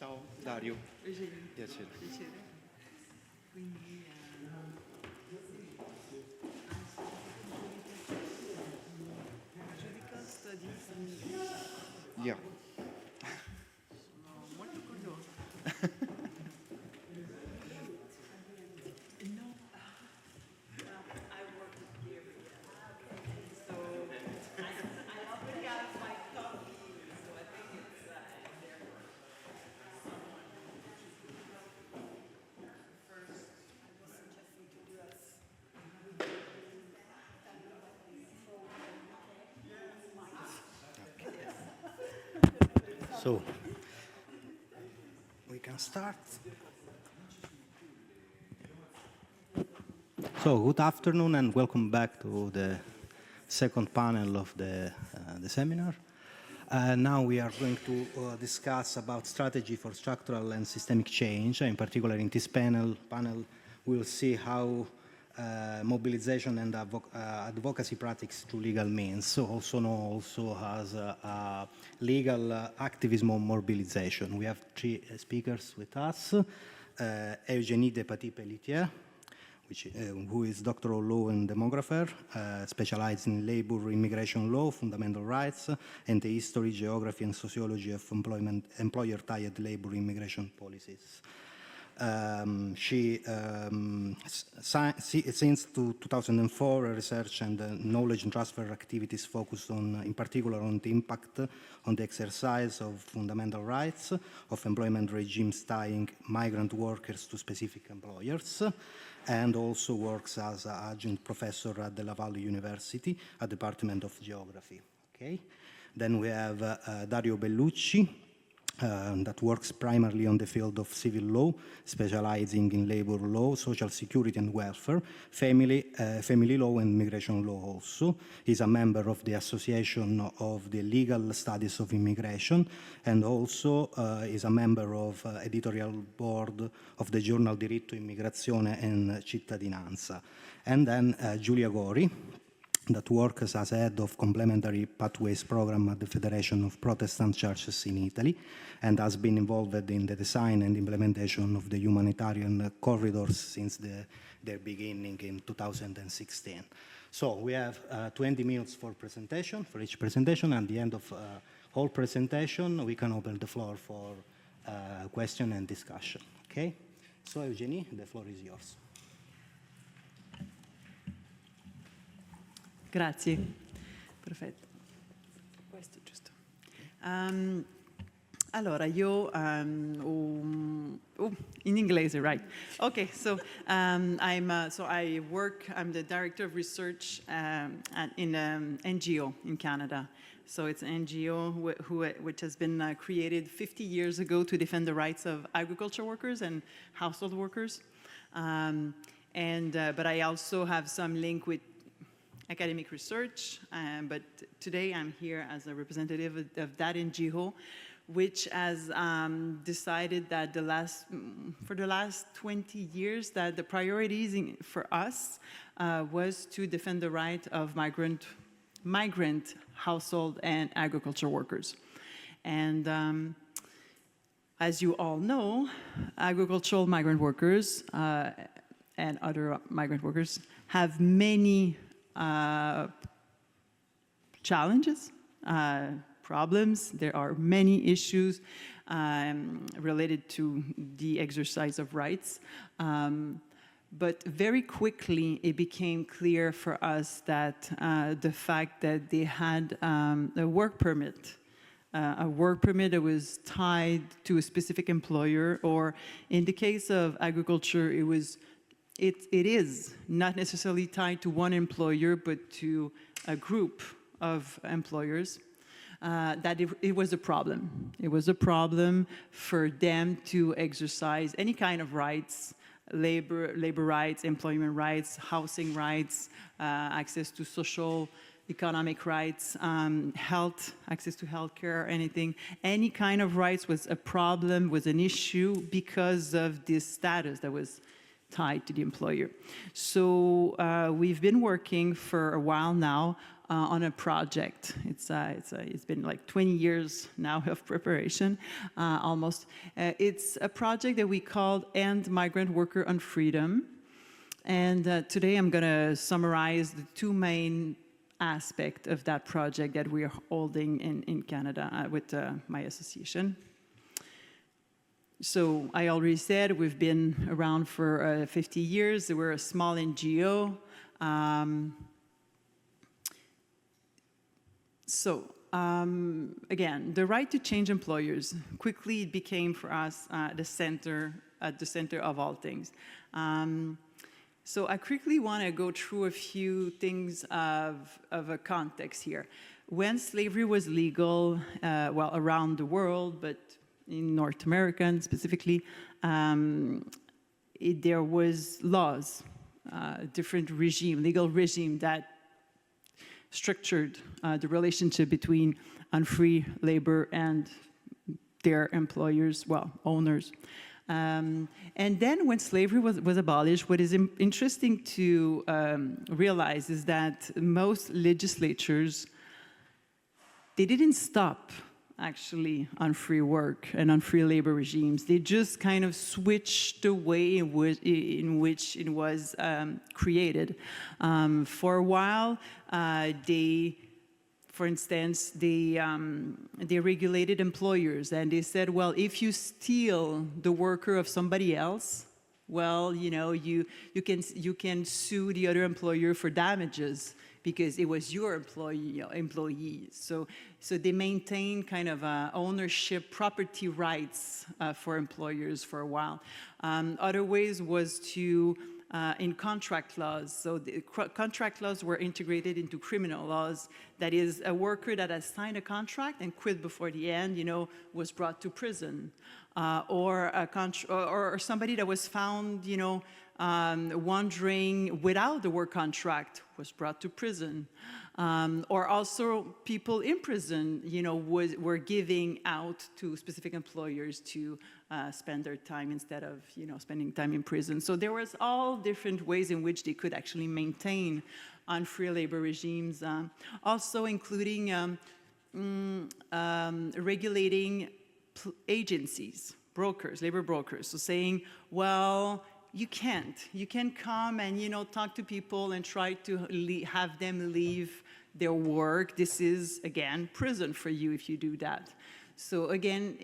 Ciao Dario. Eugenie. Piacere. Piacere. Quindi, Judicial Studies in English. Yeah. Sono molto curiosa. No, I work here. So I already have my copy, so I think it's there. First, I was suggesting to do us. So, we can start. So, good afternoon and welcome back to the second panel of the seminar. Now we are going to discuss about strategy for structural and systemic change. In particular, in this panel we'll see how mobilization and advocacy practice through legal means, also known as legal activism or mobilization. We have three speakers with us. Eugenie de Paty-Pelletier, who is Doctor of Law and demographer, specialized in labor, immigration law, fundamental rights, and the history, geography, and sociology of employer-tied labor immigration policies. She, since 2004, research and knowledge transfer activities focused on, in particular, on the impact on the exercise of fundamental rights of employment regimes tying migrant workers to specific employers, and also works as an adjunct professor at the Laval University at the Department of Geography. Okay. Then we have Dario Bellucci, that works primarily on the field of civil law, specializing in labor law, social security and welfare, family law and immigration law also. He's a member of the Association of the Legal Studies of Immigration, and also is a member of editorial board of the journal Diritto, Immigrazione and Cittadinanza. And then Giulia Gori, that works as head of complementary pathways program at the Federation of Protestant Churches in Italy, and has been involved in the design and implementation of the humanitarian corridors since their beginning in 2016. So we have 20 minutes for each presentation. At the end of whole presentation, we can open the floor for question and discussion. Okay? So Eugenie, the floor is yours. Grazie. Perfetto. Questo è giusto. Allora, io in inglese, right? Okay, so I'm the director of research in an NGO in Canada. So it's an NGO which has been created 50 years ago to defend the rights of agriculture workers and household workers. But I also have some link with academic research, but today I'm here as a representative of that NGO, which has decided that for the last 20 years that the priorities for us was to defend the right of migrant household and agriculture workers. And as you all know, agricultural migrant workers and other migrant workers have many challenges, problems. There are many issues related to the exercise of rights. But very quickly, it became clear for us that the fact that they had a work permit that was tied to a specific employer, or in the case of agriculture, it is not necessarily tied to one employer, but to a group of employers, that it was a problem. It was a problem for them to exercise any kind of rights, labor rights, employment rights, housing rights, access to social, economic rights, health, access to healthcare, anything. Any kind of rights was a problem, was an issue because of this status that was tied to the employer. So we've been working for a while now on a project. It's been like 20 years now of preparation, almost. It's a project that we called End Migrant Worker on Freedom. And today I'm going to summarize the two main aspects of that project that we are holding in Canada with my association. So I already said we've been around for 50 years. We're a small NGO. Again, the right to change employers quickly became for us at the center of all things. So I quickly want to go through a few things of a context here. When slavery was legal, well, around the world, but in North America specifically, there was laws, different regime, legal regime that structured the relationship between unfree labor and their employers, well, owners. And then when slavery was abolished, what is interesting to realize is that most legislatures, they didn't stop actually unfree work and unfree labor regimes. They just kind of switched the way in which it was created. For a while, for instance, they regulated employers, and they said, well, if you steal the worker of somebody else, well, you know, you can sue the other employer for damages because it was your employee. So they maintain kind of ownership, property rights for employers for a while. Other ways was to in contract laws. So the contract laws were integrated into criminal laws. That is, a worker that has signed a contract and quit before the end, you know, was brought to prison. Or somebody that was found, you know, wandering without the work contract was brought to prison. Or also people in prison, you know, were giving out to specific employers to spend their time instead of, you know, spending time in prison. So there was all different ways in which they could actually maintain unfree labor regimes, also including regulating agencies, brokers, labor brokers. So saying, well, you can't come and, you know, talk to people and try to have them leave their work. This is, again, prison for you if you do that. So again,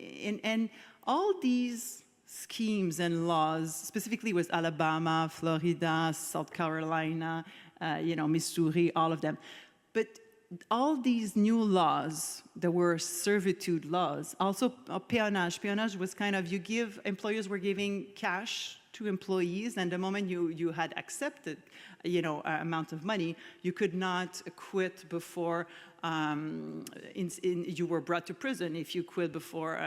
and all these schemes and laws, specifically with Alabama, Florida, South Carolina, you know, Missouri, all of them. But all these new laws that were servitude laws, also peonage. Peonage was kind of, employers were giving cash to employees, and the moment you had accepted, you know, amount of money, you could not quit before you were brought to prison if you quit before,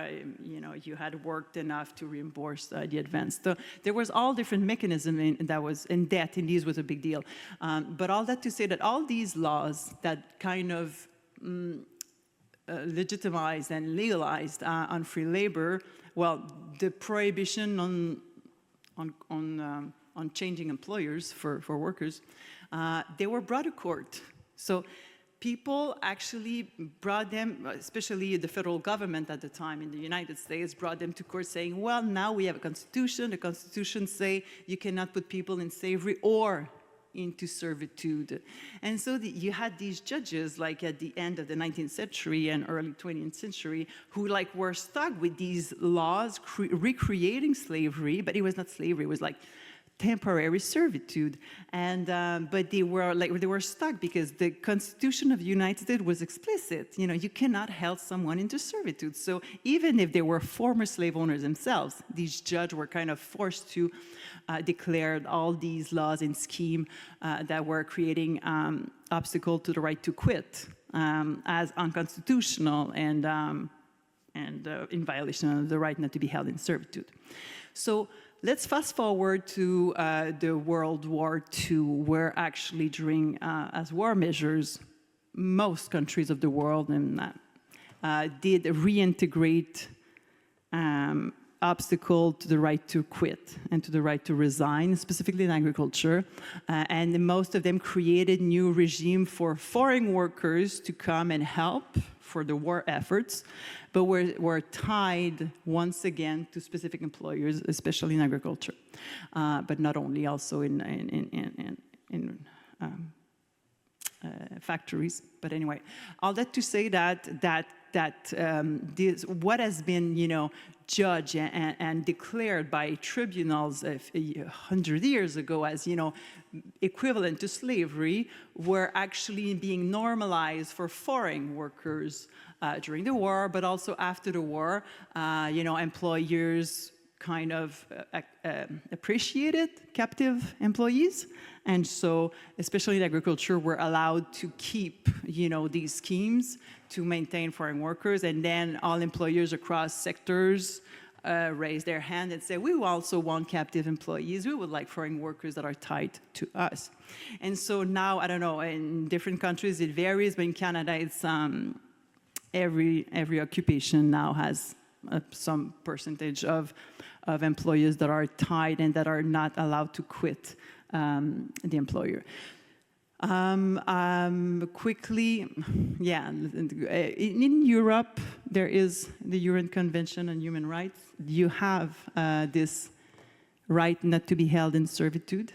you know, you had worked enough to reimburse the advance. So there was all different mechanisms that was in debt, and these was a big deal. But all that to say that all these laws that kind of legitimized and legalized unfree labor, well, the prohibition on changing employers for workers, they were brought to court. So people actually brought them, especially the federal government at the time in the United States, brought them to court saying, well, now we have a constitution. The constitution say you cannot put people in slavery or into servitude. And so you had these judges, like at the end of the 19th century and early 20th century, who like were stuck with these laws recreating slavery, but it was not slavery, it was like temporary servitude. And but they were stuck because the Constitution of the United States was explicit. You know, you cannot hold someone into servitude. So even if they were former slave owners themselves, these judges were kind of forced to declare all these laws and scheme that were creating obstacle to the right to quit as unconstitutional and in violation of the right not to be held in servitude. So let's fast forward to the World War II, where actually during, as war measures, most countries of the world did reintegrate obstacle to the right to quit and to the right to resign, specifically in agriculture. And most of them created new regime for foreign workers to come and help for the war efforts, but were tied once again to specific employers, especially in agriculture, but not only, also in factories. But anyway, all that to say that what has been, judged and declared by tribunals 100 years ago as, equivalent to slavery, were actually being normalized for foreign workers during the war, but also after the war. Employers kind of appreciated captive employees. And so, especially in agriculture, we're allowed to keep, these schemes to maintain foreign workers. And then all employers across sectors raise their hand and say, we also want captive employees. We would like foreign workers that are tied to us. And so now, I don't know, in different countries it varies, but in Canada, it's every occupation now has some percentage of employees that are tied and that are not allowed to quit the employer. Quickly, in Europe, there is the UN Convention on Human Rights. You have this right not to be held in servitude.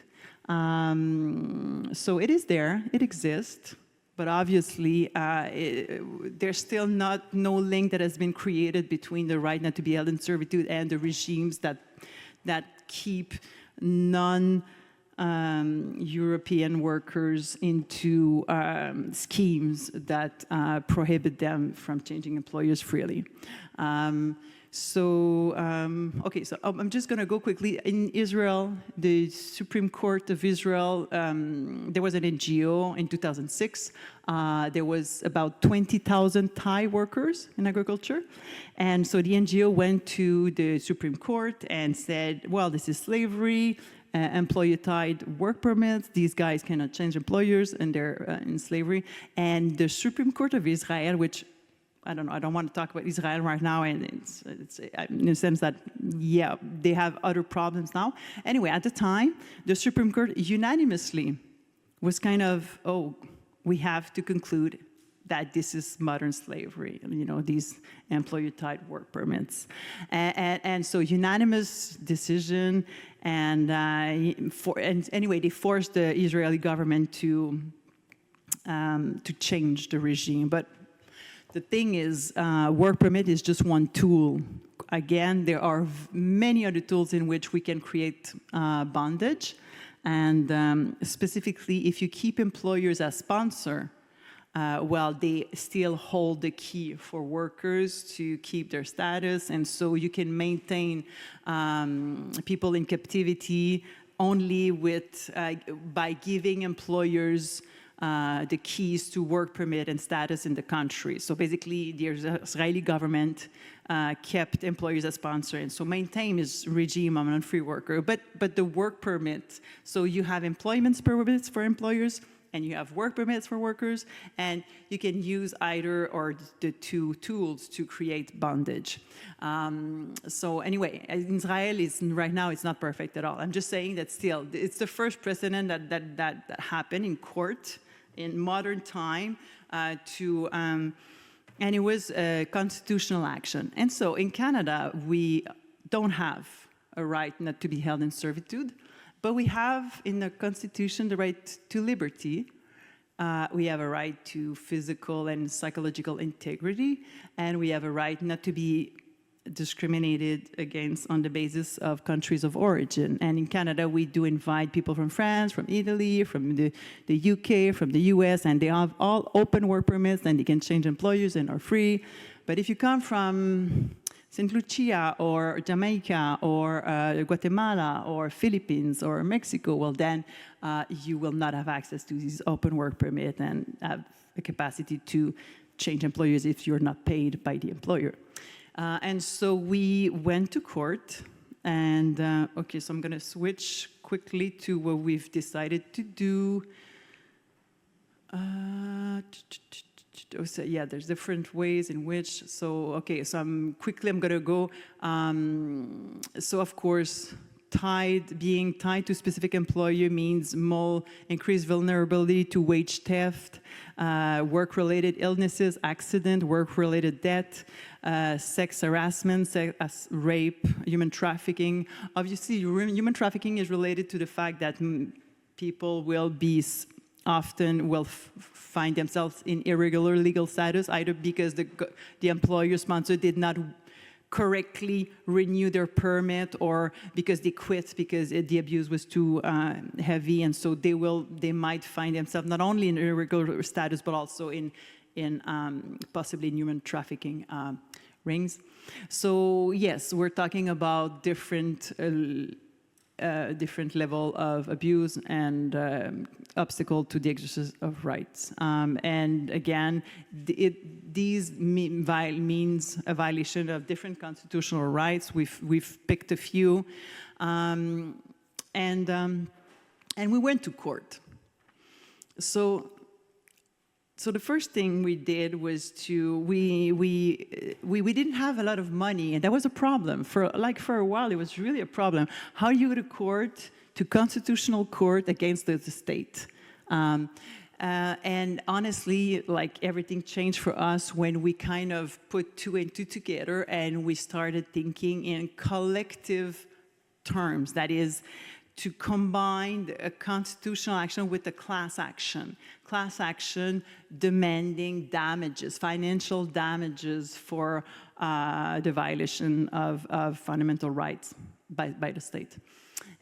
So it is there, it exists, but obviously there's still no link that has been created between the right not to be held in servitude and the regimes that keep European workers into schemes that prohibit them from changing employers freely. So I'm just going to go quickly. In Israel, the Supreme Court of Israel, there was an NGO in 2006. There was about 20,000 Thai workers in agriculture. And so the NGO went to the Supreme Court and said, well, this is slavery. Employer-tied work permits. These guys cannot change employers, and they're in slavery. And the Supreme Court of Israel, which I don't know, I don't want to talk about Israel right now, and it's in the sense that, yeah, they have other problems now. Anyway, at the time, the Supreme Court unanimously was kind of, we have to conclude that this is modern slavery, these employer-tied work permits. And so unanimous decision, and anyway, they forced the Israeli government to change the regime. But the thing is, work permit is just one tool. Again, there are many other tools in which we can create bondage. And specifically, if you keep employers as sponsor, they still hold the key for workers to keep their status, and so you can maintain people in captivity only by giving employers the keys to work permit and status in the country. So basically, the Israeli government kept employers as sponsor, and so maintained this regime of non-free worker. But the work permit, so you have employment permits for employers, and you have work permits for workers, and you can use either or the two tools to create bondage. So anyway, Israel right now, it's not perfect at all. I'm just saying that still, it's the first precedent that happened in court in modern time and it was a constitutional action. And so in Canada, we don't have a right not to be held in servitude, but we have in the Constitution the right to liberty. We have a right to physical and psychological integrity, and we have a right not to be discriminated against on the basis of countries of origin. And in Canada, we do invite people from France, from Italy, from the UK, from the US, and they have all open work permits, and they can change employers and are free. But if you come from St. Lucia or Jamaica or Guatemala or Philippines or Mexico, well then you will not have access to these open work permit and have a capacity to change employers if you're not paid by the employer. And so we went to court, and okay, so I'm going to switch quickly to what we've decided to do. so yeah, there's different ways in which, so, okay, so I'm gonna go, so of course, being tied to specific employer means more increased vulnerability to wage theft, work-related illnesses, accident, work-related death, sex harassment, rape, human trafficking. Obviously, human trafficking is related to the fact that people will find themselves in irregular legal status, either because the employer sponsor did not correctly renew their permit, or because they quit because the abuse was too heavy, and so they might find themselves not only in irregular status but also in possibly in human trafficking rings. So yes, we're talking about different level of abuse and obstacle to the exercise of rights. And again, these means a violation of different constitutional rights. We've picked a few, and we went to court. So the first thing we did was we didn't have a lot of money, and that was a problem. For a while, it was really a problem. How do you go to court, to constitutional court against the state? And honestly, like, everything changed for us when we kind of put two and two together and we started thinking in collective terms. That is, to combine a constitutional action with a class action. Class action demanding damages, financial damages for the violation of fundamental rights by the state.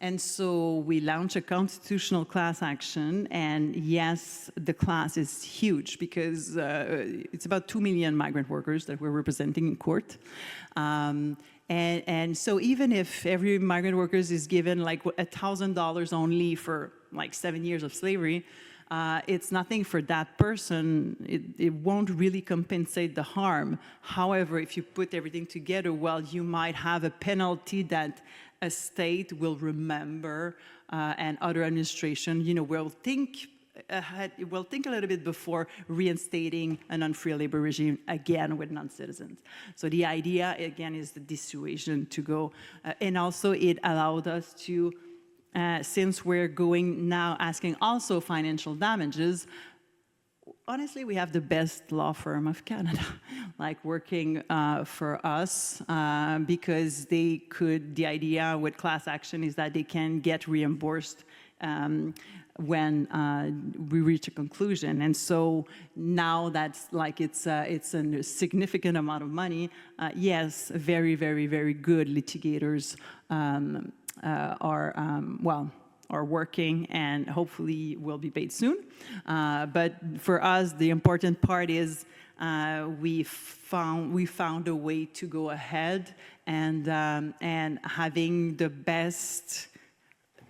And so we launched a constitutional class action, and yes, the class is huge because it's about 2 million migrant workers that we're representing in court. And so even if every migrant worker is given like $1,000 only for like 7 years of slavery, it's nothing for that person. It won't really compensate the harm. However, if you put everything together, well, you might have a penalty that a state will remember, and other administration, will think ahead, will think a little bit before reinstating an unfair labor regime again with non-citizens. So the idea, again, is the dissuasion to go, and also it allowed us to, since we're going now asking also financial damages, honestly, we have the best law firm of Canada, like working for us, because the idea with class action is that they can get reimbursed when we reach a conclusion. And so now that's like, it's a significant amount of money. Yes, very, very, very good litigators are working and hopefully will be paid soon. But for us, the important part is we found a way to go ahead and having the best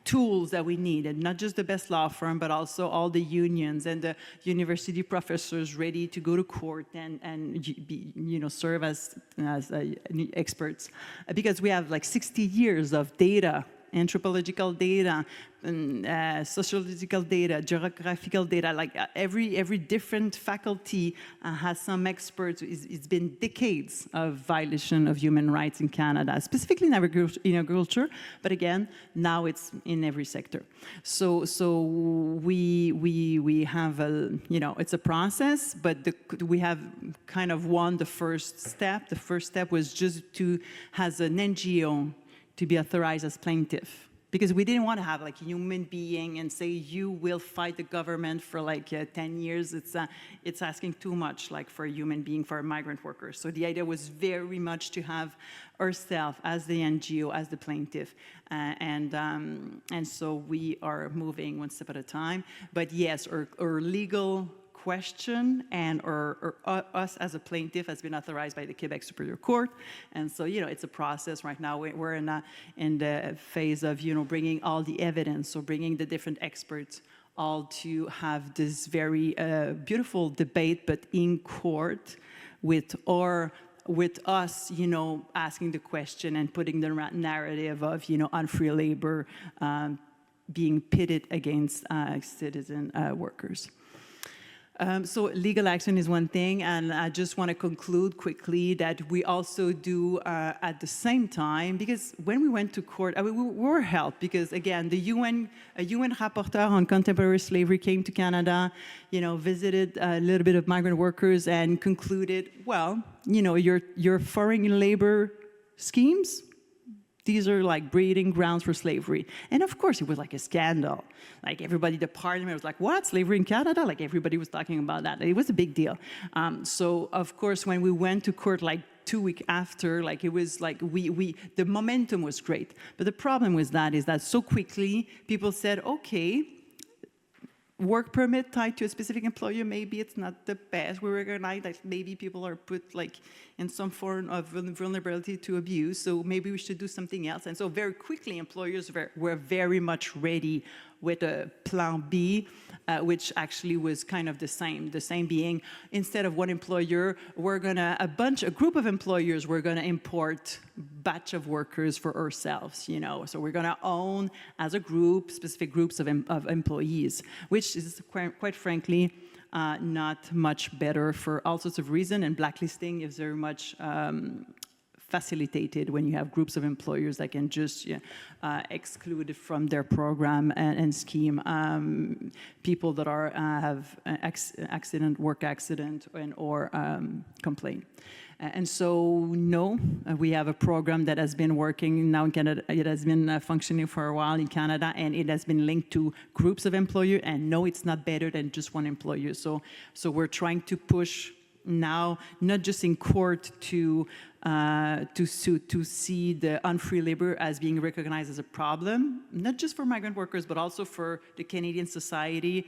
tools that we need, and not just the best law firm, but also all the unions and the university professors ready to go to court and serve as experts, because we have like 60 years of data, anthropological data, sociological data, geographical data. Like every different faculty has some experts. It's been decades of violation of human rights in Canada, specifically in agriculture, but again, now it's in every sector. So we have it's a process, but we have kind of won the first step. The first step was just as an NGO to be authorized as plaintiff, because we didn't want to have like a human being and say you will fight the government for like 10 years. It's asking too much, like, for a human being, for a migrant worker. So the idea was very much to have ourselves as the NGO, as the plaintiff, and so we are moving one step at a time. But yes, our legal question and us as a plaintiff has been authorized by the Quebec Superior Court, and so it's a process right now. We're in the phase of bringing all the evidence, so bringing the different experts all to have this very beautiful debate, but in court with us, asking the question and putting the narrative of unfair labor being pitted against citizen workers. So legal action is one thing, and I just want to conclude quickly that we also do at the same time, because when we went to court, I mean, we were helped because, again, a UN rapporteur on contemporary slavery came to Canada, visited a little bit of migrant workers and concluded, well, your foreign labor schemes, these are like breeding grounds for slavery. And of course, it was like a scandal. Like everybody, the parliament was like, what, slavery in Canada? Like everybody was talking about that. It was a big deal. So of course, when we went to court like 2 weeks after, like it was like the momentum was great. But the problem with that is that so quickly people said, okay, work permit tied to a specific employer, maybe it's not the best. We recognize that maybe people are put like in some form of vulnerability to abuse, so maybe we should do something else. And so very quickly, employers were very much ready with a plan B, which actually was kind of the same being, instead of one employer, a group of employers, we're gonna import batch of workers for ourselves, So we're gonna own, as a group, specific groups of employees, which is quite frankly, not much better for all sorts of reasons, and blacklisting is very much facilitated when you have groups of employers that can just exclude from their program and scheme people that have work accident or complaint. And so, no, we have a program that has been working now in Canada. It has been functioning for a while in Canada, and it has been linked to groups of employers. And no, it's not better than just one employer. So we're trying to push now, not just in court, to see the unfree labor as being recognized as a problem, not just for migrant workers, but also for the Canadian society,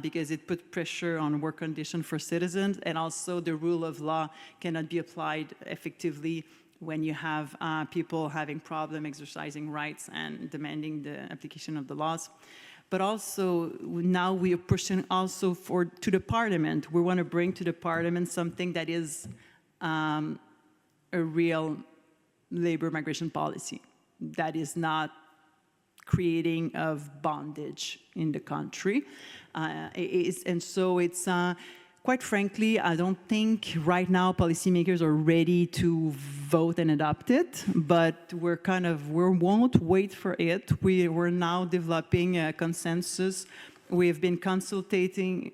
because it put pressure on work conditions for citizens, and also the rule of law cannot be applied effectively when you have people having problem exercising rights and demanding the application of the laws. But also, now we are pushing also to the parliament. We want to bring to the parliament something that is a real labor migration policy that is not creating of bondage in the country. And so it's, quite frankly, I don't think right now policymakers are ready to vote and adopt it, but we won't wait for it. We're now developing a consensus. We've been consulting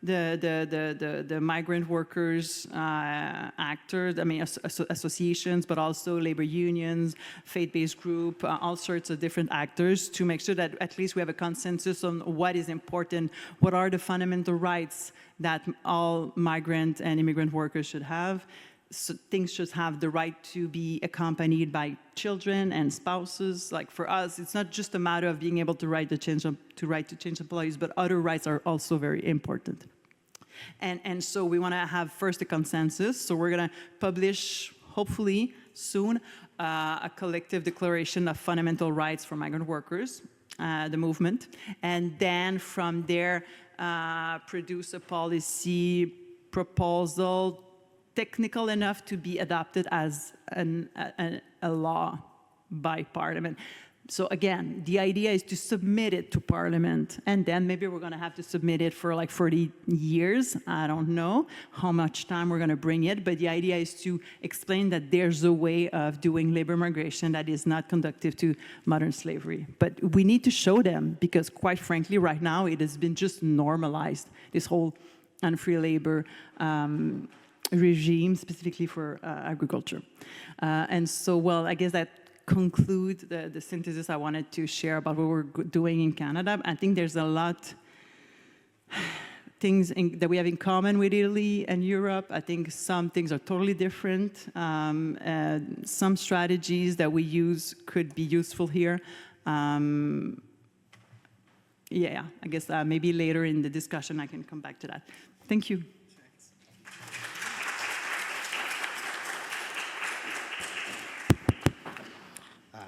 the migrant workers actors, associations, but also labor unions, faith-based group, all sorts of different actors, to make sure that at least we have a consensus on what is important, what are the fundamental rights that all migrant and immigrant workers should have. So things should have the right to be accompanied by children and spouses. Like for us, it's not just a matter of being able to right to change employees, but other rights are also very important. And so we want to have first a consensus. So we're going to publish, hopefully soon, a collective declaration of fundamental rights for migrant workers, the movement, and then from there produce a policy proposal technical enough to be adopted as a law by Parliament. So again, the idea is to submit it to Parliament, and then maybe we're going to have to submit it for like 40 years. I don't know how much time we're going to bring it, but the idea is to explain that there's a way of doing labor migration that is not conducive to modern slavery. But we need to show them, because quite frankly, right now, it has been just normalized, this whole unfree labor regime, specifically for agriculture. And so, well, I guess that conclude the synthesis I wanted to share about what we're doing in Canada. I think there's a lot things that we have in common with Italy and Europe. I think some things are totally different. Some strategies that we use could be useful here. Yeah, I guess maybe later in the discussion I can come back to that. Thank you.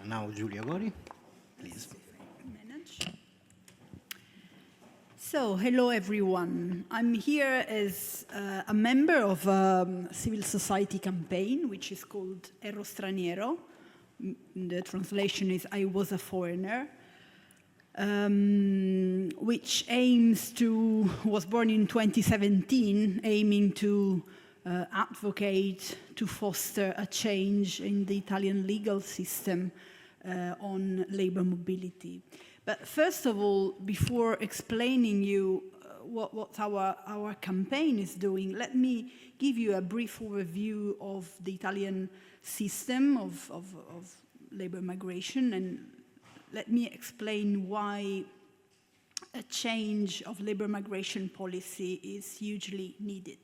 Now, Giulia Gori, please. So, hello everyone. I'm here as a member of a civil society campaign, which is called Ero Straniero. The translation is I was a foreigner. which was born in 2017, aiming to advocate to foster a change in the Italian legal system on labor mobility. But first of all, before explaining you what our campaign is doing, let me give you a brief overview of the Italian system of labor migration, and let me explain why a change of labor migration policy is hugely needed.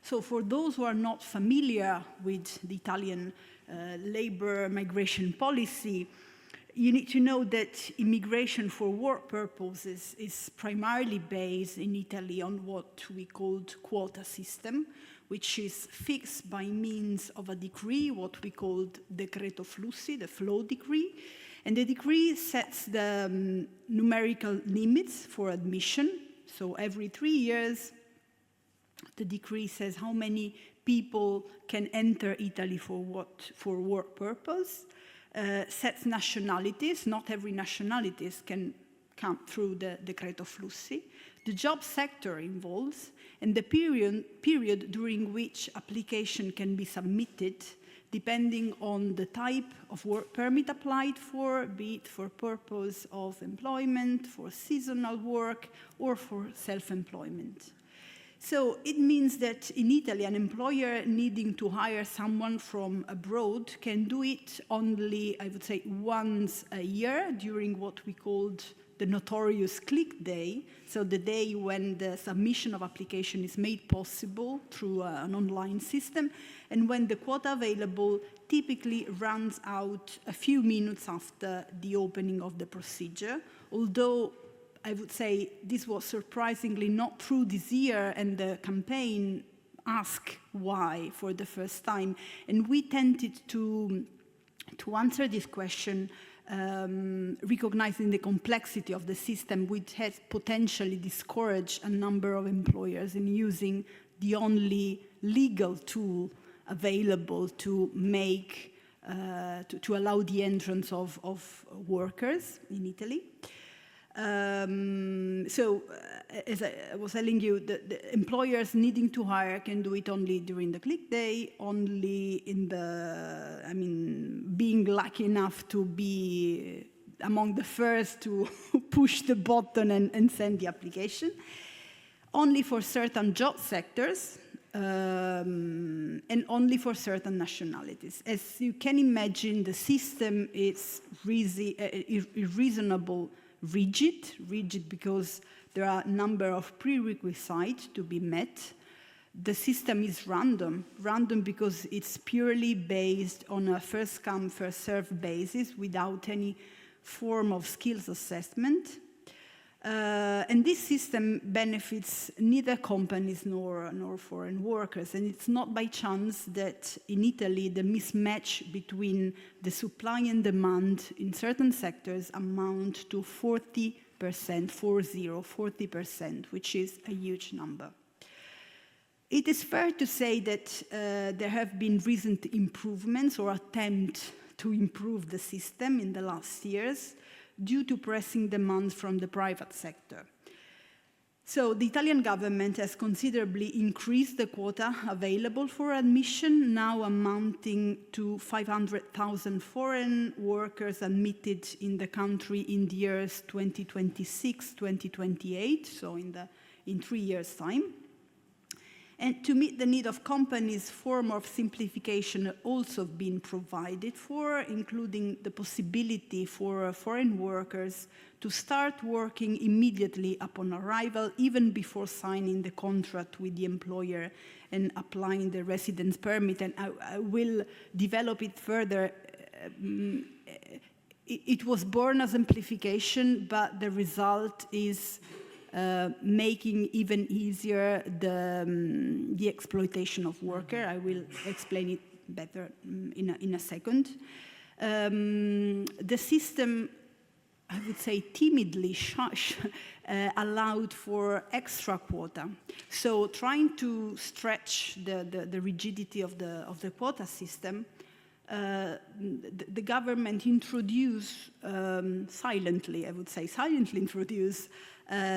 So for those who are not familiar with the Italian labor migration policy, you need to know that immigration for work purposes is primarily based in Italy on what we called quota system, which is fixed by means of a decree, what we called Decreto Flussi, the flow decree. And the decree sets the numerical limits for admission. So every 3 years, the decree says how many people can enter Italy for work purpose, sets nationalities. Not every nationalities can come through the Decreto Flussi. The job sector involves, and the period during which application can be submitted, depending on the type of work permit applied for, be it for purpose of employment, for seasonal work, or for self-employment. So it means that in Italy, an employer needing to hire someone from abroad can do it only, I would say, once a year during what we called the notorious click day, so the day when the submission of application is made possible through an online system, and when the quota available typically runs out a few minutes after the opening of the procedure, although I would say this was surprisingly not true this year, and the campaign asked why for the first time. And we tended to answer this question recognizing the complexity of the system, which has potentially discouraged a number of employers in using the only legal tool available to make, to allow the entrance of workers in Italy. As I was telling you, the employers needing to hire can do it only during the click day, only in being lucky enough to be among the first to push the button and send the application, only for certain job sectors, and only for certain nationalities. As you can imagine, the system is reasonable. Rigid because there are a number of prerequisites to be met. The system is random because it's purely based on a first-come, first-served basis without any form of skills assessment. And this system benefits neither companies nor foreign workers. And it's not by chance that in Italy, the mismatch between the supply and demand in certain sectors amount to 40%, which is a huge number. It is fair to say that there have been recent improvements or attempts to improve the system in the last years, due to pressing demands from the private sector. So the Italian government has considerably increased the quota available for admission, now amounting to 500,000 foreign workers admitted in the country in the years 2026-2028, so in 3 years' time. And to meet the need of companies, form of simplification also been provided for, including the possibility for foreign workers to start working immediately upon arrival, even before signing the contract with the employer and applying the residence permit. And I will develop it further. It was born as simplification, but the result is making even easier the exploitation of workers. I will explain it better in a second. The system, I would say timidly, allowed for extra quota. So trying to stretch the rigidity of the quota system, the government introduced, silently, I would say, silently introduced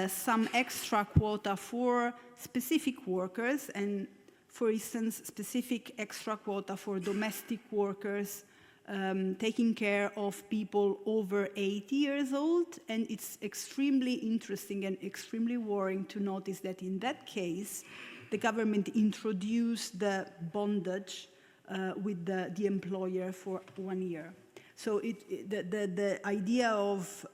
some extra quota for specific workers, and for instance, specific extra quota for domestic workers taking care of people over 80 years old. And it's extremely interesting and extremely worrying to notice that in that case, the government introduced the bondage with the employer for 1 year. So the idea of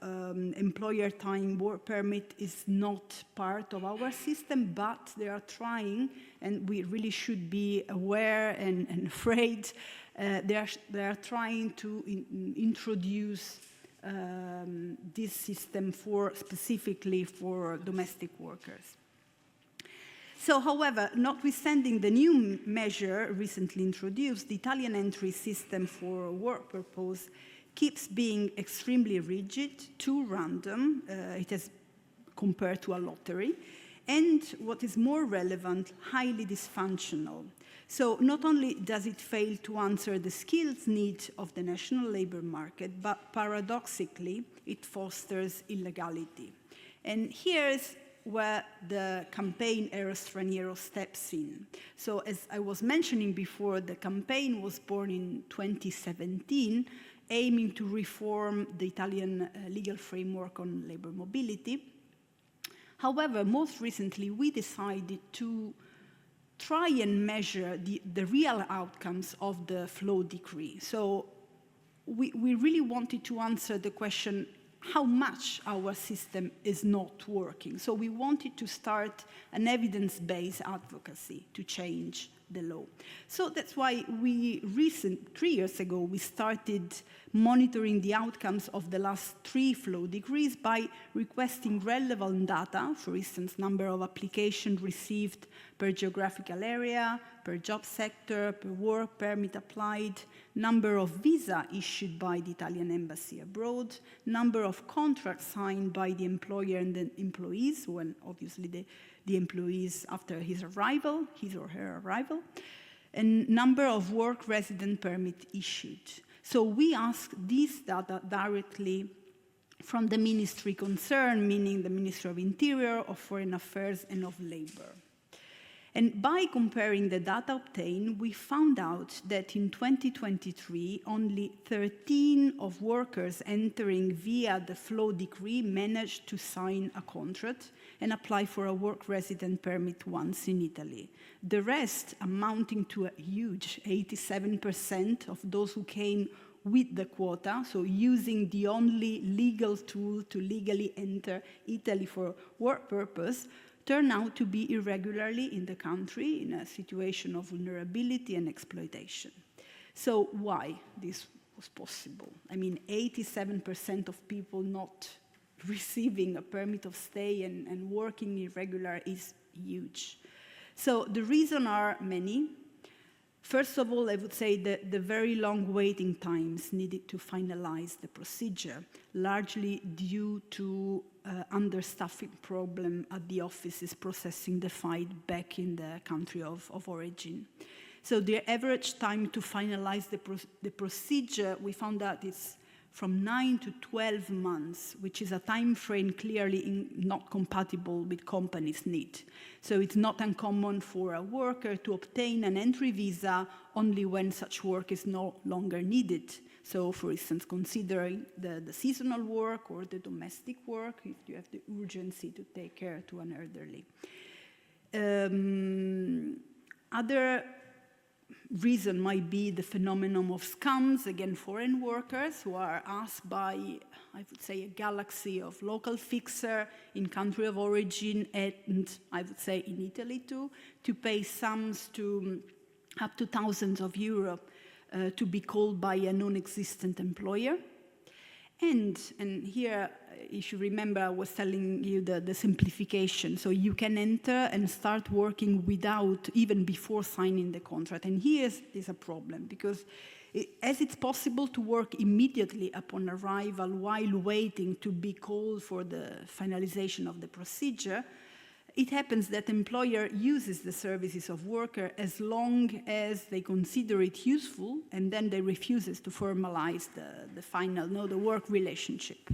employer time work permit is not part of our system, but they are trying, and we really should be aware and afraid, they are trying to introduce this system specifically for domestic workers. So, however, notwithstanding the new measure recently introduced, the Italian entry system for work purpose keeps being extremely rigid, too random, it is compared to a lottery, and what is more relevant, highly dysfunctional. So not only does it fail to answer the skills needs of the national labor market, but paradoxically, it fosters illegality. And here's where the campaign Ero Straniero steps in. So as I was mentioning before, the campaign was born in 2017, aiming to reform the Italian legal framework on labor mobility. However, most recently, we decided to try and measure the real outcomes of the FLAI decree. So we really wanted to answer the question, how much our system is not working. So we wanted to start an evidence-based advocacy to change the law. So that's why 3 years ago, we started monitoring the outcomes of the last 3 FLAI decrees by requesting relevant data, for instance, number of applications received per geographical area, per job sector, per work permit applied, number of visa issued by the Italian embassy abroad, number of contracts signed by the employer and the employees, when obviously the employees after his or her arrival, and number of work resident permit issued. So we asked these data directly from the ministry concerned, meaning the Ministry of Interior, of Foreign Affairs, and of Labor. And by comparing the data obtained, we found out that in 2023, only 13 of workers entering via the FLAI decree managed to sign a contract and apply for a work resident permit once in Italy. The rest, amounting to a huge 87% of those who came with the quota, so using the only legal tool to legally enter Italy for work purpose, turn out to be irregularly in the country in a situation of vulnerability and exploitation. So why this was possible? I mean, 87% of people not receiving a permit of stay and working irregular is huge. So the reasons are many. First of all, I would say that the very long waiting times needed to finalize the procedure, largely due to understaffing problem at the offices processing the file back in the country of origin. So the average time to finalize the procedure, we found out it's from 9 to 12 months, which is a time frame clearly not compatible with companies' need. So it's not uncommon for a worker to obtain an entry visa only when such work is no longer needed. So, for instance, considering the seasonal work or the domestic work, if you have the urgency to take care to an elderly. Other reason might be the phenomenon of scams, again, foreign workers who are asked by, I would say, a galaxy of local fixer in country of origin and, I would say, in Italy too, to pay sums to up to thousands of euros to be called by a non-existent employer. And here, if you remember, I was telling you the simplification. So you can enter and start working without, even before signing the contract. And here is a problem, because as it's possible to work immediately upon arrival while waiting to be called for the finalization of the procedure, it happens that employer uses the services of worker as long as they consider it useful, and then they refuses to formalize the final, the work relationship.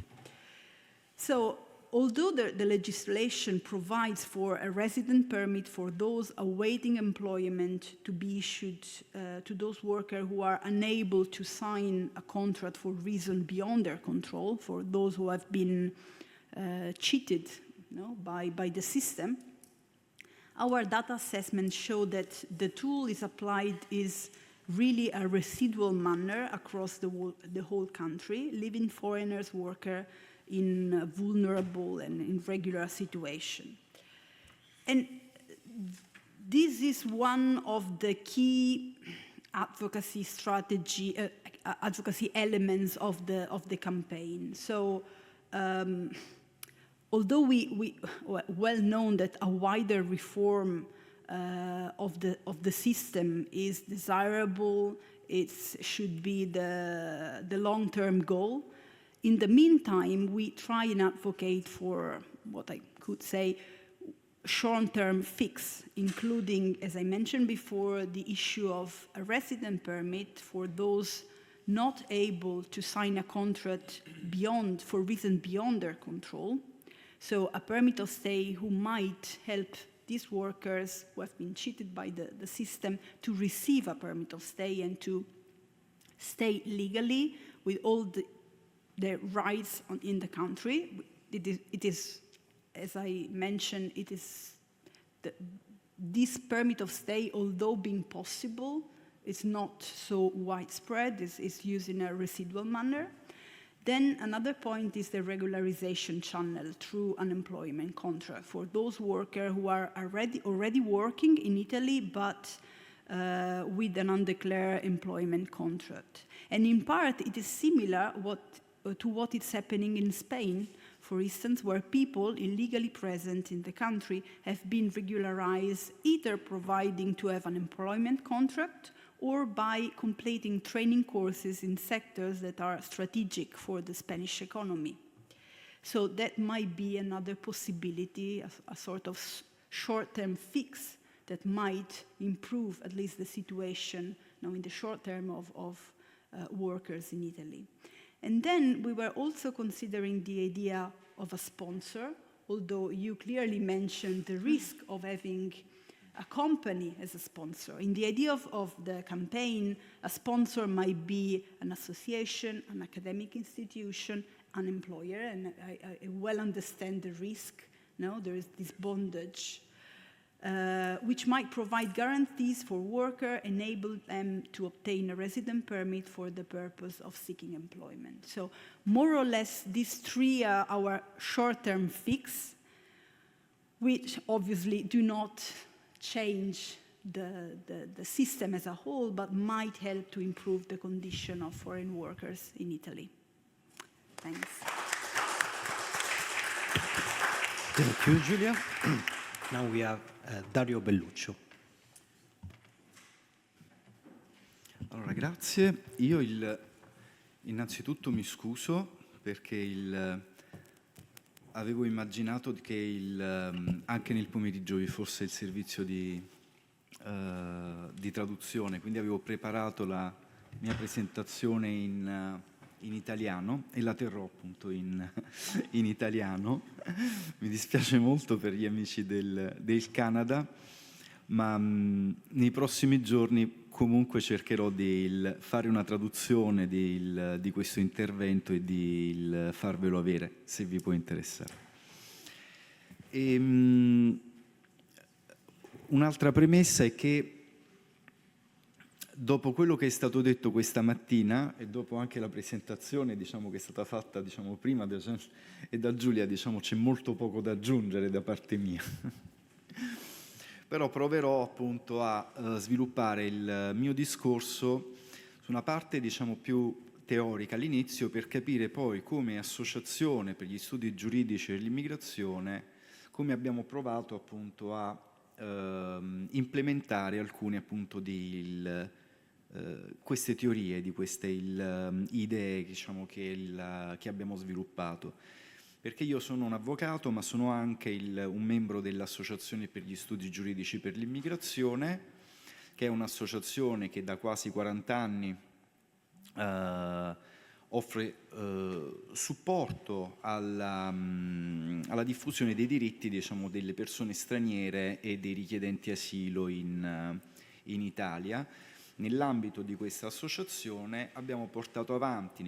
So, although the legislation provides for a resident permit for those awaiting employment to be issued to those workers who are unable to sign a contract for reason beyond their control, for those who have been cheated by the system, our data assessments show that the tool is applied is really a residual manner across the whole country, leaving foreigners, workers in a vulnerable and irregular situation. And this is one of the key advocacy strategy, advocacy elements of the campaign. So, although we well known that a wider reform of the system is desirable, it should be the long-term goal. In the meantime, we try and advocate for what I could say short-term fix, including, as I mentioned before, the issue of a resident permit for those not able to sign a contract for reasons beyond their control. So a permit of stay who might help these workers who have been cheated by the system to receive a permit of stay and to stay legally with all their rights in the country. It is, as I mentioned, this permit of stay, although being possible, is not so widespread. It's used in a residual manner. Then another point is the regularization channel through unemployment contract for those workers who are already working in Italy, but with an undeclared employment contract. And in part, it is similar to what is happening in Spain, for instance, where people illegally present in the country have been regularized, either providing to have an employment contract or by completing training courses in sectors that are strategic for the Spanish economy. So that might be another possibility, a sort of short-term fix that might improve at least the situation in the short term of workers in Italy. And then we were also considering the idea of a sponsor, although you clearly mentioned the risk of having a company as a sponsor. In the idea of the campaign, a sponsor might be an association, an academic institution, an employer, and I well understand the risk. There is this bondage, which might provide guarantees for workers, enable them to obtain a resident permit for the purpose of seeking employment. So more or less, these three are our short-term fix, which obviously do not change the system as a whole, but might help to improve the condition of foreign workers in Italy. Thanks. Thank you, Giulia. Now we have Dario Belluccio. Allora, grazie. Io innanzitutto mi scuso perché avevo immaginato che anche nel pomeriggio vi fosse il servizio di traduzione, quindi avevo preparato la mia presentazione in italiano e la terrò appunto in italiano. Mi dispiace molto per gli amici del Canada, ma nei prossimi giorni comunque cercherò di fare una traduzione di questo intervento e di farvelo avere, se vi può interessare. Un'altra premessa è che dopo quello che è stato detto questa mattina e dopo anche la presentazione che è stata fatta prima e da Giulia, c'è molto poco da aggiungere da parte mia. Però proverò appunto a sviluppare il mio discorso su una parte più teorica all'inizio, per capire poi come associazione per gli studi giuridici e l'immigrazione come abbiamo provato appunto a implementare alcune appunto di queste teorie, di queste idee che abbiamo sviluppato. perché io sono un avvocato, ma sono anche un membro dell'Associazione per gli Studi Giuridici per l'Immigrazione, che è un'associazione che da quasi 40 anni offre supporto alla diffusione dei diritti, diciamo, delle persone straniere e dei richiedenti asilo in Italia. Nell'ambito di questa associazione abbiamo portato avanti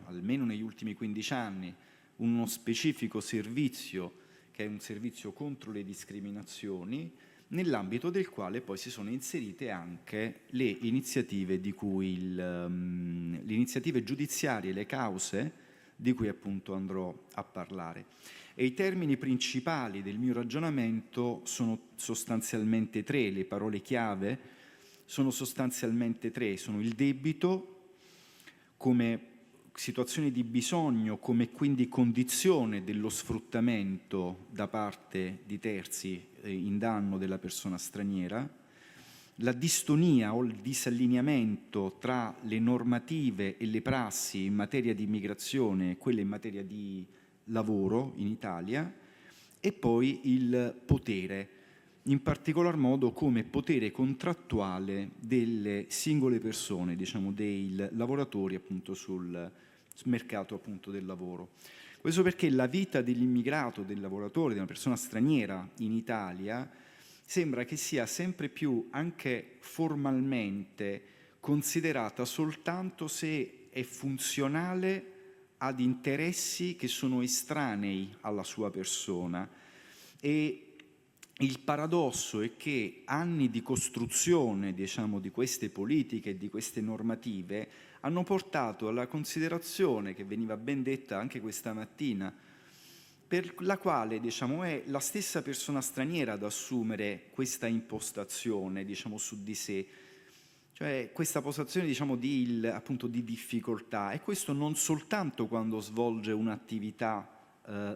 almeno negli ultimi 15 anni uno specifico servizio che è un servizio contro le discriminazioni, nell'ambito del quale poi si sono inserite anche le iniziative le iniziative giudiziarie, le cause di cui appunto andrò a parlare. E i termini principali del mio ragionamento sono sostanzialmente tre, le parole chiave sono sostanzialmente tre, sono il debito come situazione di bisogno, come quindi condizione dello sfruttamento da parte di terzi in danno della persona straniera, la distonia o il disallineamento tra le normative e le prassi in materia di immigrazione e quelle in materia di lavoro in Italia, e poi il potere, in particolar modo come potere contrattuale delle singole persone, diciamo dei lavoratori appunto sul mercato appunto del lavoro. Questo perché la vita dell'immigrato, del lavoratore, della persona straniera in Italia sembra che sia sempre più, anche formalmente, considerata soltanto se è funzionale ad interessi che sono estranei alla sua persona. E il paradosso è che anni di costruzione, diciamo, di queste politiche e di queste normative hanno portato alla considerazione, che veniva ben detta anche questa mattina, per la quale, diciamo, è la stessa persona straniera ad assumere questa impostazione, diciamo, su di sé, cioè questa postazione, diciamo, appunto di difficoltà, e questo non soltanto quando svolge un'attività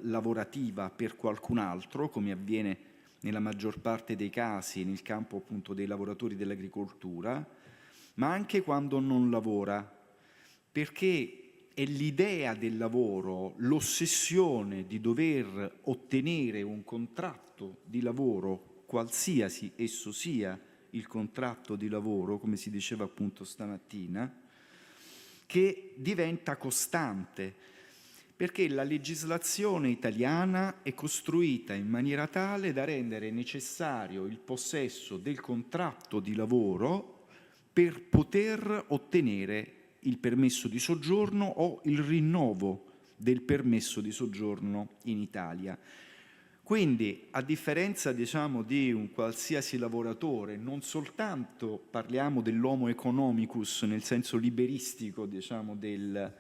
lavorativa per qualcun altro, come avviene nella maggior parte dei casi nel campo appunto dei lavoratori dell'agricoltura, ma anche quando non lavora, perché è l'idea del lavoro, l'ossessione di dover ottenere un contratto di lavoro, qualsiasi esso sia il contratto di lavoro, come si diceva appunto stamattina, che diventa costante, perché la legislazione italiana è costruita in maniera tale da rendere necessario il possesso del contratto di lavoro per poter ottenere il permesso di soggiorno o il rinnovo del permesso di soggiorno in Italia. Quindi, a differenza, diciamo, di un qualsiasi lavoratore, non soltanto parliamo dell'homo economicus nel senso liberistico, diciamo, del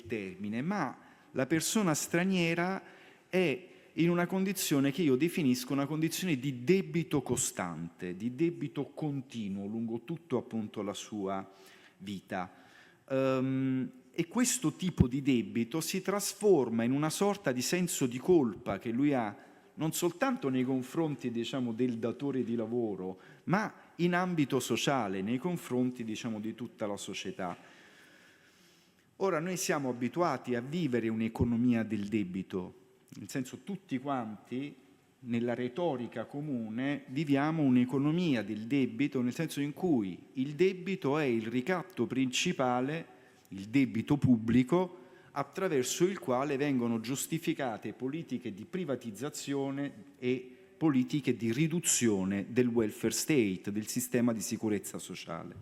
termine, ma la persona straniera è in una condizione che io definisco una condizione di debito costante, di debito continuo lungo tutto appunto la sua vita. E questo tipo di debito si trasforma in una sorta di senso di colpa che lui ha non soltanto nei confronti, diciamo, del datore di lavoro, ma in ambito sociale, nei confronti, diciamo, di tutta la società. Ora, noi siamo abituati a vivere un'economia del debito, nel senso tutti quanti, nella retorica comune, viviamo un'economia del debito, nel senso in cui il debito è il ricatto principale, il debito pubblico, attraverso il quale vengono giustificate politiche di privatizzazione e politiche di riduzione del welfare state, del sistema di sicurezza sociale.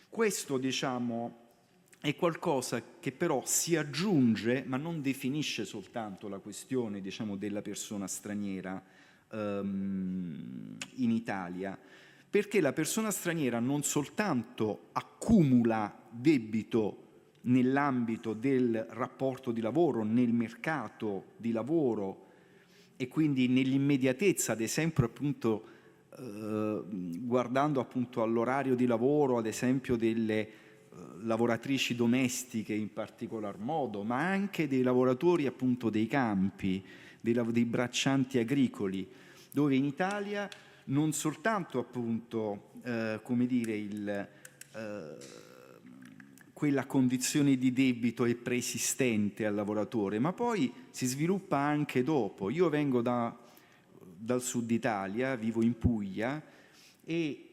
Questo, diciamo, è qualcosa che però si aggiunge, ma non definisce soltanto la questione, diciamo, della persona straniera in Italia, perché la persona straniera non soltanto accumula debito nell'ambito del rapporto di lavoro, nel mercato di lavoro e quindi nell'immediatezza, ad esempio appunto guardando appunto all'orario di lavoro, ad esempio delle lavoratrici domestiche in particolar modo, ma anche dei lavoratori appunto dei campi, dei braccianti agricoli, dove in Italia non soltanto appunto come dire quella condizione di debito è preesistente al lavoratore, ma poi si sviluppa anche dopo. Io vengo dal sud Italia, vivo in Puglia, e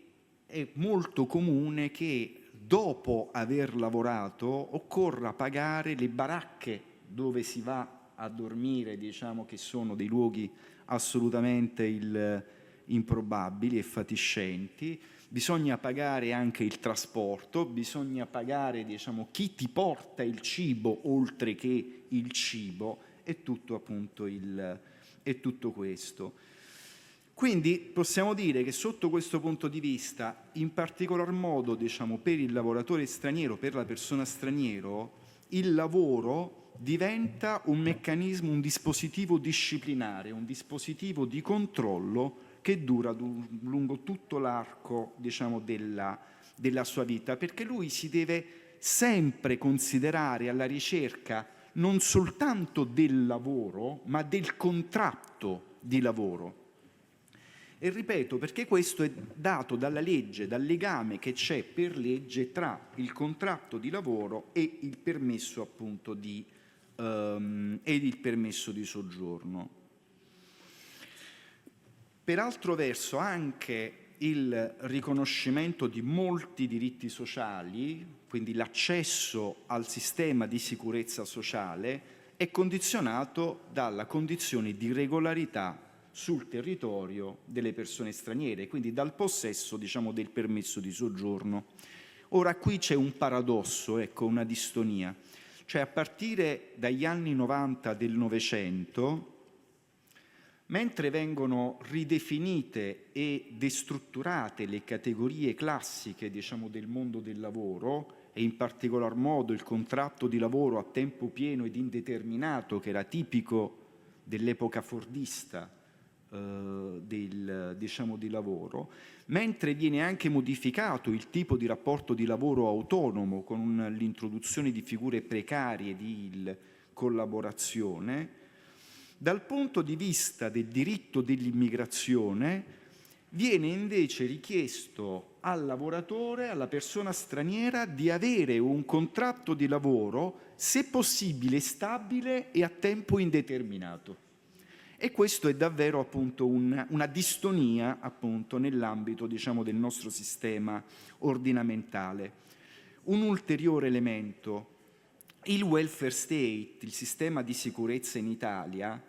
è molto comune che dopo aver lavorato occorra pagare le baracche dove si va a dormire, diciamo che sono dei luoghi assolutamente improbabili e fatiscenti. Bisogna pagare anche il trasporto, bisogna pagare, diciamo, chi ti porta il cibo oltre che il cibo, e tutto appunto è tutto questo. Quindi possiamo dire che sotto questo punto di vista, in particolar modo, diciamo, per il lavoratore straniero, per la persona straniero, il lavoro diventa un meccanismo, un dispositivo disciplinare, un dispositivo di controllo che dura lungo tutto l'arco, diciamo, della sua vita, perché lui si deve sempre considerare alla ricerca non soltanto del lavoro, ma del contratto di lavoro. E ripeto, perché questo è dato dalla legge, dal legame che c'è per legge tra il contratto di lavoro e il permesso appunto ed il permesso di soggiorno. Per altro verso anche il riconoscimento di molti diritti sociali, quindi l'accesso al sistema di sicurezza sociale, è condizionato dalla condizione di regolarità sul territorio delle persone straniere, quindi dal possesso, diciamo, del permesso di soggiorno. Ora qui c'è un paradosso, ecco, una distonia, cioè a partire dagli anni 90 del Novecento, mentre vengono ridefinite e destrutturate le categorie classiche, diciamo, del mondo del lavoro, e in particolar modo il contratto di lavoro a tempo pieno ed indeterminato, che era tipico dell'epoca fordista diciamo, di lavoro, mentre viene anche modificato il tipo di rapporto di lavoro autonomo con l'introduzione di figure precarie di collaborazione, dal punto di vista del diritto dell'immigrazione viene invece richiesto al lavoratore, alla persona straniera, di avere un contratto di lavoro, se possibile stabile e a tempo indeterminato. E questo è davvero appunto una distonia appunto nell'ambito, diciamo, del nostro sistema ordinamentale. Un ulteriore elemento: il welfare state, il sistema di sicurezza in Italia,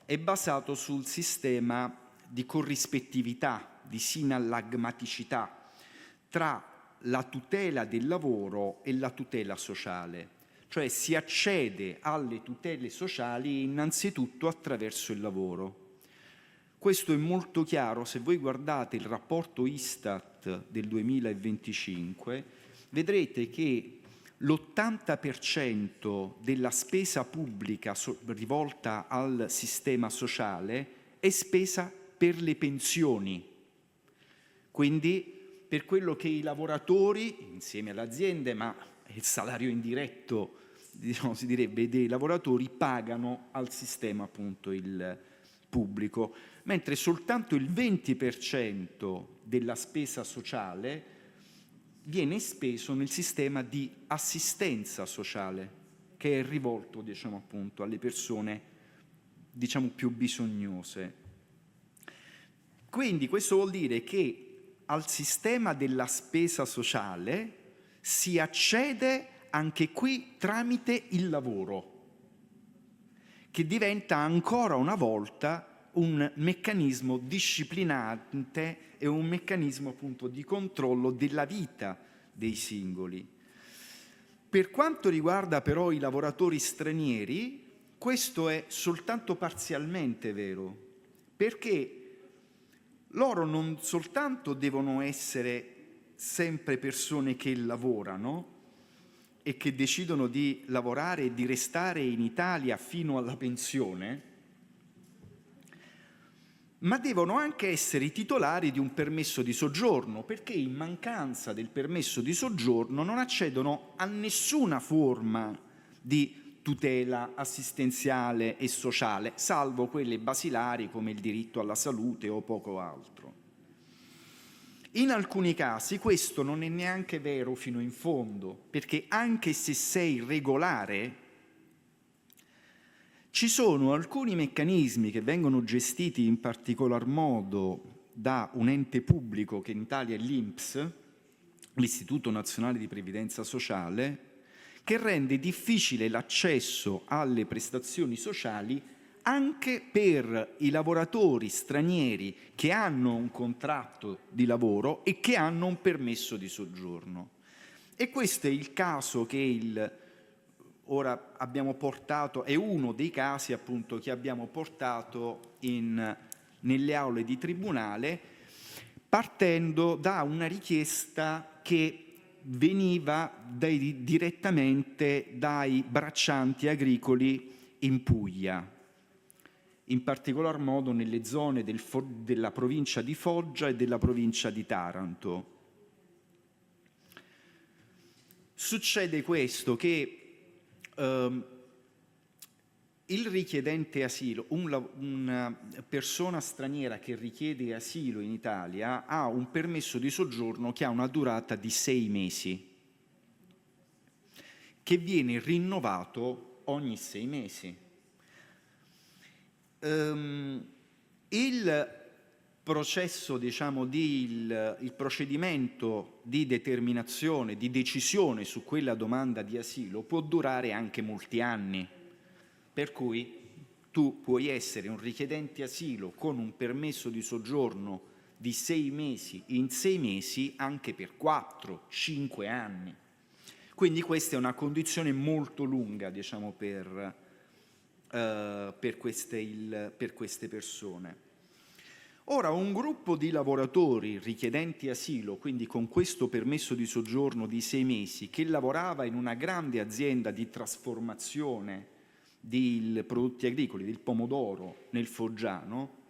è basato sul sistema di corrispettività, di sinallagmaticità tra la tutela del lavoro e la tutela sociale. Cioè si accede alle tutele sociali innanzitutto attraverso il lavoro. Questo è molto chiaro se voi guardate il rapporto Istat del 2025, vedrete che l'80% della spesa pubblica rivolta al sistema sociale è spesa per le pensioni. Quindi per quello che i lavoratori, insieme alle aziende, ma il salario indiretto, diciamo, si direbbe, dei lavoratori, pagano al sistema appunto il pubblico, mentre soltanto il 20% della spesa sociale viene speso nel sistema di assistenza sociale, che è rivolto, diciamo, appunto alle persone, diciamo, più bisognose. Quindi questo vuol dire che al sistema della spesa sociale si accede anche qui tramite il lavoro, che diventa ancora una volta un meccanismo disciplinante e un meccanismo appunto di controllo della vita dei singoli. Per quanto riguarda però i lavoratori stranieri, questo è soltanto parzialmente vero, perché loro non soltanto devono essere sempre persone che lavorano e che decidono di lavorare e di restare in Italia fino alla pensione, ma devono anche essere i titolari di un permesso di soggiorno, perché in mancanza del permesso di soggiorno non accedono a nessuna forma di tutela assistenziale e sociale, salvo quelle basilari come il diritto alla salute o poco altro. In alcuni casi questo non è neanche vero fino in fondo, perché anche se sei regolare, ci sono alcuni meccanismi che vengono gestiti in particolar modo da un ente pubblico che in Italia è l'INPS, l'Istituto Nazionale di Previdenza Sociale, che rende difficile l'accesso alle prestazioni sociali anche per i lavoratori stranieri che hanno un contratto di lavoro e che hanno un permesso di soggiorno. E questo è il caso che ora abbiamo portato, è uno dei casi appunto che abbiamo portato nelle aule di tribunale, partendo da una richiesta che veniva direttamente dai braccianti agricoli in Puglia, in particolar modo nelle zone della provincia di Foggia e della provincia di Taranto. Succede questo, che il richiedente asilo, una persona straniera che richiede asilo in Italia ha un permesso di soggiorno che ha una durata di 6 mesi, che viene rinnovato ogni 6 mesi. Il processo, diciamo, il procedimento di determinazione, di decisione su quella domanda di asilo può durare anche molti anni, per cui tu puoi essere un richiedente asilo con un permesso di soggiorno di 6 mesi in 6 mesi anche per 4-5 anni. Quindi questa è una condizione molto lunga, diciamo, per queste persone. Ora, un gruppo di lavoratori richiedenti asilo, quindi con questo permesso di soggiorno di 6 mesi, che lavorava in una grande azienda di trasformazione di prodotti agricoli, del pomodoro nel Foggiano,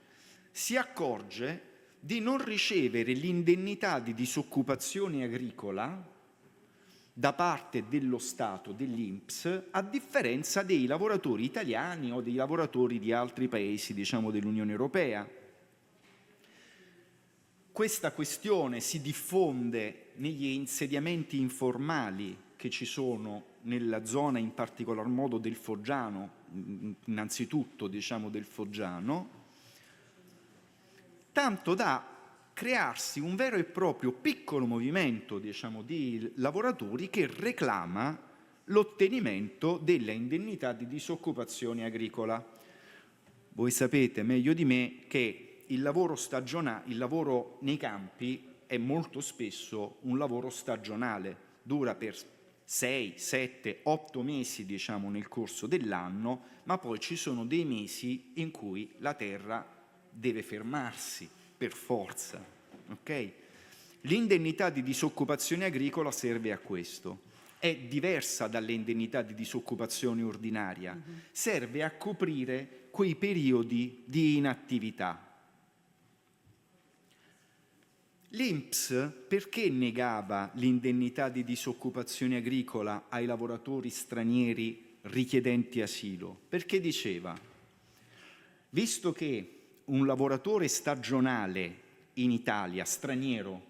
si accorge di non ricevere l'indennità di disoccupazione agricola da parte dello Stato, dell'INPS, a differenza dei lavoratori italiani o dei lavoratori di altri paesi, diciamo, dell'Unione Europea. Questa questione si diffonde negli insediamenti informali che ci sono nella zona, in particolar modo del Foggiano, innanzitutto, diciamo, del Foggiano, tanto da crearsi un vero e proprio piccolo movimento, diciamo, di lavoratori che reclama l'ottenimento della indennità di disoccupazione agricola. Voi sapete meglio di me che il lavoro nei campi è molto spesso un lavoro stagionale, dura per 6, 7, 8 mesi, diciamo, nel corso dell'anno, ma poi ci sono dei mesi in cui la terra deve fermarsi per forza, ok? L'indennità di disoccupazione agricola serve a questo. È diversa dalle indennità di disoccupazione ordinaria, serve a coprire quei periodi di inattività. L'INPS perché negava l'indennità di disoccupazione agricola ai lavoratori stranieri richiedenti asilo? Perché diceva, visto che un lavoratore stagionale in Italia, straniero,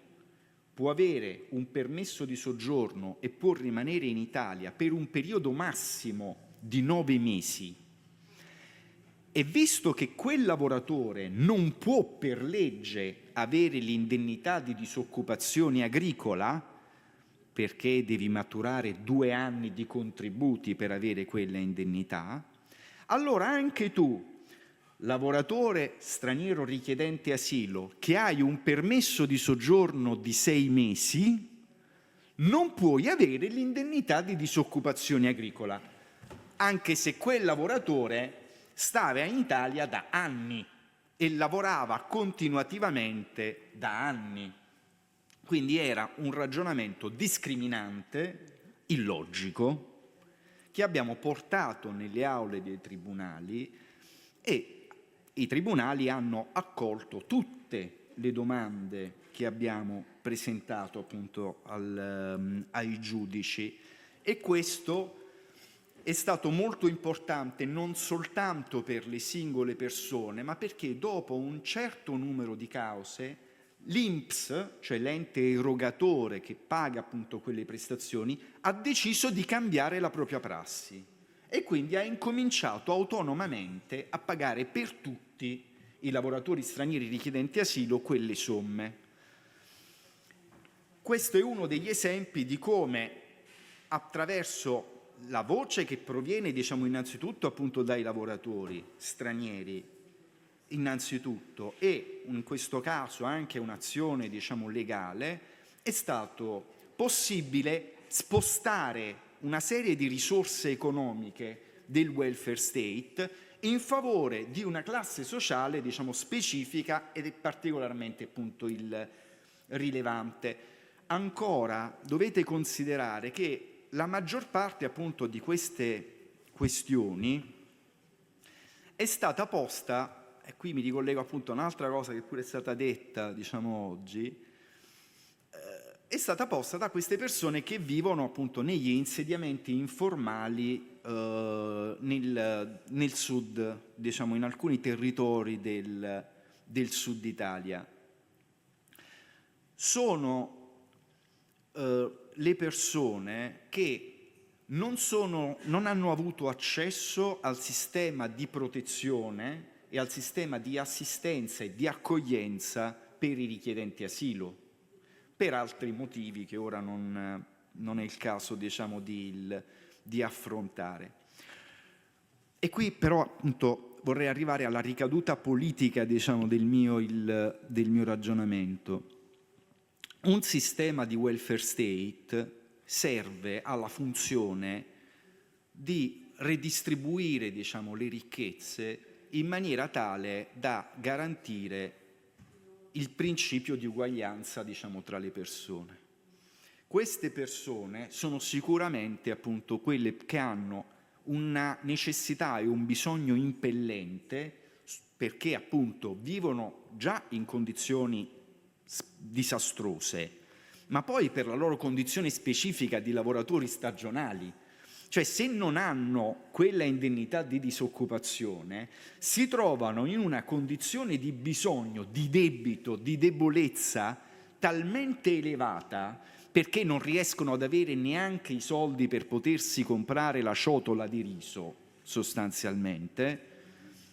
può avere un permesso di soggiorno e può rimanere in Italia per un periodo massimo di 9 mesi, e visto che quel lavoratore non può per legge avere l'indennità di disoccupazione agricola, perché devi maturare 2 anni di contributi per avere quella indennità, allora anche tu, lavoratore straniero richiedente asilo, che hai un permesso di soggiorno di 6 mesi, non puoi avere l'indennità di disoccupazione agricola, anche se quel lavoratore stava in Italia da anni e lavorava continuativamente da anni. Quindi era un ragionamento discriminante, illogico, che abbiamo portato nelle aule dei tribunali, e i tribunali hanno accolto tutte le domande che abbiamo presentato appunto ai giudici, e questo è stato molto importante non soltanto per le singole persone, ma perché dopo un certo numero di cause l'INPS, cioè l'ente erogatore che paga appunto quelle prestazioni, ha deciso di cambiare la propria prassi e quindi ha incominciato autonomamente a pagare per tutti i lavoratori stranieri richiedenti asilo quelle somme. Questo è uno degli esempi di come, attraverso la voce che proviene, diciamo, innanzitutto appunto dai lavoratori stranieri, innanzitutto, e in questo caso anche un'azione, diciamo, legale, è stato possibile spostare una serie di risorse economiche del welfare state in favore di una classe sociale, diciamo, specifica ed è particolarmente appunto il rilevante. Ancora dovete considerare che la maggior parte appunto di queste questioni è stata posta, e qui mi ricollego appunto a un'altra cosa che pure è stata detta, diciamo, oggi, è stata posta da queste persone che vivono appunto negli insediamenti informali nel sud, diciamo, in alcuni territori del sud Italia. Sono le persone che non hanno avuto accesso al sistema di protezione e al sistema di assistenza e di accoglienza per i richiedenti asilo, per altri motivi che ora non è il caso, diciamo, di affrontare. E qui però appunto vorrei arrivare alla ricaduta politica, diciamo, del mio ragionamento. Un sistema di welfare state serve alla funzione di redistribuire, diciamo, le ricchezze in maniera tale da garantire il principio di uguaglianza, diciamo, tra le persone. Queste persone sono sicuramente appunto quelle che hanno una necessità e un bisogno impellente, perché appunto vivono già in condizioni disastrose, ma poi per la loro condizione specifica di lavoratori stagionali. Cioè, se non hanno quella indennità di disoccupazione, si trovano in una condizione di bisogno, di debito, di debolezza talmente elevata, perché non riescono ad avere neanche i soldi per potersi comprare la ciotola di riso, sostanzialmente,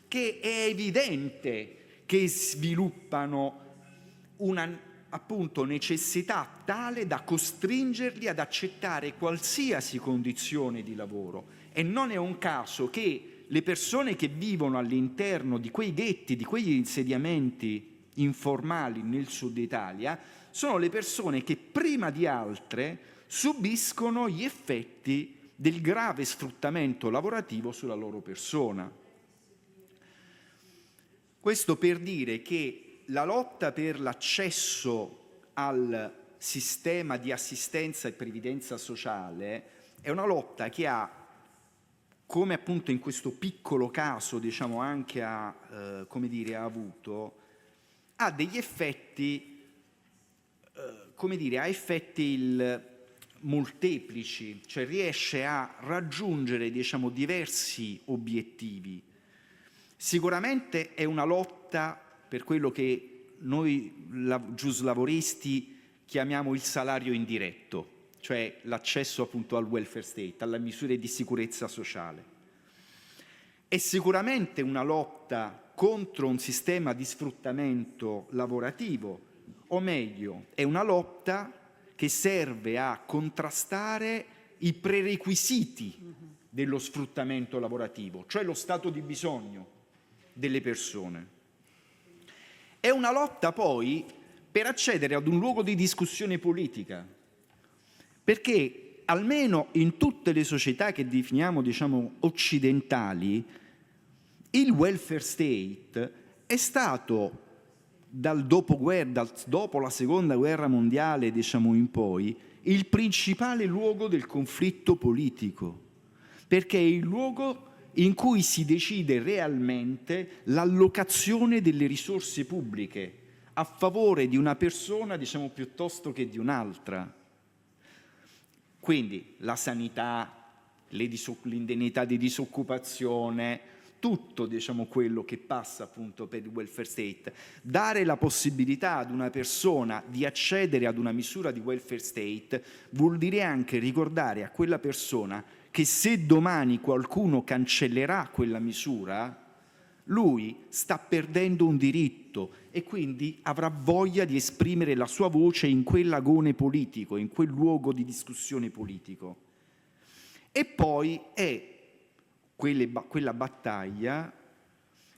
che è evidente che sviluppano una appunto necessità tale da costringerli ad accettare qualsiasi condizione di lavoro. E non è un caso che le persone che vivono all'interno di quei ghetti, di quegli insediamenti informali nel sud Italia, sono le persone che prima di altre subiscono gli effetti del grave sfruttamento lavorativo sulla loro persona. Questo per dire che la lotta per l'accesso al sistema di assistenza e previdenza sociale è una lotta che ha, come appunto in questo piccolo caso, diciamo, anche ha avuto, ha degli effetti, ha effetti molteplici, cioè riesce a raggiungere, diciamo, diversi obiettivi. Sicuramente è una lotta per quello che noi giuslavoristi chiamiamo il salario indiretto, cioè l'accesso appunto al welfare state, alle misure di sicurezza sociale. È sicuramente una lotta contro un sistema di sfruttamento lavorativo, o meglio, è una lotta che serve a contrastare i prerequisiti dello sfruttamento lavorativo, cioè lo stato di bisogno delle persone. È una lotta poi per accedere ad un luogo di discussione politica, perché almeno in tutte le società che definiamo, diciamo, occidentali, il welfare state è stato dopo la seconda guerra mondiale, diciamo, in poi, il principale luogo del conflitto politico, perché è il luogo in cui si decide realmente l'allocazione delle risorse pubbliche a favore di una persona, diciamo, piuttosto che di un'altra. Quindi la sanità, l'indennità di disoccupazione, tutto, diciamo, quello che passa appunto per il welfare state. Dare la possibilità ad una persona di accedere ad una misura di welfare state vuol dire anche ricordare a quella persona che se domani qualcuno cancellerà quella misura, lui sta perdendo un diritto e quindi avrà voglia di esprimere la sua voce in quell'agone politico, in quel luogo di discussione politico. E poi quella battaglia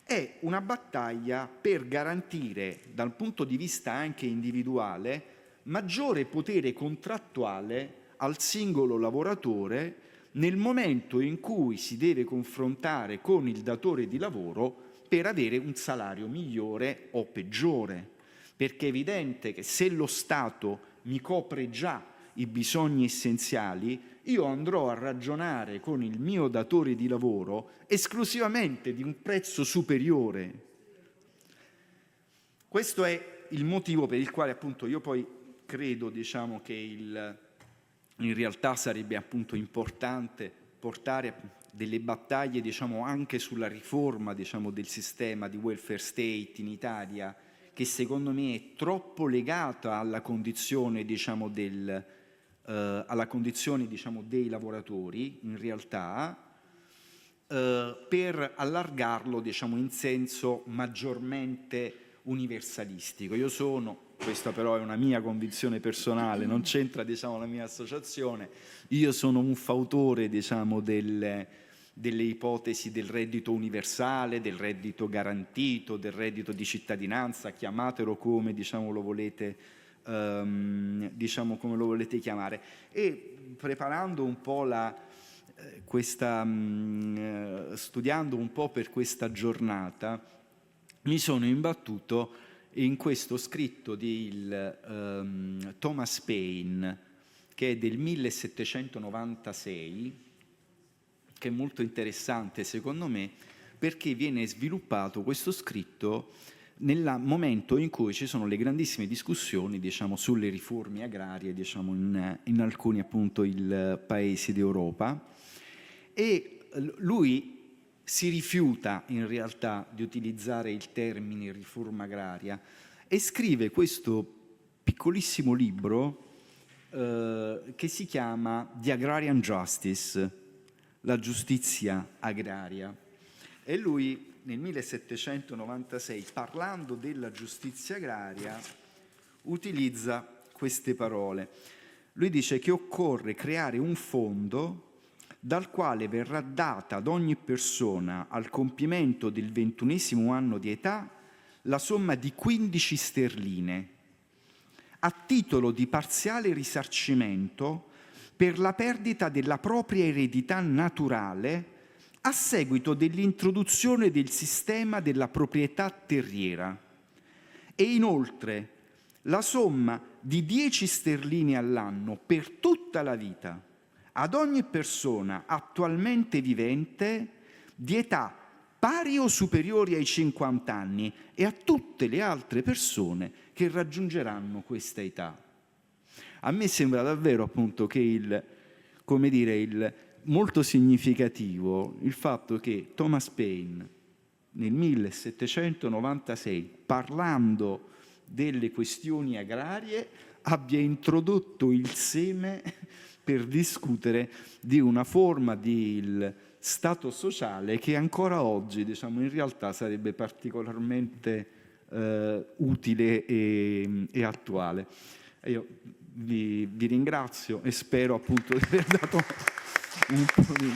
è una battaglia per garantire, dal punto di vista anche individuale, maggiore potere contrattuale al singolo lavoratore nel momento in cui si deve confrontare con il datore di lavoro per avere un salario migliore o peggiore. Perché è evidente che se lo Stato mi copre già i bisogni essenziali, io andrò a ragionare con il mio datore di lavoro esclusivamente di un prezzo superiore. Questo è il motivo per il quale appunto io poi credo, diciamo, che in realtà sarebbe appunto importante portare delle battaglie, diciamo, anche sulla riforma, diciamo, del sistema di welfare state in Italia, che secondo me è troppo legata alla condizione, diciamo, dei lavoratori, in realtà, per allargarlo, diciamo, in senso maggiormente universalistico. Questa però è una mia convinzione personale, non c'entra, diciamo, la mia associazione. Io sono un fautore, diciamo, delle ipotesi del reddito universale, del reddito garantito, del reddito di cittadinanza, chiamatelo come, diciamo, lo volete, diciamo, come lo volete chiamare. E preparando un po' studiando un po' per questa giornata, mi sono imbattuto in questo scritto di Thomas Paine, che è del 1796, che è molto interessante secondo me, perché viene sviluppato questo scritto nel momento in cui ci sono le grandissime discussioni, diciamo, sulle riforme agrarie, diciamo, in alcuni appunto paesi d'Europa, e lui si rifiuta in realtà di utilizzare il termine riforma agraria e scrive questo piccolissimo libro che si chiama The Agrarian Justice, la giustizia agraria. E lui nel 1796, parlando della giustizia agraria, utilizza queste parole. Lui dice che occorre creare un fondo dal quale verrà data ad ogni persona al compimento del 21° anno di età la somma di 15 sterline a titolo di parziale risarcimento per la perdita della propria eredità naturale a seguito dell'introduzione del sistema della proprietà terriera, e inoltre la somma di 10 sterline all'anno per tutta la vita ad ogni persona attualmente vivente di età pari o superiori ai 50 anni e a tutte le altre persone che raggiungeranno questa età. A me sembra davvero appunto che molto significativo il fatto che Thomas Paine nel 1796, parlando delle questioni agrarie, abbia introdotto il seme per discutere di una forma di stato sociale che ancora oggi, diciamo, in realtà sarebbe particolarmente utile e attuale. Io vi ringrazio e spero appunto di aver dato un po' di...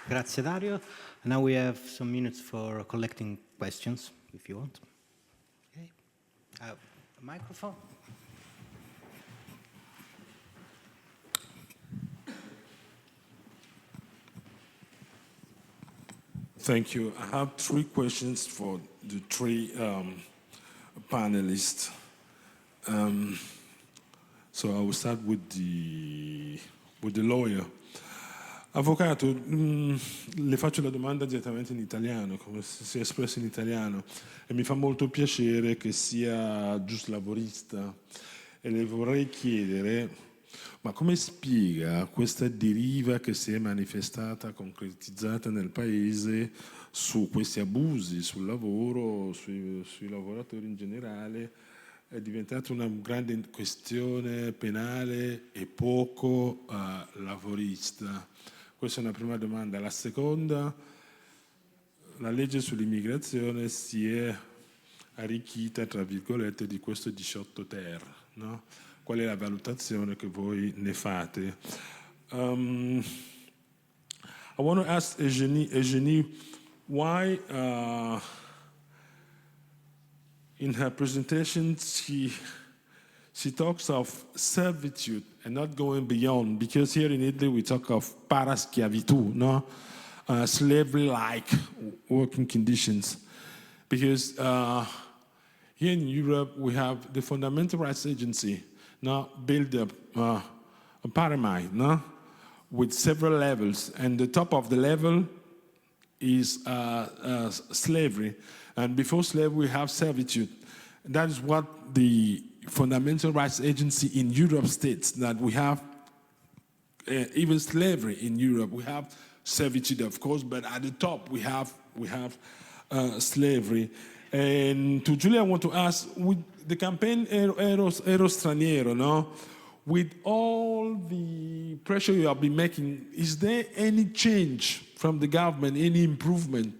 Grazie Dario. Now we have some minutes for collecting questions, if you want. Okay. A microphone. Thank you. I have 3 questions for the 3 panelists. So I will start with the lawyer. Avvocato, le faccio la domanda direttamente in italiano, come se si è espresso in italiano, e mi fa molto piacere che sia giuslavorista, e le vorrei chiedere Ma come spiega questa deriva che si è manifestata, concretizzata nel Paese su questi abusi sul lavoro, sui lavoratori in generale? È diventata una grande questione penale e poco lavorista. Questa è una prima domanda. La seconda, la legge sull'immigrazione si è arricchita, tra virgolette, di questo 18 ter, no? Qual è la valutazione che voi ne fate? I want to ask Eugenie why in her presentation she talks of servitude and not going beyond, because here in Italy we talk of paraschiavitù, no? Slavery-like working conditions. Because here in Europe we have the Fundamental Rights Agency now build up a pyramid, no? With several levels, and the top of the level is slavery, and before slavery we have servitude. That is what the Fundamental Rights Agency in Europe states, that we have even slavery in Europe. We have servitude, of course, but at the top we have slavery. And to Giulia, I want to ask, with the campaign Ero Straniero, no? With all the pressure you have been making, is there any change from the government, any improvement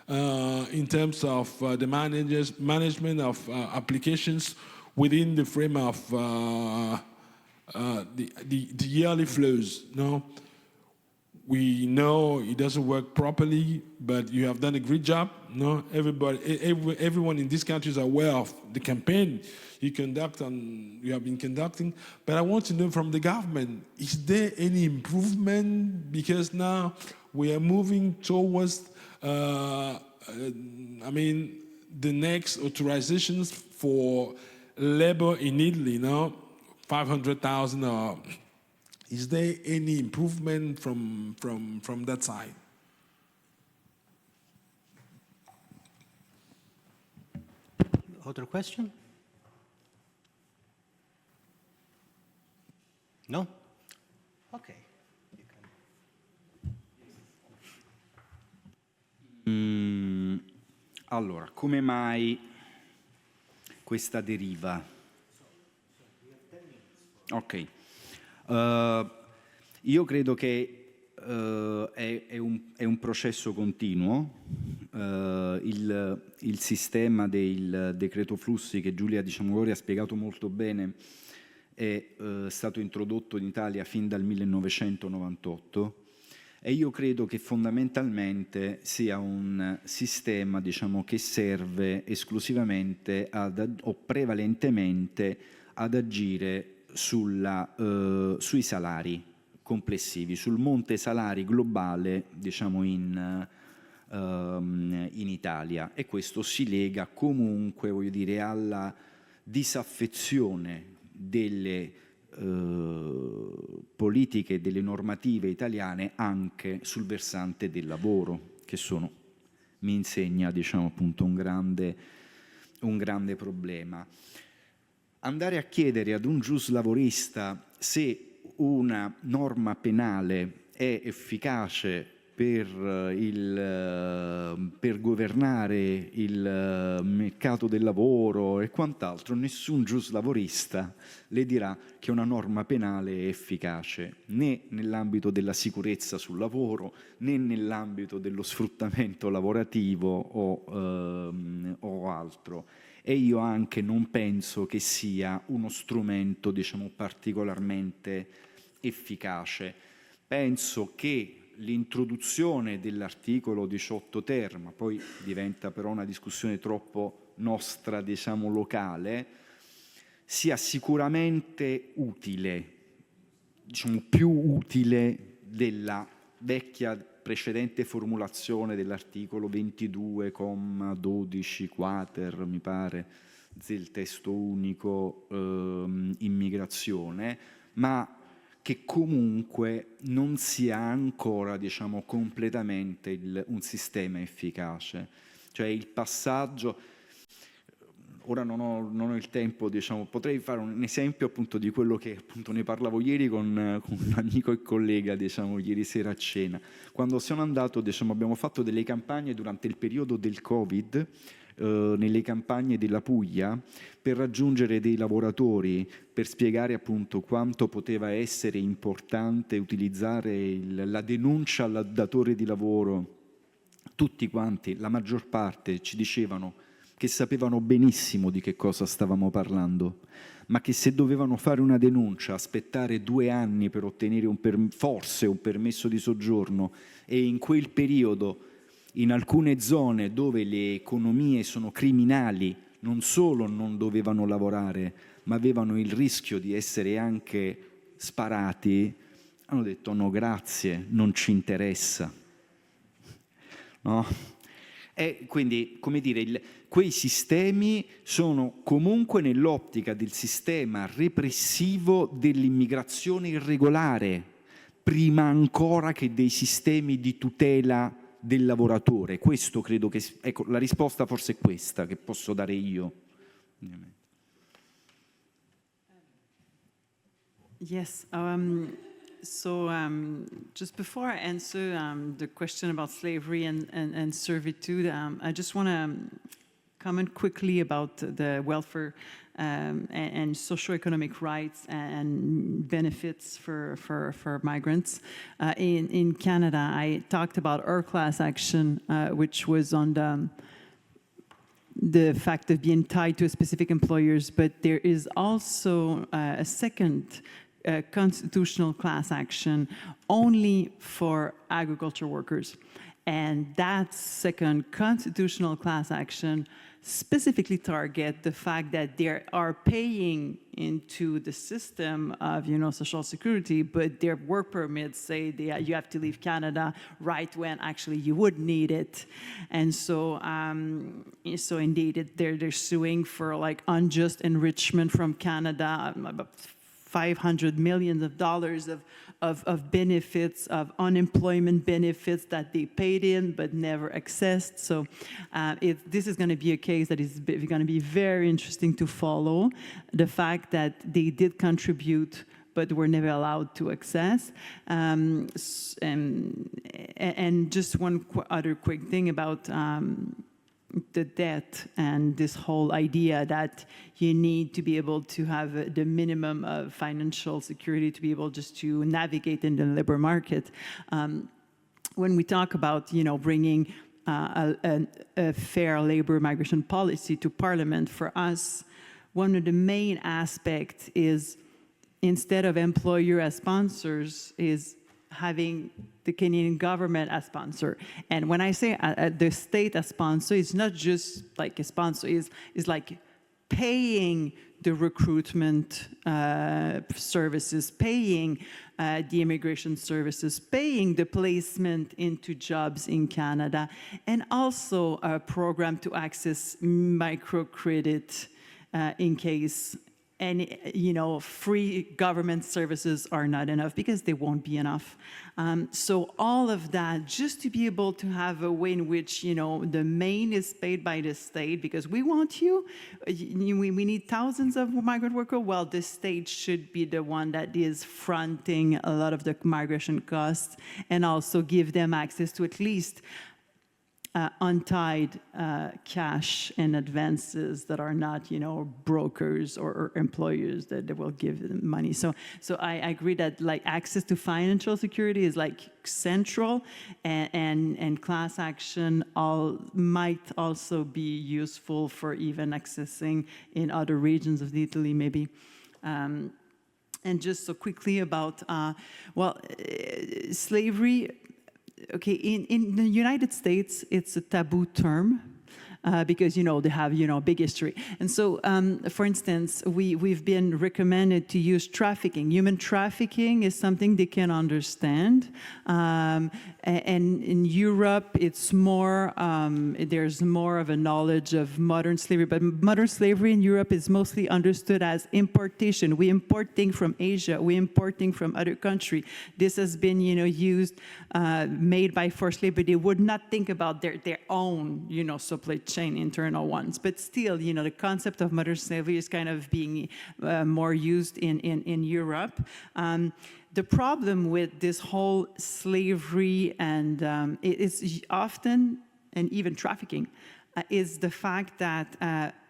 in terms of the management of applications within the frame of the yearly flows? No? We know it doesn't work properly, but you have done a great job. No, everyone in this country is aware of the campaign you have been conducting. But I want to know from the government: is there any improvement? Because now we are moving towards, the next authorizations for labor in Italy. No, 500,000. Is there any improvement from that side? Other question? No? Okay. Allora, come mai questa deriva? Ok. Io credo che è un processo continuo. Il sistema del decreto flussi, che Giulia ora ha spiegato molto bene, è stato introdotto in Italia fin dal 1998, e io credo che fondamentalmente sia un sistema che serve esclusivamente o prevalentemente ad agire sui salari complessivi, sul monte salari globale in Italia, e questo si lega comunque, alla disaffezione delle politiche e delle normative italiane anche sul versante del lavoro, che mi insegna appunto un grande problema. Andare a chiedere ad un giuslavorista se una norma penale è efficace per governare il mercato del lavoro e quant'altro, nessun giuslavorista le dirà che una norma penale è efficace né nell'ambito della sicurezza sul lavoro né nell'ambito dello sfruttamento lavorativo o altro. E io anche non penso che sia uno strumento, particolarmente efficace. Penso che l'introduzione dell'articolo 18 ter, ma poi diventa però una discussione troppo nostra, locale, sia sicuramente utile, più utile della vecchia precedente formulazione dell'articolo 22,12 quater, mi pare, del testo unico immigrazione, ma che comunque non sia ancora, completamente un sistema efficace. Cioè il passaggio, ora non ho il tempo, diciamo, potrei fare un esempio appunto di quello che appunto ne parlavo ieri con un amico e collega, diciamo, ieri sera a cena. Quando sono andato, diciamo, abbiamo fatto delle campagne durante il periodo del Covid, nelle campagne della Puglia, per raggiungere dei lavoratori, per spiegare appunto quanto poteva essere importante utilizzare la denuncia al datore di lavoro. Tutti quanti, la maggior parte, ci dicevano che sapevano benissimo di che cosa stavamo parlando, ma che se dovevano fare una denuncia, aspettare 2 anni per ottenere forse un permesso di soggiorno, e in quel periodo, in alcune zone dove le economie sono criminali, non solo non dovevano lavorare, ma avevano il rischio di essere anche sparati, hanno detto no grazie, non ci interessa. No? E quindi, come dire, quei sistemi sono comunque nell'ottica del sistema repressivo dell'immigrazione irregolare, prima ancora che dei sistemi di tutela del lavoratore. Questo credo che... Ecco, la risposta forse è questa che posso dare io. Yes. Just before I answer the question about slavery and servitude, I just want to comment quickly about the welfare and socioeconomic rights and benefits for migrants. In Canada, I talked about our class action, which was on the fact of being tied to a specific employers, but there is also a second constitutional class action only for agriculture workers. And that second constitutional class action specifically target the fact that they are paying into the system of, Social Security, but their work permits say you have to leave Canada right when actually you would need it. And so indeed, they're suing for like unjust enrichment from Canada, about $500 million of benefits, of unemployment benefits that they paid in but never accessed. So this is going to be a case that is going to be very interesting to follow. The fact that they did contribute but were never allowed to access. And just one other quick thing about the debt and this whole idea that you need to be able to have the minimum of financial security to be able just to navigate in the labor market. When we talk about, bringing a fair labor migration policy to Parliament, for us, one of the main aspects is, instead of employer as sponsors, is having the Canadian government as sponsor. And when I say the state as sponsor, it's not just like a sponsor, it's like paying the recruitment services, paying the immigration services, paying the placement into jobs in Canada, and also a program to access microcredit in case free government services are not enough, because they won't be enough. So all of that, just to be able to have a way in which, the main is paid by the state, because we want we need thousands of migrant workers. Well, the state should be the one that is fronting a lot of the migration costs, and also give them access to at least untied cash and advances that are not, brokers or employers that will give them money. So I agree that like access to financial security is like central, and class action might also be useful for even accessing in other regions of Italy, maybe. And just so quickly about, slavery. Okay, in the United States, it's a taboo term because, they have, big history. And so, for instance, we've been recommended to use trafficking. Human trafficking is something they can understand. And in Europe, it's more, there's more of a knowledge of modern slavery. But modern slavery in Europe is mostly understood as importation. We import things from Asia. We import things from other countries. This has been, used, made by forced labor. They would not think about their own, supply chain. chain internal ones. But still, you know, the concept of modern slavery is kind of being more used in Europe. The problem with this whole slavery and it is often, and even trafficking, is the fact that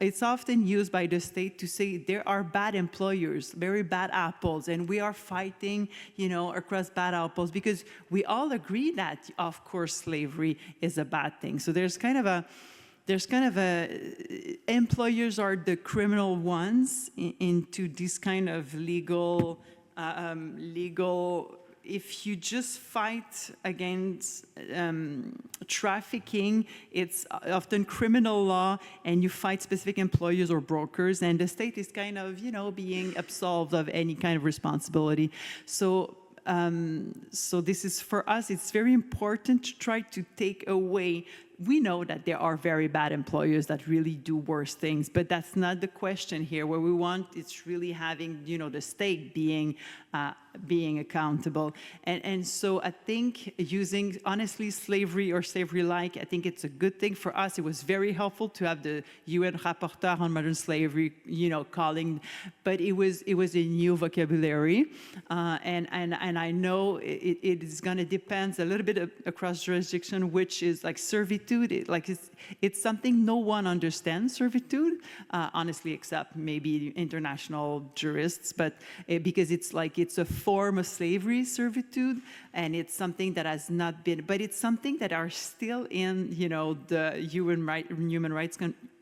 it's often used by the state to say there are bad employers, very bad apples, and we are fighting, you know, across bad apples, because we all agree that, of course, slavery is a bad thing. So there's kind of a employers are the criminal ones into this kind of legal. If you just fight against trafficking, it's often criminal law, and you fight specific employers or brokers, and the state is kind of, you know, being absolved of any kind of responsibility. So this is, for us, it's very important to try to take away. We know that there are very bad employers that really do worse things, but that's not the question here. What we want is really having, you know, the state being accountable. And so I think using, honestly, slavery or slavery-like, I think it's a good thing for us. It was very helpful to have the UN rapporteur on modern slavery, you know, calling, but it was a new vocabulary. And I know it is going to depend a little bit across jurisdiction, which is like servitude. It's something no one understands, servitude, honestly, except maybe international jurists, but because it's a form of slavery, servitude, and it's something that has not been, but it's something that are still in, you know, the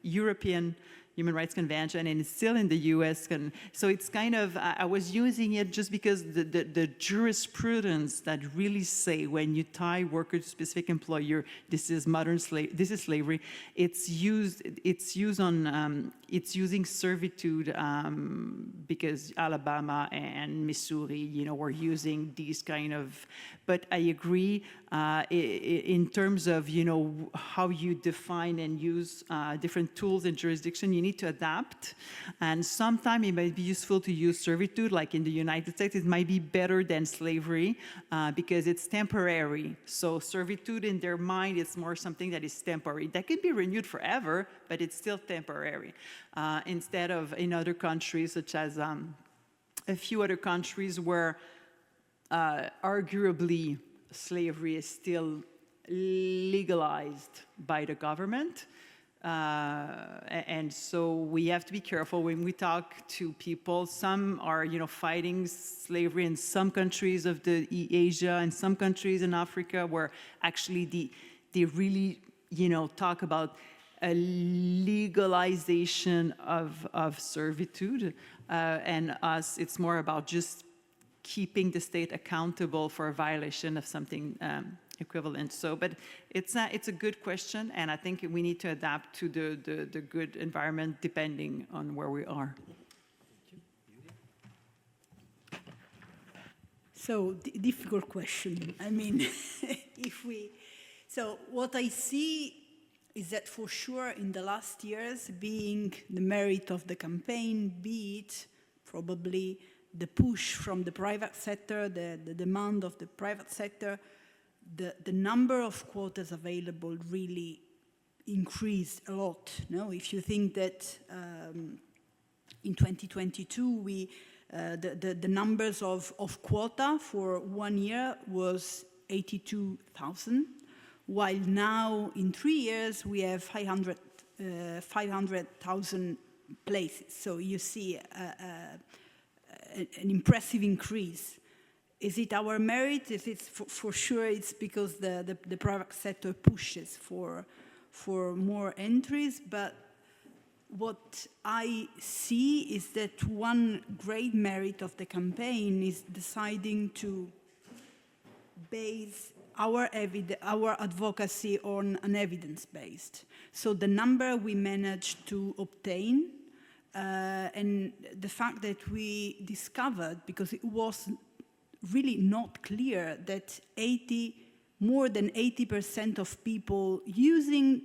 European Human Rights Convention, and it's still in the US. So it's kind of, I was using it just because the jurisprudence that really say when you tie worker to specific employer, this is slavery. It's using servitude because Alabama and Missouri, you know, were using these kind of, but I agree in terms of, you know, how you define and use different tools in jurisdiction, you need to adapt. And sometimes it might be useful to use servitude, like in the United States, it might be better than slavery because it's temporary. So servitude in their mind, it's more something that is temporary. That could be renewed forever, but it's still temporary. Instead of in other countries, such as a few other countries where arguably slavery is still legalized by the government. And so we have to be careful when we talk to people. Some are, you know, fighting slavery in some countries of the Asia and some countries in Africa where actually they really, you know, talk about a legalization of servitude. And us, it's more about just keeping the state accountable for a violation of something equivalent. So, but it's a good question, and I think we need to adapt to the good environment depending on where we are. So, difficult question. I mean, so what I see is that for sure in the last years, being the merit of the campaign, be it probably the push from the private sector, the demand of the private sector, the number of quotas available really increased a lot. No? If you think that in 2022, the numbers of quota for 1 year was 82,000, while now in 3 years we have 500,000 places. So you see an impressive increase. Is it our merit? Is it for sure? It's because the private sector pushes for more entries. But what I see is that one great merit of the campaign is deciding to base our advocacy on an evidence-based. So the number we managed to obtain and the fact that we discovered, because it was really not clear, that more than 80% of people using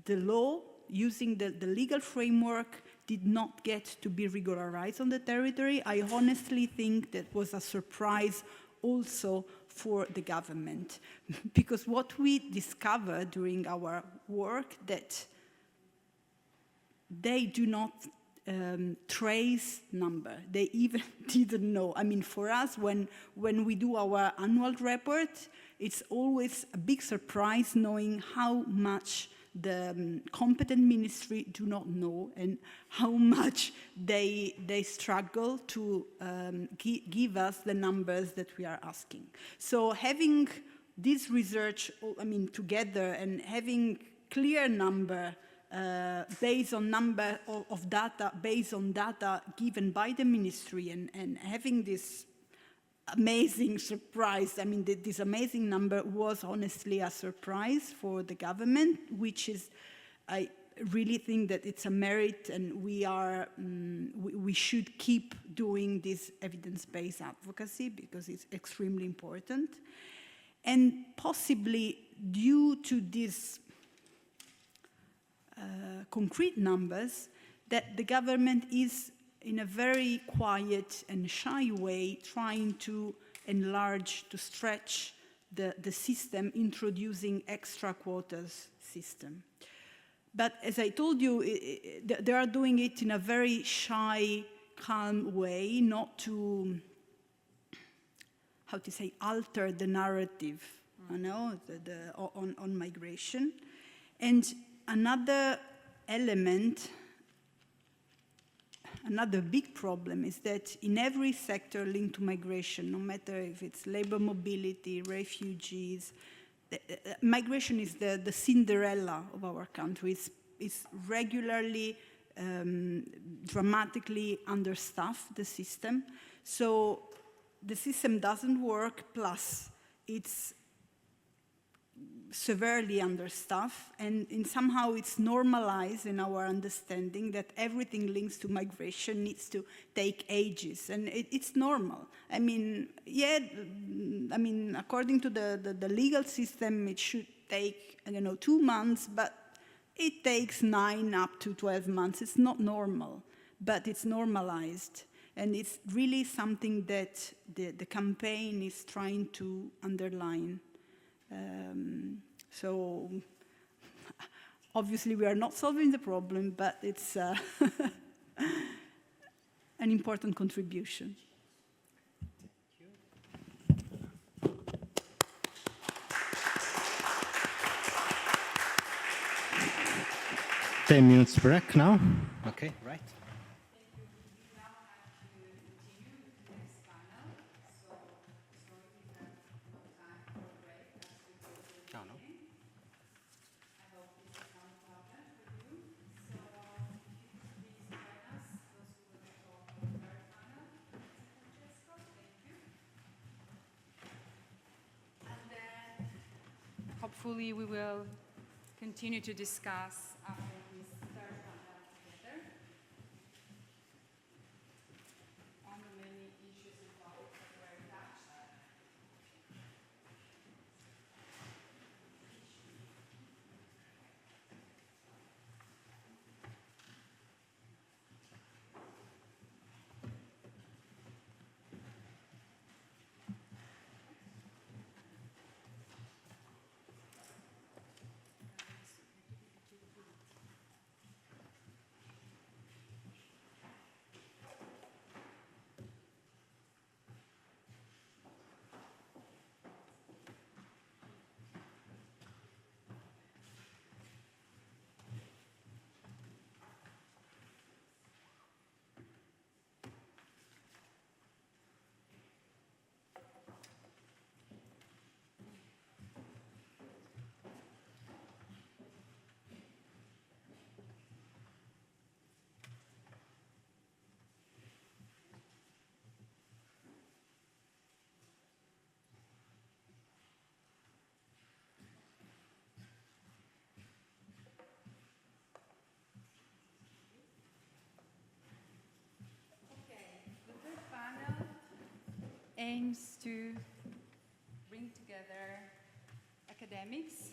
the law, using the legal framework, did not get to be regularized on the territory. I honestly think that was a surprise also for the government, because what we discovered during our work, that they do not trace number. They even didn't know. I mean, for us, when we do our annual report, it's always a big surprise knowing how much the competent ministry do not know and how much they struggle to give us the numbers that we are asking. So having this research, I mean, together and having clear number based on number of data, based on data given by the ministry, and having this amazing surprise. I mean, this amazing number was honestly a surprise for the government, which is, I really think that it's a merit, and we should keep doing this evidence-based advocacy because it's extremely important. And possibly due to these concrete numbers, that the government is in a very quiet and shy way trying to enlarge, to stretch the system, introducing extra quotas system. But as I told you, they are doing it in a very shy, calm way, not to, how to say, alter the narrative, you know, on migration. And another element, another big problem is that in every sector linked to migration, no matter if it's labor mobility, refugees, migration is the Cinderella of our country. It's regularly, dramatically understaffed, the system. So the system doesn't work, plus it's severely understaffed, and somehow it's normalized in our understanding that everything linked to migration needs to take ages, and it's normal. I mean, yeah, I mean, according to the legal system, it should take, I don't know, 2 months, but it takes 9 up to 12 months. It's not normal, but it's normalized. And it's really something that the campaign is trying to underline. So obviously we are not solving the problem, but it's an important contribution. Thank you. 10 minutes break now. Okay, right. Hopefully we will continue to discuss after this third panel together on the many issues and topics that were touched. Aims to bring together academics,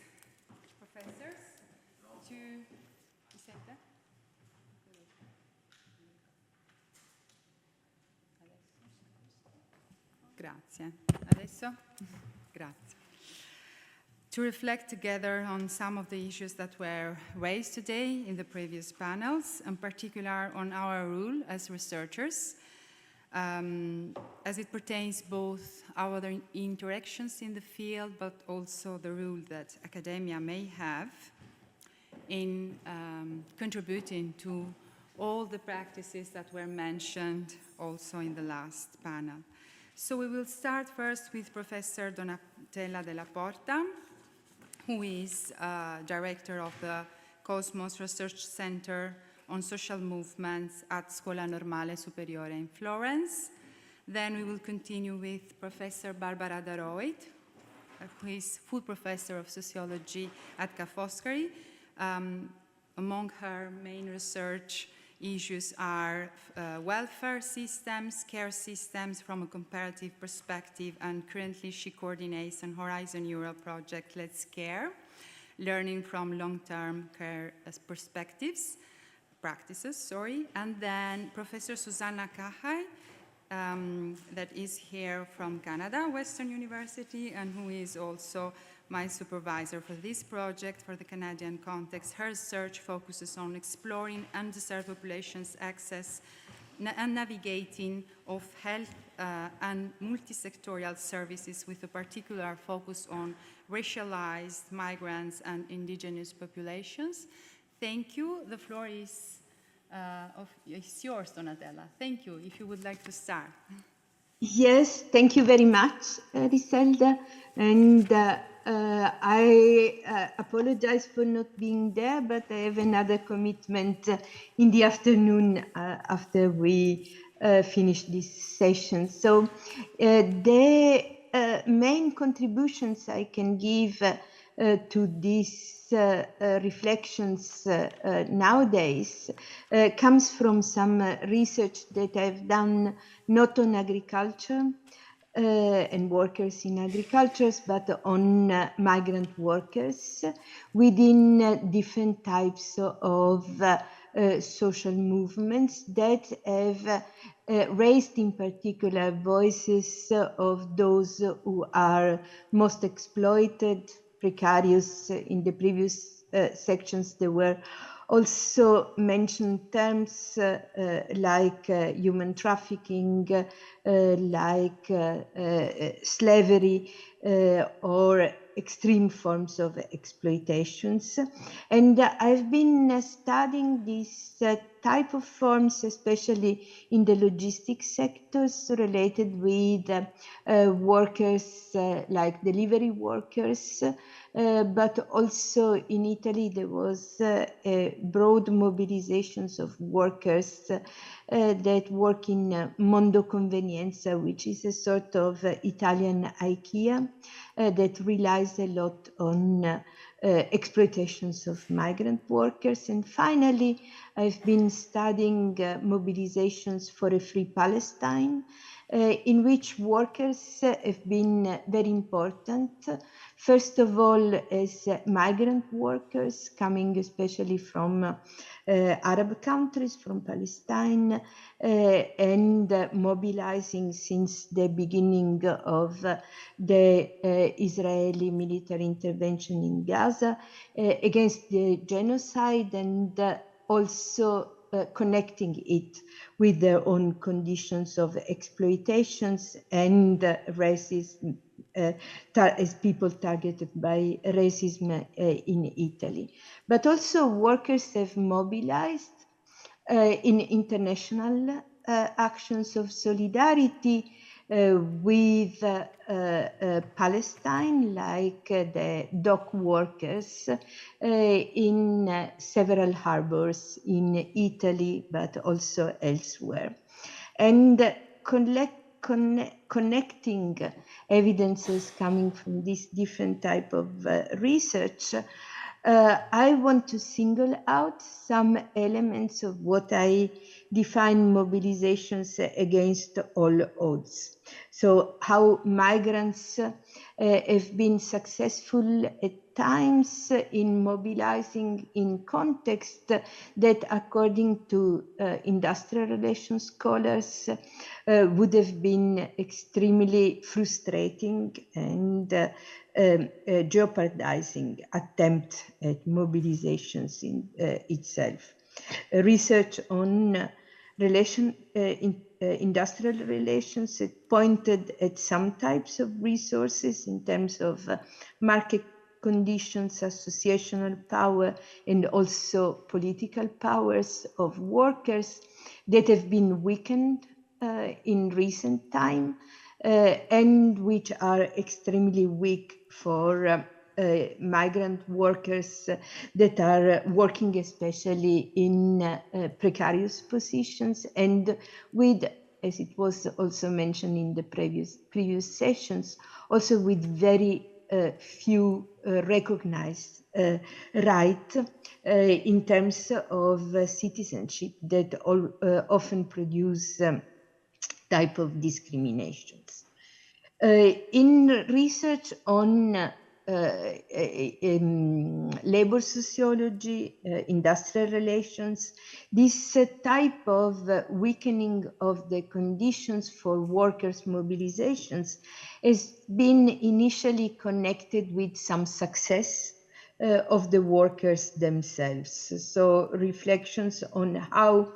professors, to... Grazie. Adesso? Grazie. to reflect together on some of the issues that were raised today in the previous panels, in particular on our role as researchers, as it pertains both our interactions in the field, but also the role that academia may have in contributing to all the practices that were mentioned also in the last panel. So we will start first with Professor Donatella Della Porta, who is director of the Cosmos Research Center on Social Movements at Scuola Normale Superiore in Florence. Then we will continue with Professor Barbara Daroit, who is full professor of sociology at Ca' Foscari. Among her main research issues are welfare systems, care systems from a comparative perspective, and currently she coordinates an Horizon Europe project, Let's Care, learning from long-term care practices. And then Professor Susanna Kahai, that is here from Canada, Western University, and who is also my supervisor for this project for the Canadian context. Her research focuses on exploring underserved populations' access and navigating of health and multi-sectorial services with a particular focus on racialized migrants and indigenous populations. Thank you. The floor is yours, Donatella. Thank you. If you would like to start. Yes, thank you very much, Griselda. And I apologize for not being there, but I have another commitment in the afternoon after we finish this session. So the main contributions I can give to these reflections nowadays comes from some research that I've done not on agriculture and workers in agriculture, but on migrant workers within different types of social movements that have raised in particular voices of those who are most exploited, precarious. In the previous sections there were also mentioned terms like human trafficking, like slavery, or extreme forms of exploitations. And I've been studying these type of forms, especially in the logistics sectors related with workers like delivery workers, but also in Italy there was a broad mobilizations of workers that work in Mondo Convenienza, which is a sort of Italian IKEA that relies a lot on exploitations of migrant workers. And finally, I've been studying mobilizations for a free Palestine, in which workers have been very important. First of all, as migrant workers coming especially from Arab countries, from Palestine, and mobilizing since the beginning of the Israeli military intervention in Gaza against the genocide, and also connecting it with their own conditions of exploitations and racism, as people targeted by racism in Italy. But also workers have mobilized in international actions of solidarity with Palestine, like the dock workers in several harbors in Italy, but also elsewhere. And connecting evidences coming from this different type of research, I want to single out some elements of what I define mobilizations against all odds. So how migrants have been successful at times in mobilizing in context that, according to industrial relations scholars, would have been extremely frustrating and jeopardizing attempt at mobilizations in itself. Research on industrial relations pointed at some types of resources in terms of market conditions, associational power, and also political powers of workers that have been weakened in recent time and which are extremely weak for migrant workers that are working especially in precarious positions and with, as it was also mentioned in the previous sessions, also with very few recognized rights in terms of citizenship that often produce type of discriminations. In research on labor sociology, industrial relations, this type of weakening of the conditions for workers' mobilizations has been initially connected with some success of the workers themselves. So reflections on how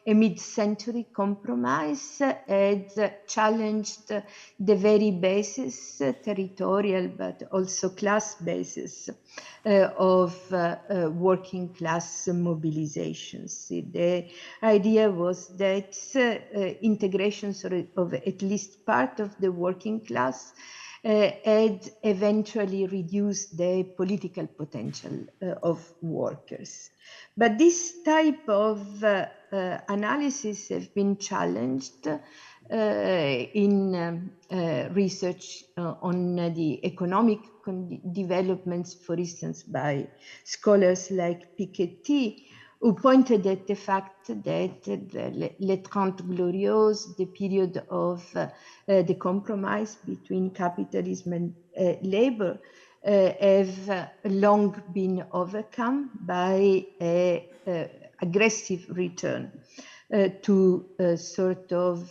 a mid-century compromise had challenged the very basis, territorial but also class basis of working class mobilizations. The idea was that integrations of at least part of the working class had eventually reduced the political potential of workers. But this type of analysis have been challenged in research on the economic developments, for instance, by scholars like Piketty, who pointed at the fact that Les Trente Glorieuses, the period of the compromise between capitalism and labor, have long been overcome by an aggressive return to a sort of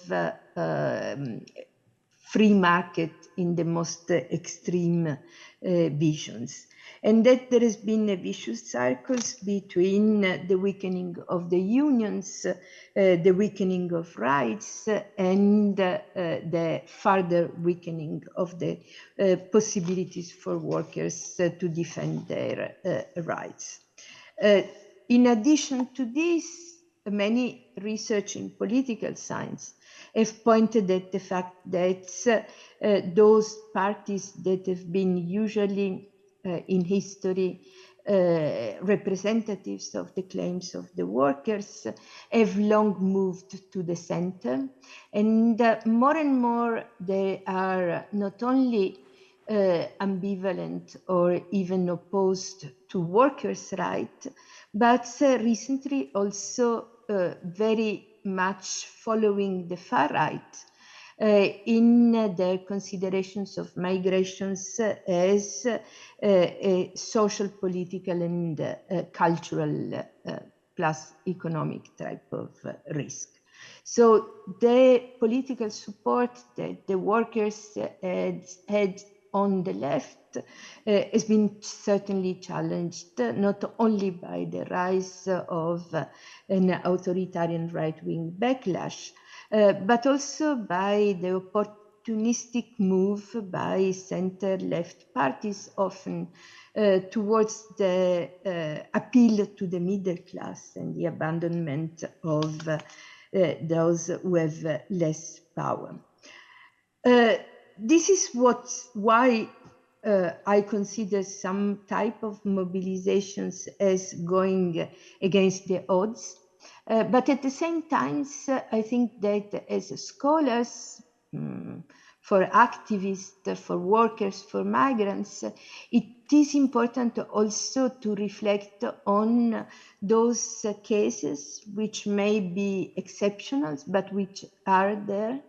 free market in the most extreme visions. And that there has been a vicious cycle between the weakening of the unions, the weakening of rights, and the further weakening of the possibilities for workers to defend their rights. In addition to this, many research in political science have pointed at the fact that those parties that have been usually in history representatives of the claims of the workers have long moved to the center, and more they are not only ambivalent or even opposed to workers' rights, but recently also very much following the far right in their considerations of migrations as a social, political, and cultural plus economic type of risk. So the political support that the workers had on the left has been certainly challenged, not only by the rise of an authoritarian right-wing backlash, but also by the opportunistic move by center-left parties, often towards the appeal to the middle class and the abandonment of those who have less power. This is why I consider some type of mobilizations as going against the odds. But at the same time, I think that as scholars, for activists, for workers, for migrants, it is important also to reflect on those cases which may be exceptional, but which are there,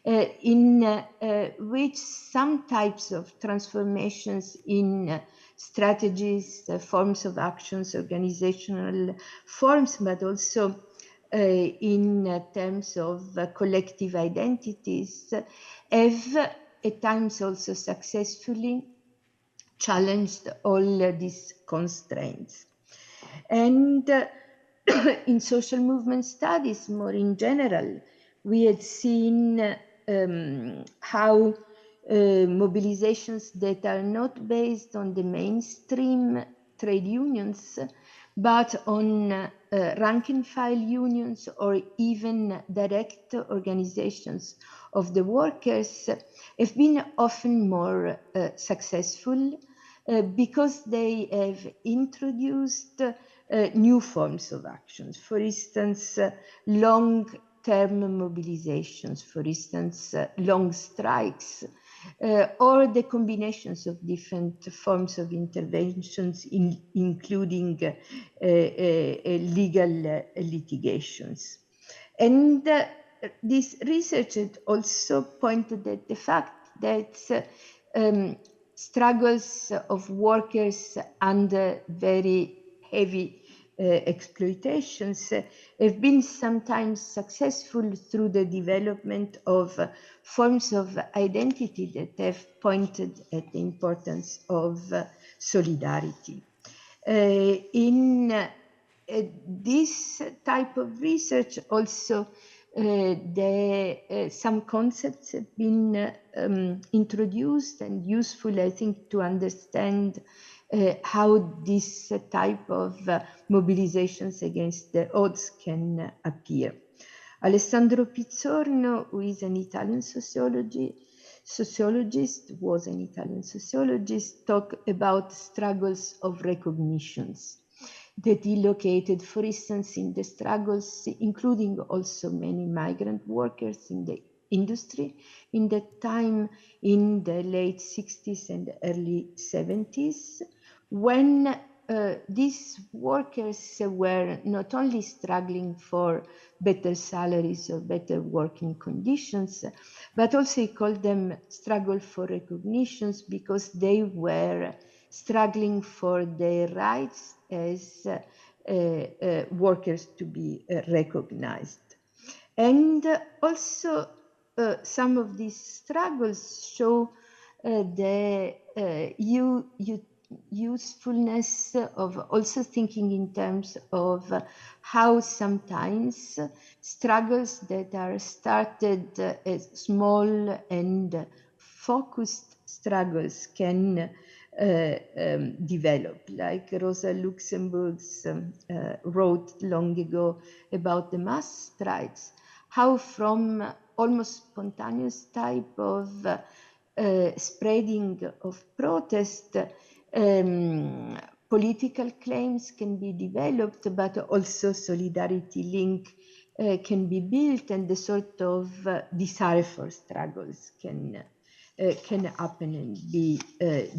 in which some types of transformations in strategies, forms of actions, organizational forms, but also in terms of collective identities, have at times also successfully challenged all these constraints. And in social movement studies, more in general, we had seen how mobilizations that are not based on the mainstream trade unions, but on rank and file unions or even direct organizations of the workers have been often more successful because they have introduced new forms of actions. For instance, long-term mobilizations, for instance, long strikes, or the combinations of different forms of interventions, including legal litigations. And this research had also pointed at the fact that struggles of workers under very heavy exploitations have been sometimes successful through the development of forms of identity that have pointed at the importance of solidarity. In this type of research also some concepts have been introduced and useful, I think, to understand how this type of mobilizations against the odds can appear. Alessandro Pizzorno, who is an Italian sociologist, was an Italian sociologist, talked about struggles of recognitions that he located, for instance, in the struggles, including also many migrant workers in the industry in that time, in the late 60s and early 70s, when these workers were not only struggling for better salaries or better working conditions, but also he called them struggle for recognitions because they were struggling for their rights as workers to be recognized. And also some of these struggles show the usefulness of also thinking in terms of how sometimes struggles that are started as small and focused struggles can develop, like Rosa Luxemburg wrote long ago about the mass strikes, how from almost spontaneous type of spreading of protest, political claims can be developed, but also solidarity link can be built, and the sort of desire for struggles can happen and be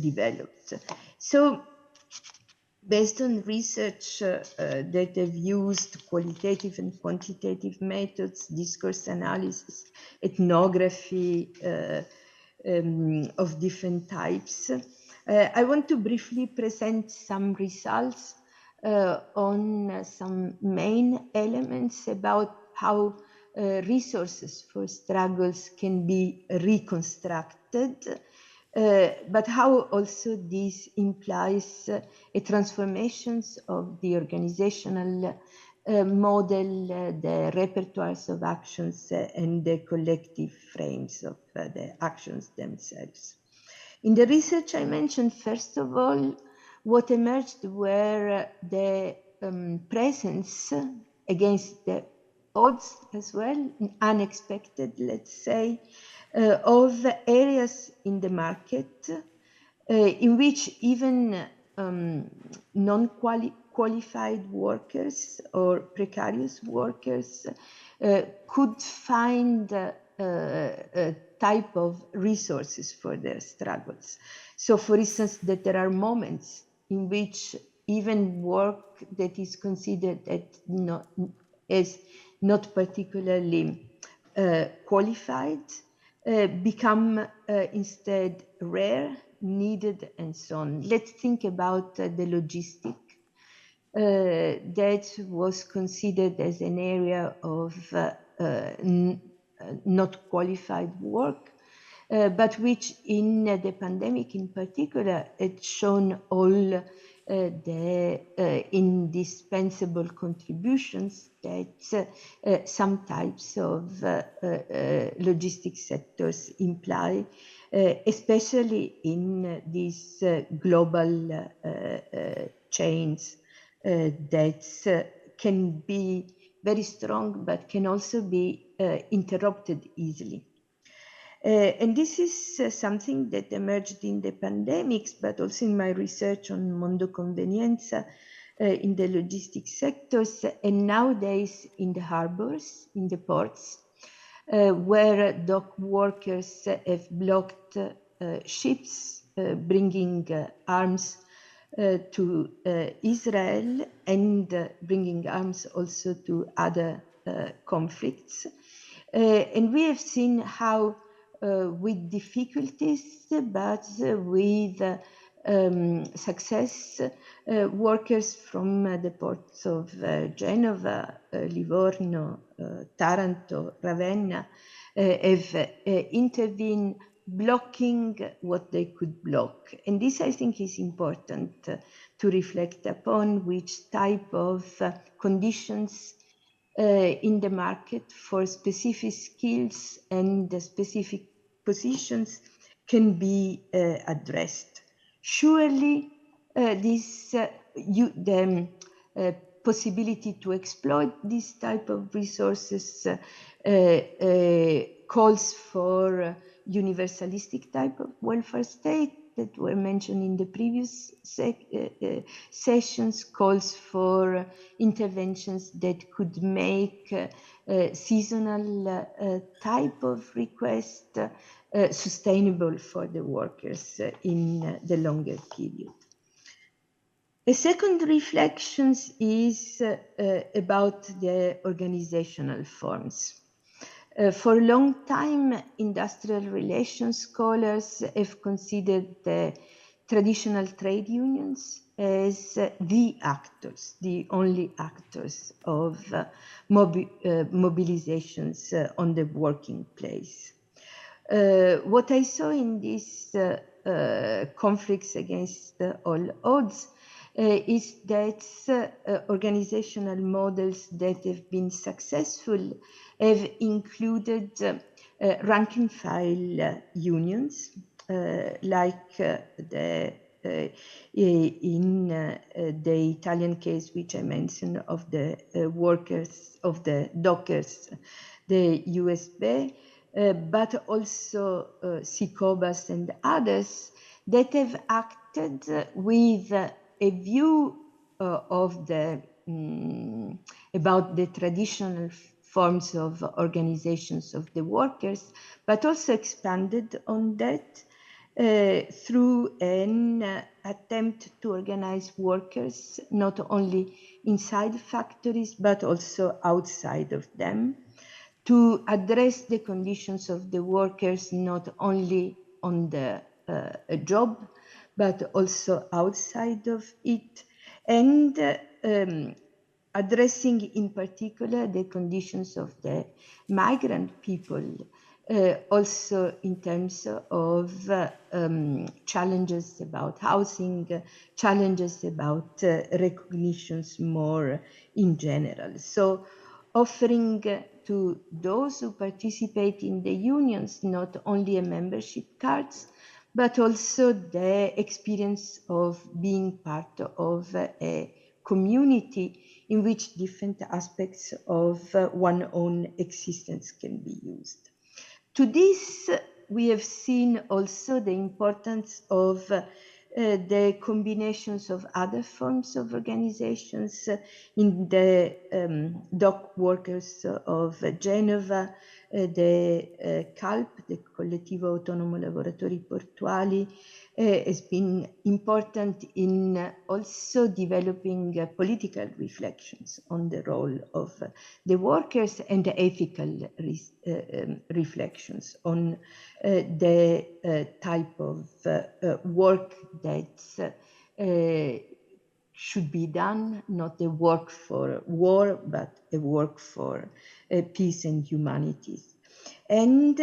developed. So based on research that have used qualitative and quantitative methods, discourse analysis, ethnography of different types, I want to briefly present some results on some main elements about how resources for struggles can be reconstructed, but how also this implies a transformations of the organizational model, the repertoires of actions, and the collective frames of the actions themselves. In the research I mentioned, first of all, what emerged were the presence against the odds as well, unexpected, let's say, of areas in the market in which even non-qualified workers or precarious workers could find a type of resources for their struggles. So for instance, that there are moments in which even work that is considered as not particularly qualified become instead rare, needed, and so on. Let's think about the logistic. That was considered as an area of not qualified work, but which in the pandemic in particular had shown all the indispensable contributions that some types of logistic sectors imply, especially in these global chains that can be very strong but can also be interrupted easily. And this is something that emerged in the pandemics, but also in my research on Mondo Convenienza in the logistics sectors, and nowadays in the harbors, in the ports, where dock workers have blocked ships bringing arms to Israel and bringing arms also to other conflicts. And we have seen how with difficulties, but with success, workers from the ports of Genova, Livorno, Taranto, Ravenna have intervened, blocking what they could block. And this, I think, is important to reflect upon, which type of conditions in the market for specific skills and specific positions can be addressed. Surely the possibility to exploit this type of resources calls for universalistic type of welfare state that were mentioned in the previous sessions, calls for interventions that could make seasonal type of request sustainable for the workers in the longer period. A second reflection is about the organizational forms. For a long time, industrial relations scholars have considered the traditional trade unions as the actors, the only actors of mobilizations on the working place. What I saw in these conflicts against all odds is that organizational models that have been successful have included rank and file unions, like in the Italian case, which I mentioned, of the workers, of the dockers, the USB, but also SICOBAS and others that have acted with a view of the about the traditional forms of organizations of the workers, but also expanded on that through an attempt to organize workers not only inside factories but also outside of them, to address the conditions of the workers not only on the job but also outside of it, and addressing in particular the conditions of the migrant people, also in terms of challenges about housing, challenges about recognitions more in general. So offering to those who participate in the unions not only a membership cards, but also the experience of being part of a community in which different aspects of one's own existence can be used. To this, we have seen also the importance of the combinations of other forms of organizations in the dock workers of Genova, the CALP, the Collettivo Autonomo Lavoratori Portuali, has been important in also developing political reflections on the role of the workers and the ethical reflections on the type of work that should be done, not a work for war, but a work for peace and humanities. And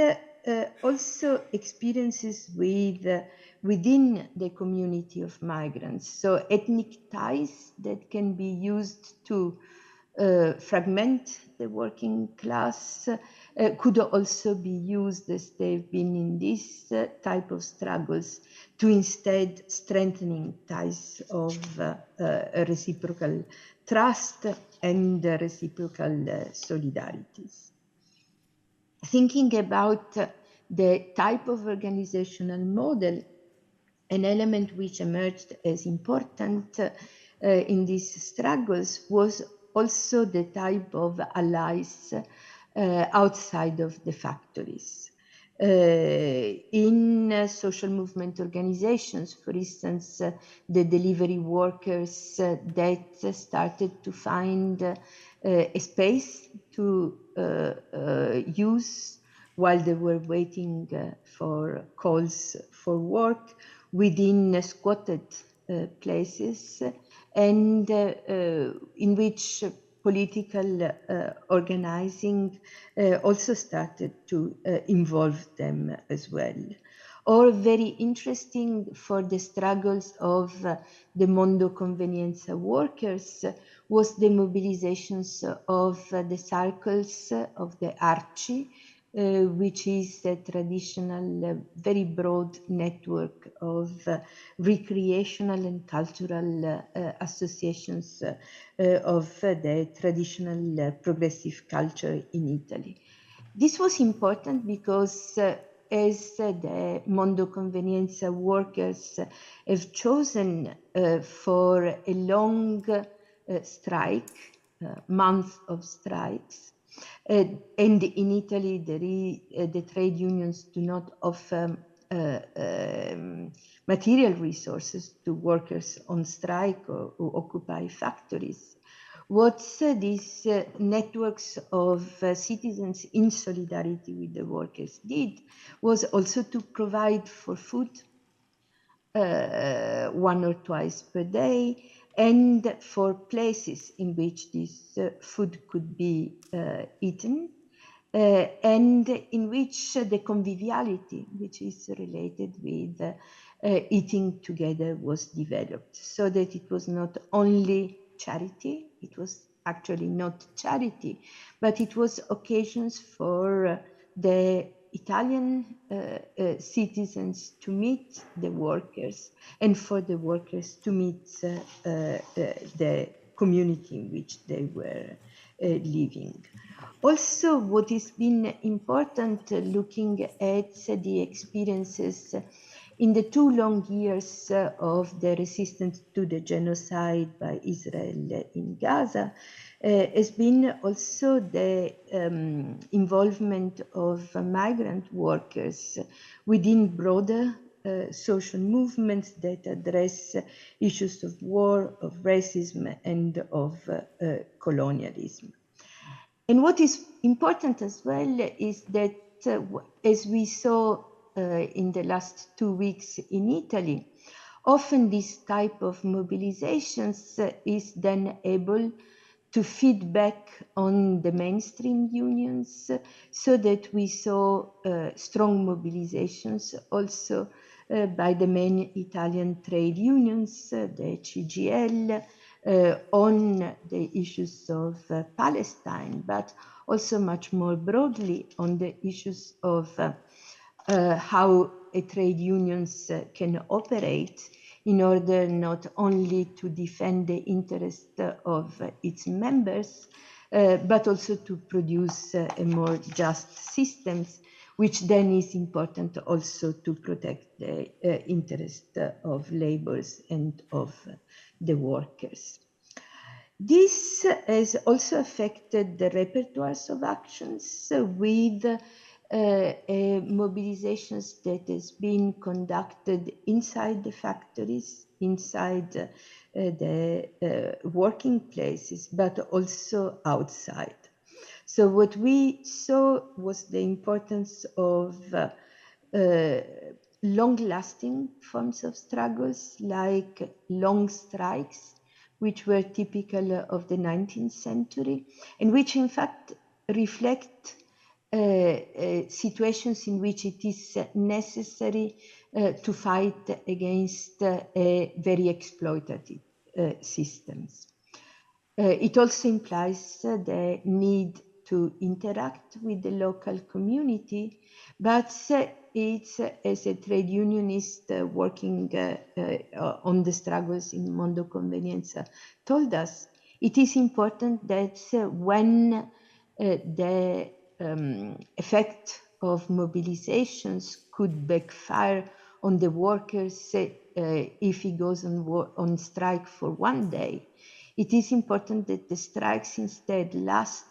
also experiences with within the community of migrants. So ethnic ties that can be used to fragment the working class could also be used, as they've been in this type of struggles, to instead strengthening ties of reciprocal trust and reciprocal solidarities. Thinking about the type of organizational model, an element which emerged as important in these struggles was also the type of allies outside of the factories. In social movement organizations, for instance, the delivery workers that started to find a space to use while they were waiting for calls for work within squatted places, and in which political organizing also started to involve them as well. Or very interesting for the struggles of the Mondo Convenienza workers was the mobilizations of the circles of the Arci, which is a traditional, very broad network of recreational and cultural associations of the traditional progressive culture in Italy. This was important because as the Mondo Convenienza workers have chosen for a long strike, month of strikes, and in Italy, the trade unions do not offer material resources to workers on strike or who occupy factories. What these networks of citizens in solidarity with the workers did was also to provide for food 1 or twice per day, and for places in which this food could be eaten, and in which the conviviality, which is related with eating together, was developed, so that it was not only charity, it was actually not charity, but it was occasions for the Italian citizens to meet the workers, and for the workers to meet the community in which they were living. Also, what has been important looking at the experiences in the 2 long years of the resistance to the genocide by Israel in Gaza has been also the involvement of migrant workers within broader social movements that address issues of war, of racism, and of colonialism. And what is important as well is that, as we saw in the last 2 weeks in Italy, often this type of mobilizations is then able to feed back on the mainstream unions, so that we saw strong mobilizations also by the main Italian trade unions, the CGIL, on the issues of Palestine, but also much more broadly on the issues of how trade unions can operate in order not only to defend the interest of its members, but also to produce a more just systems, which then is important also to protect the interest of laborers and of the workers. This has also affected the repertoires of actions with mobilizations that has been conducted inside the factories, inside the working places, but also outside. So what we saw was the importance of long-lasting forms of struggles like long strikes, which were typical of the 19th century, and which in fact reflect situations in which it is necessary to fight against very exploitative systems. It also implies the need to interact with the local community, but it's, as a trade unionist working on the struggles in Mondo Convenienza told us, it is important that when the effect of mobilizations could backfire on the workers if he goes on strike for one day, it is important that the strikes instead last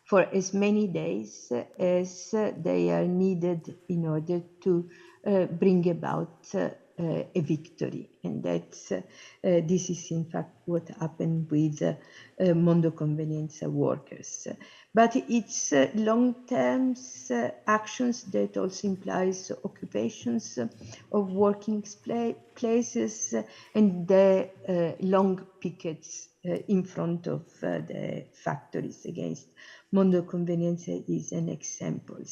for as many days as they are needed in order to bring about a victory. And that's, this is in fact what happened with Mondo Convenienza workers. But it's long-term actions that also implies occupations of working places and the long pickets in front of the factories against Mondo Convenienza is an example.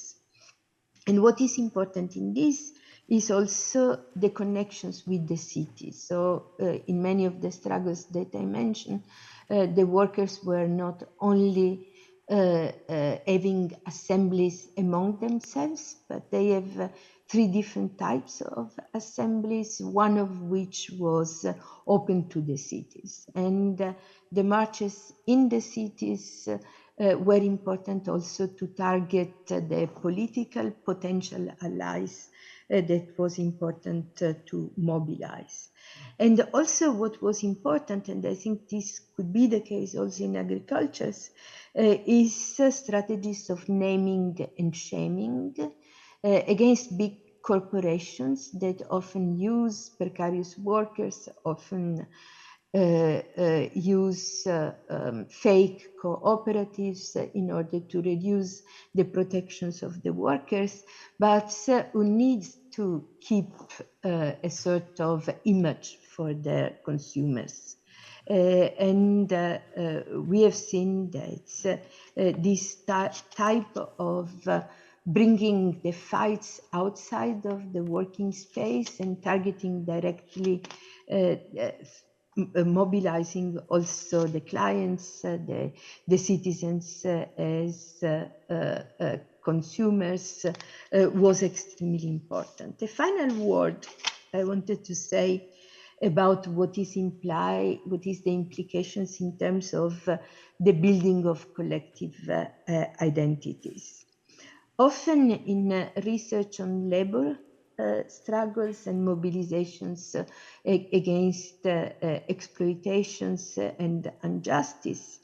And what is important in this is also the connections with the city. So in many of the struggles that I mentioned, the workers were not only having assemblies among themselves, but they have three different types of assemblies, one of which was open to the cities. And the marches in the cities were important also to target the political potential allies that was important to mobilize. And also what was important, and I think this could be the case also in agriculture, is strategies of naming and shaming against big corporations that often use precarious workers, often use fake cooperatives in order to reduce the protections of the workers, but who needs to keep a sort of image for their consumers. And we have seen that this type of bringing the fights outside of the working space and targeting directly mobilizing also the clients, the citizens as consumers was extremely important. The final word I wanted to say about what is the implications in terms of the building of collective identities. Often in research on labor struggles and mobilizations against exploitations and injustice,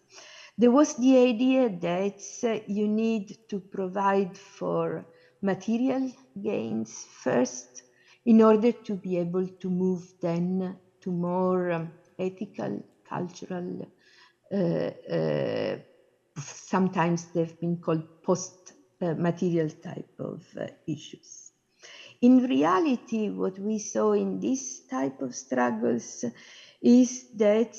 there was the idea that you need to provide for material gains first in order to be able to move then to more ethical, cultural, sometimes they've been called post-material type of issues. In reality, what we saw in this type of struggles is that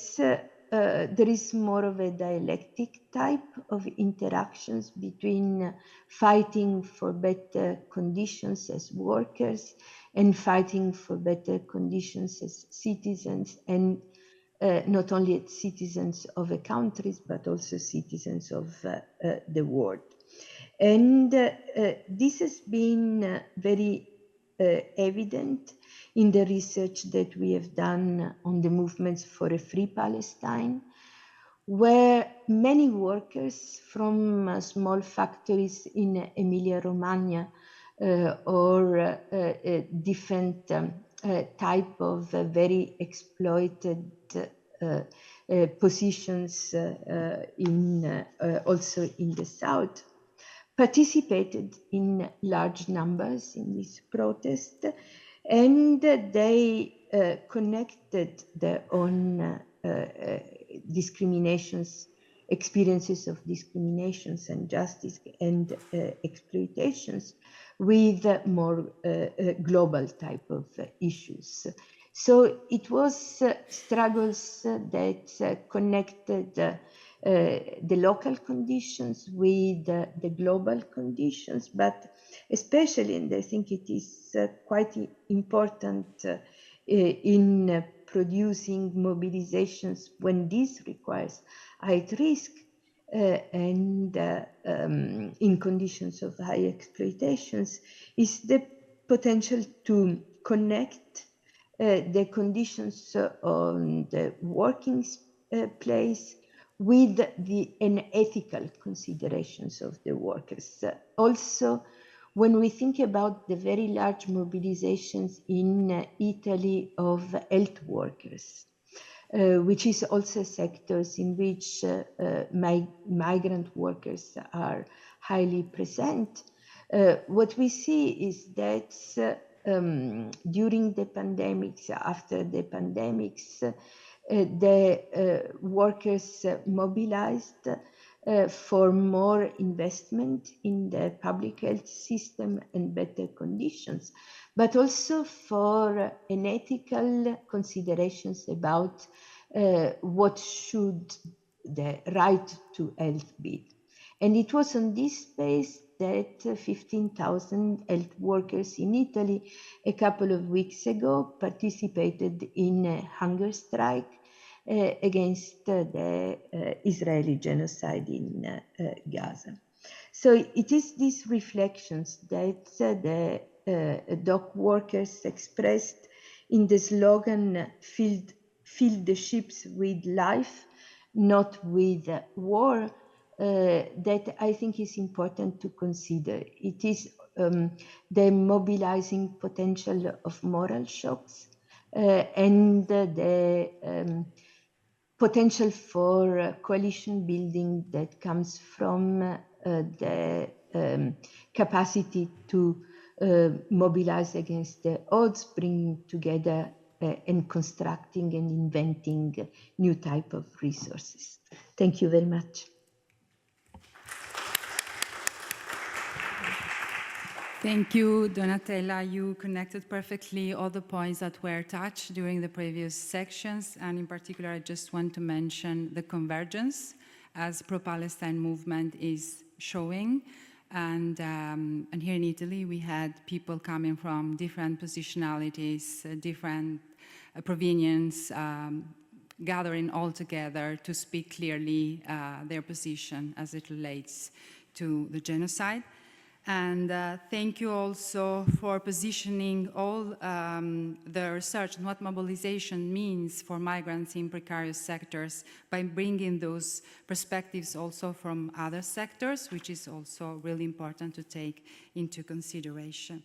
there is more of a dialectic type of interactions between fighting for better conditions as workers and fighting for better conditions as citizens, and not only citizens of a country, but also citizens of the world. And this has been very evident in the research that we have done on the movements for a free Palestine, where many workers from small factories in Emilia-Romagna or different type of very exploited positions also in the South, participated in large numbers in this protest, and they connected their own discriminations, experiences of discriminations and justice and exploitations with more global type of issues. So it was struggles that connected the local conditions with the global conditions, but especially, and I think it is quite important in producing mobilizations when this requires high risk and in conditions of high exploitations, is the potential to connect the conditions on the working place with the unethical considerations of the workers. Also, when we think about the very large mobilizations in Italy of health workers, which is also sectors in which migrant workers are highly present, what we see is that during the pandemics, after the pandemics, the workers mobilized for more investment in the public health system and better conditions, but also for unethical considerations about what should the right to health be. And it was on this space that 15,000 health workers in Italy a couple of weeks ago participated in a hunger strike against the Israeli genocide in Gaza. So it is these reflections that the dock workers expressed in the slogan, fill the ships with life, not with war, that I think is important to consider. It is the mobilizing potential of moral shocks and the potential for coalition building that comes from the capacity to mobilize against the odds, bringing together and constructing and inventing new type of resources. Thank you very much. Thank you, Donatella. You connected perfectly all the points that were touched during the previous sections. And in particular, I just want to mention the convergence as pro-Palestine movement is showing. And here in Italy, we had people coming from different positionalities, different provenience, gathering all together to speak clearly their position as it relates to the genocide. And thank you also for positioning all the research on what mobilization means for migrants in precarious sectors by bringing those perspectives also from other sectors, which is also really important to take into consideration.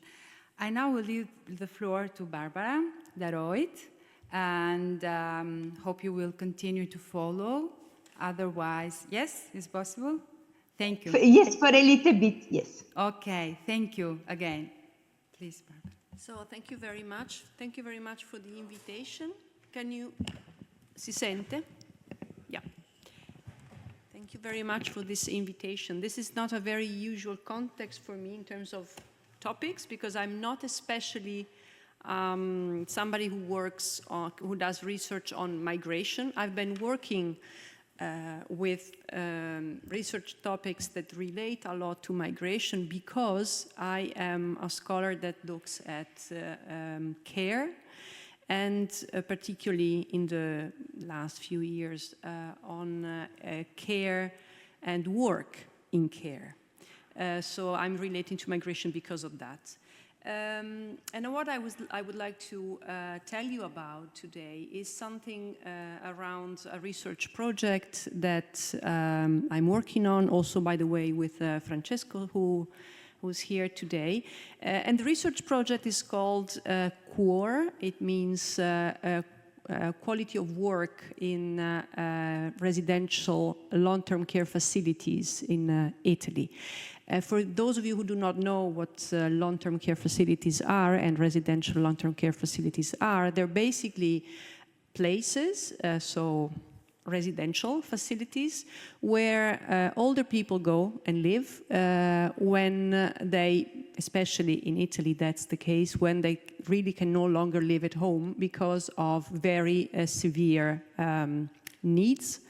I now will leave the floor to Barbara Daroit, and hope you will continue to follow. Otherwise, yes, it's possible? Thank you. Yes, for a little bit, yes. Okay, thank you again. Please, Barbara. So thank you very much. Thank you very much for the invitation. Can you... Si sente? Yeah. Thank you very much for this invitation. This is not a very usual context for me in terms of topics, because I'm not especially somebody who works on, who does research on migration. I've been working with research topics that relate a lot to migration because I am a scholar that looks at care, and particularly in the last few years on care and work in care. So I'm relating to migration because of that. And what I would like to tell you about today is something around a research project that I'm working on, also, by the way, with Francesco, who's here today. And the research project is called CURE. It means quality of work in residential long-term care facilities in Italy. For those of you who do not know what long-term care facilities are and residential long-term care facilities are, they're basically places, so residential facilities, where older people go and live when they, especially in Italy that's the case, when they really can no longer live at home because of very severe needs.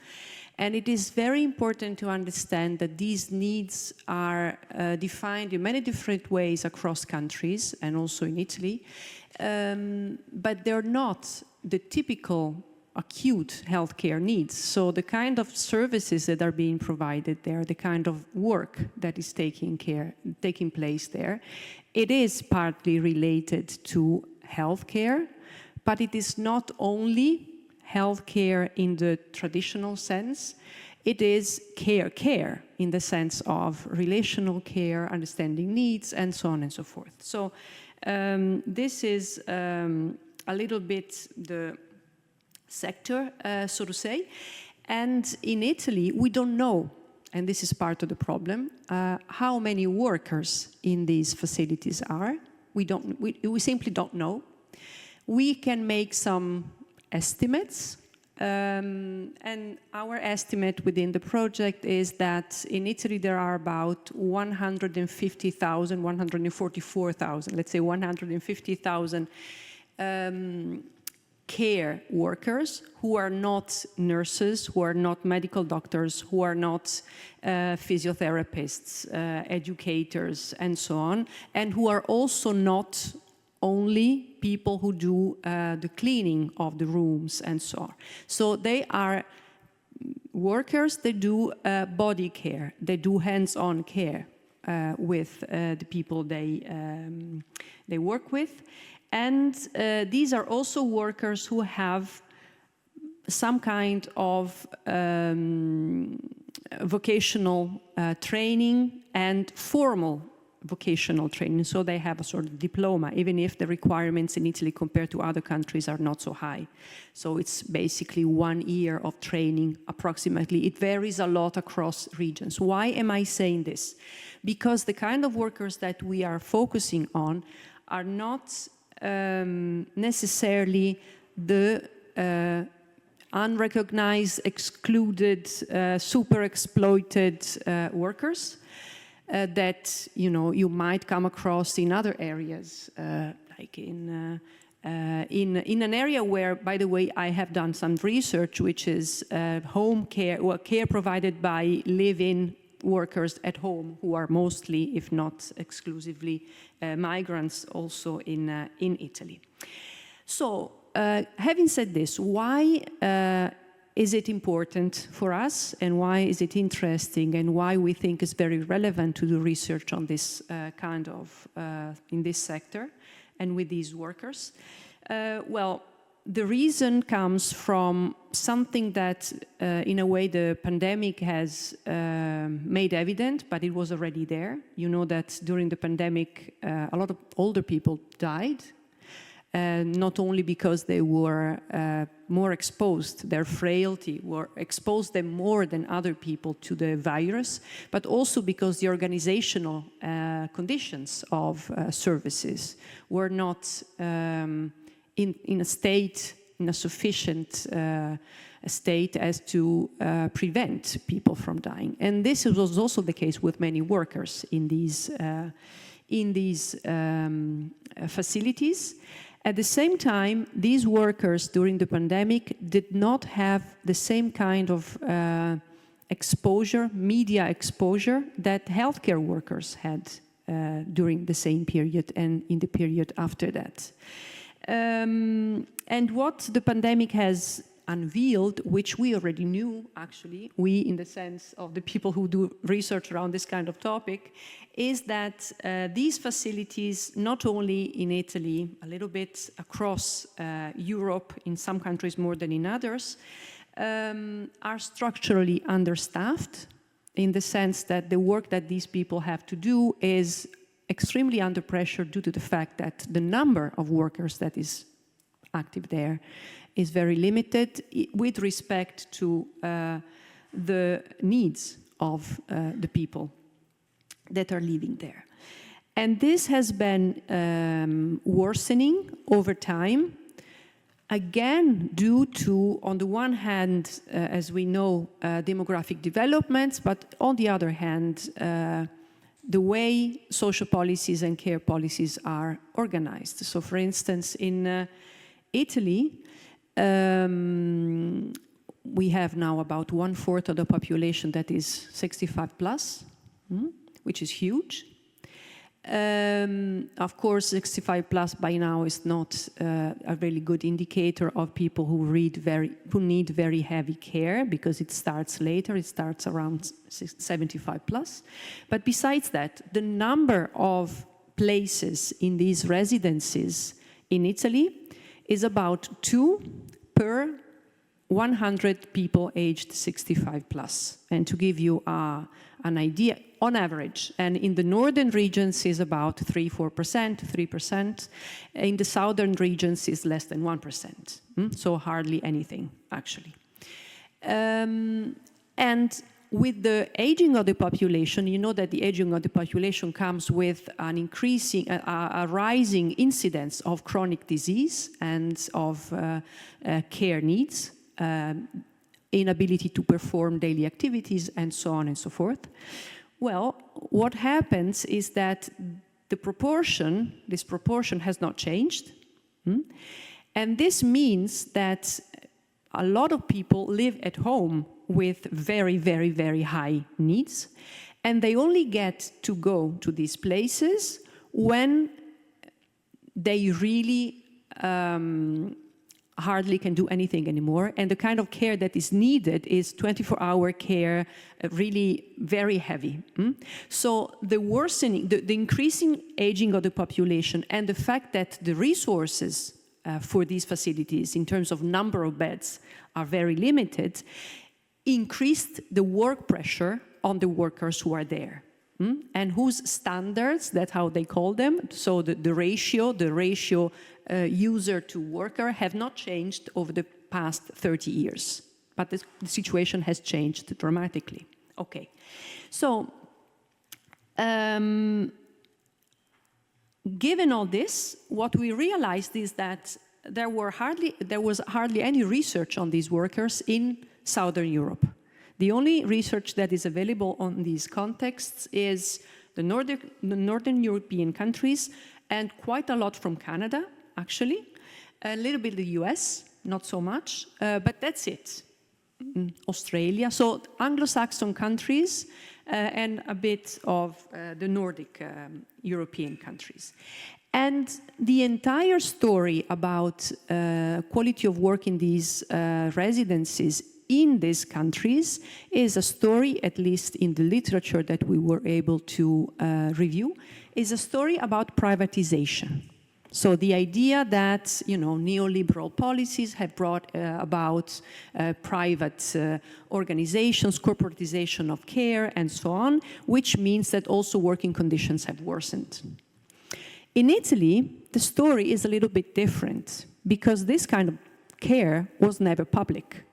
And it is very important to understand that these needs are defined in many different ways across countries and also in Italy, but they're not the typical acute healthcare needs. So the kind of services that are being provided there, the kind of work that is taking place there, it is partly related to healthcare, but it is not only healthcare in the traditional sense. It is care in the sense of relational care, understanding needs, and so on and so forth. So this is a little bit the sector, so to say. And in Italy, we don't know, and this is part of the problem, how many workers in these facilities are. We simply don't know. We can make some estimates, and our estimate within the project is that in Italy there are about 150,000, 144,000, let's say 150,000 care workers who are not nurses, who are not medical doctors, who are not physiotherapists, educators, and so on, and who are also not only people who do the cleaning of the rooms and so on. So they are workers, they do body care, they do hands-on care with the people they work with. And these are also workers who have some kind of vocational training and formal vocational training. So they have a sort of diploma, even if the requirements in Italy compared to other countries are not so high. So it's basically 1 year of training approximately. It varies a lot across regions. Why am I saying this? Because the kind of workers that we are focusing on are not necessarily the unrecognized, excluded, super exploited workers that you might come across in other areas, like in an area where, by the way, I have done some research, which is home care, or care provided by live-in workers at home, who are mostly, if not exclusively, migrants also in Italy. So, having said this, why is it important for us, and why is it interesting, and why we think it's very relevant to do research on this kind of, in this sector and with these workers? Well, the reason comes from something that, in a way, the pandemic has made evident, but it was already there. You know that during the pandemic, a lot of older people died, not only because they were more exposed, their frailty exposed them more than other people to the virus, but also because the organizational conditions of services were not in a sufficient state as to prevent people from dying. And this was also the case with many workers in these facilities. At the same time, these workers during the pandemic did not have the same kind of exposure, media exposure, that healthcare workers had during the same period and in the period after that. And what the pandemic has unveiled, which we already knew, actually, we in the sense of the people who do research around this kind of topic, is that these facilities, not only in Italy, a little bit across Europe, in some countries more than in others, are structurally understaffed, in the sense that the work that these people have to do is extremely under pressure due to the fact that the number of workers that is active there is very limited with respect to the needs of the people that are living there. And this has been worsening over time, again, due to, on the one hand, as we know, demographic developments, but on the other hand, the way social policies and care policies are organized. So, for instance, in Italy, we have now about 1/4 of the population that is 65 plus, which is huge. Of course, 65 plus by now is not a really good indicator of people who need very heavy care, because it starts later. It starts around 75 plus. But besides that, the number of places in these residences in Italy is about 2 per 100 people aged 65 plus. And to give you an idea, on average, and in the northern regions is about 3-4%, 3%. In the southern regions is less than 1%. So hardly anything, actually. And with the aging of the population, you know that the aging of the population comes with an increasing, a rising incidence of chronic disease and of care needs, inability to perform daily activities, and so on and so forth. Well, what happens is that this proportion has not changed. And this means that a lot of people live at home with very, very, very high needs, and they only get to go to these places when they really hardly can do anything anymore, and the kind of care that is needed is 24-hour care, really very heavy. So the worsening, the increasing aging of the population, and the fact that the resources for these facilities in terms of number of beds are very limited, increased the work pressure on the workers who are there. And whose standards, that's how they call them, so the ratio user to worker have not changed over the past 30 years. But the situation has changed dramatically. Okay, so given all this, what we realized is that there was hardly any research on these workers in Southern Europe. The only research that is available on these contexts is the Northern European countries, and quite a lot from Canada, actually. A little bit the US, not so much, but that's it. Australia, so Anglo-Saxon countries, and a bit of the Nordic European countries. And the entire story about quality of work in these residences in these countries is a story, at least in the literature that we were able to review, is a story about privatization. So the idea that, neoliberal policies have brought about private organizations, corporatization of care, and so on, which means that also working conditions have worsened. In Italy, the story is a little bit different, because this kind of care was never public.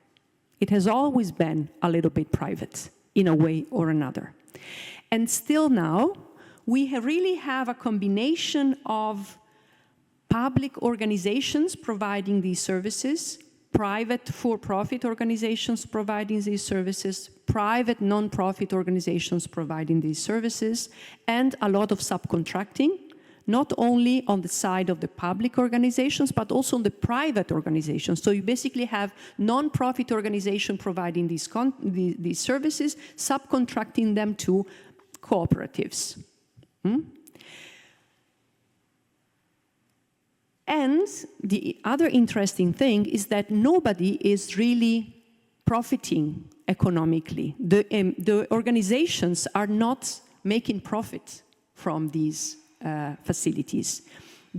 It has always been a little bit private, in a way or another. And still now, we really have a combination of public organizations providing these services, private for-profit organizations providing these services, private non-profit organizations providing these services, and a lot of subcontracting, not only on the side of the public organizations, but also on the private organizations. So you basically have non-profit organizations providing these services, subcontracting them to cooperatives. And the other interesting thing is that nobody is really profiting economically. The organizations are not making profit from these facilities,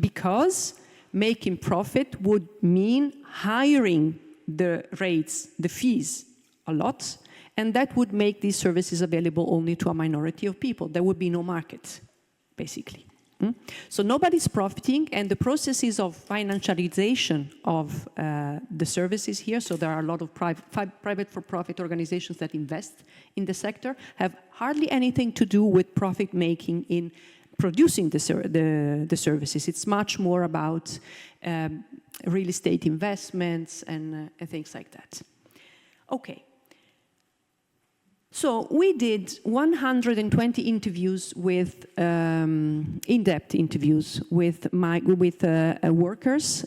because making profit would mean hiring the rates, the fees, a lot, and that would make these services available only to a minority of people. There would be no market, basically. So nobody's profiting, and the processes of financialization of the services here, so there are a lot of private for-profit organizations that invest in the sector, have hardly anything to do with profit-making in producing the services. It's much more about real estate investments and things like that. Okay. So we did 120 interviews with, in-depth interviews with workers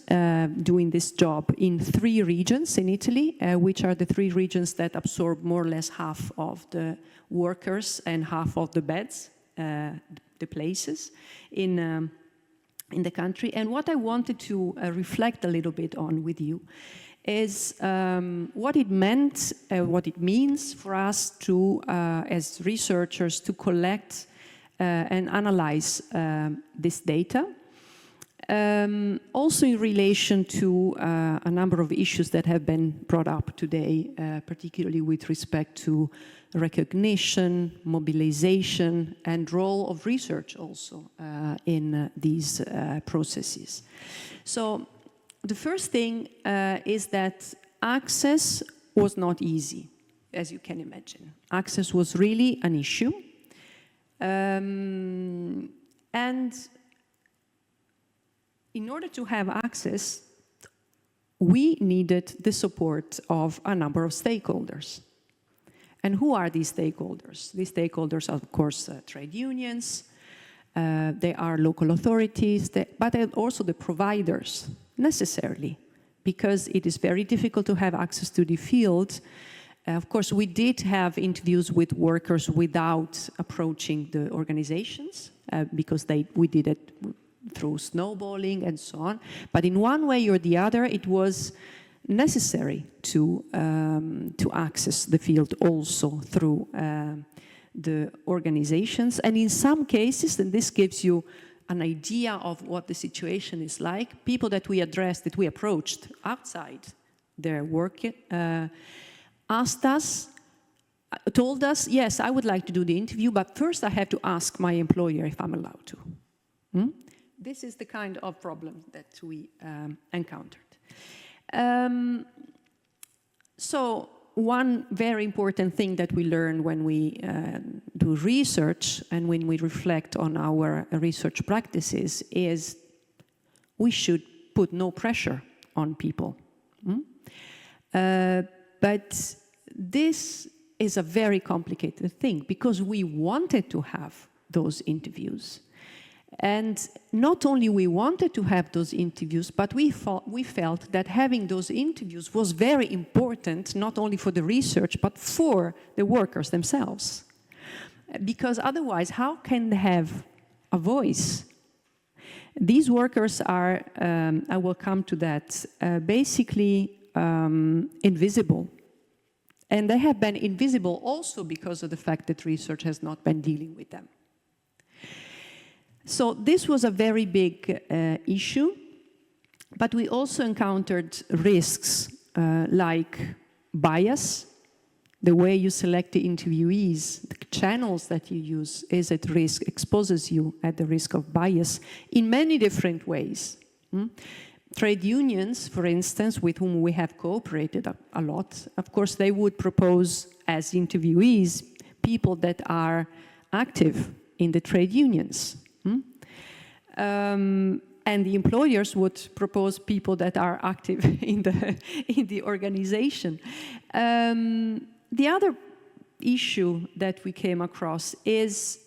doing this job in 3 regions in Italy, which are the 3 regions that absorb more or less half of the workers and half of the beds, the places in the country. And what I wanted to reflect a little bit on with you is what it meant, what it means for us to, as researchers, to collect and analyze this data. Also in relation to a number of issues that have been brought up today, particularly with respect to recognition, mobilization, and role of research also in these processes. So the first thing is that access was not easy, as you can imagine. Access was really an issue. And in order to have access, we needed the support of a number of stakeholders. And who are these stakeholders? These stakeholders are, of course, trade unions, they are local authorities, but they're also the providers, necessarily, because it is very difficult to have access to the field. Of course, we did have interviews with workers without approaching the organizations, because we did it through snowballing and so on. But in one way or the other, it was necessary to access the field also through the organizations. And in some cases, and this gives you an idea of what the situation is like, people that we addressed, that we approached outside their work, asked us, told us, yes, I would like to do the interview, but first I have to ask my employer if I'm allowed to. This is the kind of problem that we encountered. So one very important thing that we learn when we do research and when we reflect on our research practices is we should put no pressure on people. But this is a very complicated thing because we wanted to have those interviews. And not only we wanted to have those interviews, but we felt that having those interviews was very important, not only for the research, but for the workers themselves. Because otherwise, how can they have a voice? These workers are, I will come to that, basically invisible. And they have been invisible also because of the fact that research has not been dealing with them. So this was a very big issue, but we also encountered risks like bias. The way you select the interviewees, the channels that you use is at risk, exposes you at the risk of bias in many different ways. Trade unions, for instance, with whom we have cooperated a lot, of course, they would propose as interviewees people that are active in the trade unions. And the employers would propose people that are active in the organization. The other issue that we came across is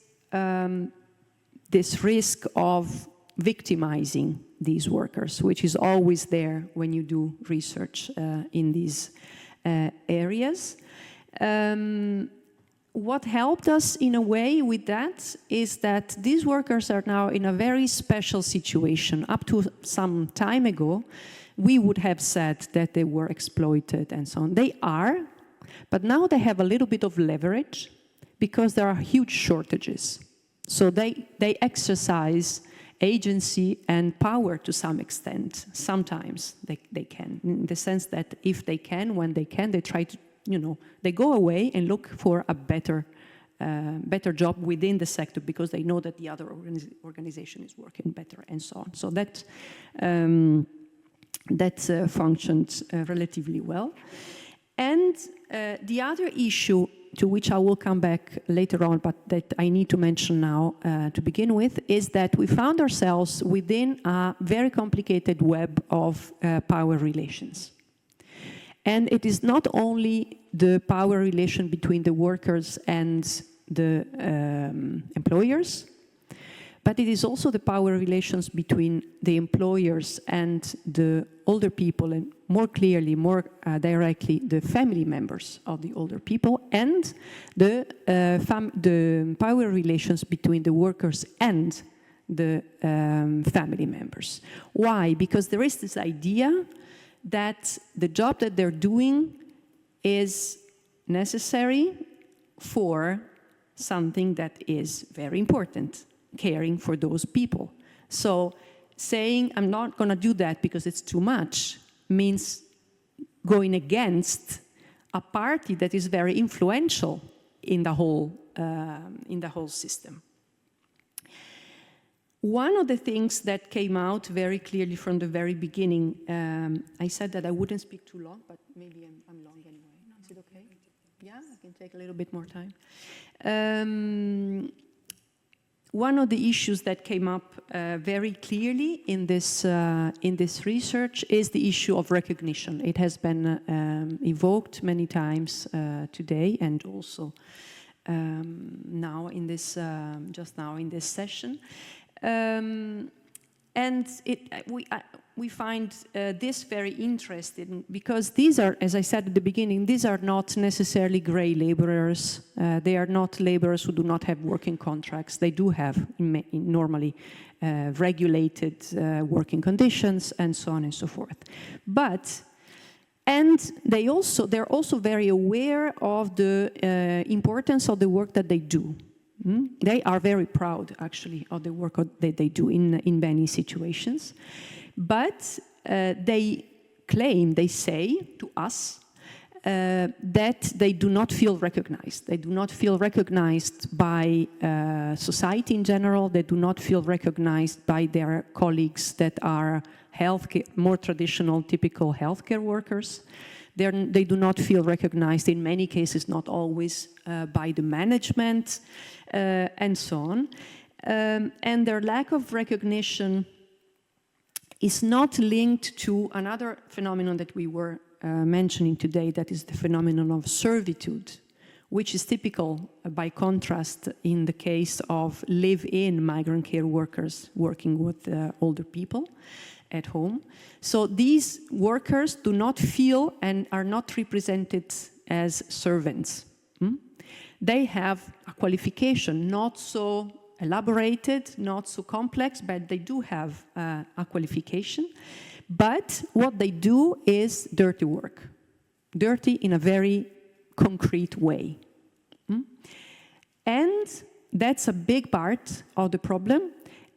this risk of victimizing these workers, which is always there when you do research in these areas. What helped us in a way with that is that these workers are now in a very special situation. Up to some time ago, we would have said that they were exploited and so on. They are, but now they have a little bit of leverage because there are huge shortages. So they exercise agency and power to some extent. Sometimes they can, in the sense that if they can, when they can, they try to, they go away and look for a better better job within the sector because they know that the other organization is working better and so on. So that functioned relatively well. And the other issue to which I will come back later on, but that I need to mention now to begin with, is that we found ourselves within a very complicated web of power relations. And it is not only the power relation between the workers and the employers, but it is also the power relations between the employers and the older people, and more clearly, more directly, the family members of the older people, and the power relations between the workers and the family members. Why? Because there is this idea that the job that they're doing is necessary for something that is very important, caring for those people. So saying, I'm not going to do that because it's too much, means going against a party that is very influential in the whole system. One of the things that came out very clearly from the very beginning, I said that I wouldn't speak too long, but maybe I'm long anyway. Is it okay? Yeah, I can take a little bit more time. One of the issues that came up very clearly in this research is the issue of recognition. It has been evoked many times today, and also now in this just now in this session. And we find this very interesting because these are, as I said at the beginning, these are not necessarily gray laborers. They are not laborers who do not have working contracts. They do have normally regulated working conditions and so on and so forth. And they're also very aware of the importance of the work that they do. They are very proud, actually, of the work that they do in many situations. But they claim, they say to us, that they do not feel recognized. They do not feel recognized by society in general. They do not feel recognized by their colleagues that are healthcare, more traditional, typical healthcare workers. They do not feel recognized, in many cases, not always, by the management, and so on. And their lack of recognition is not linked to another phenomenon that we were mentioning today, that is the phenomenon of servitude, which is typical, by contrast, in the case of live-in migrant care workers working with older people at home. So these workers do not feel and are not represented as servants. They have a qualification, not so elaborated, not so complex, but they do have a qualification. But what they do is dirty work, dirty in a very concrete way. And that's a big part of the problem.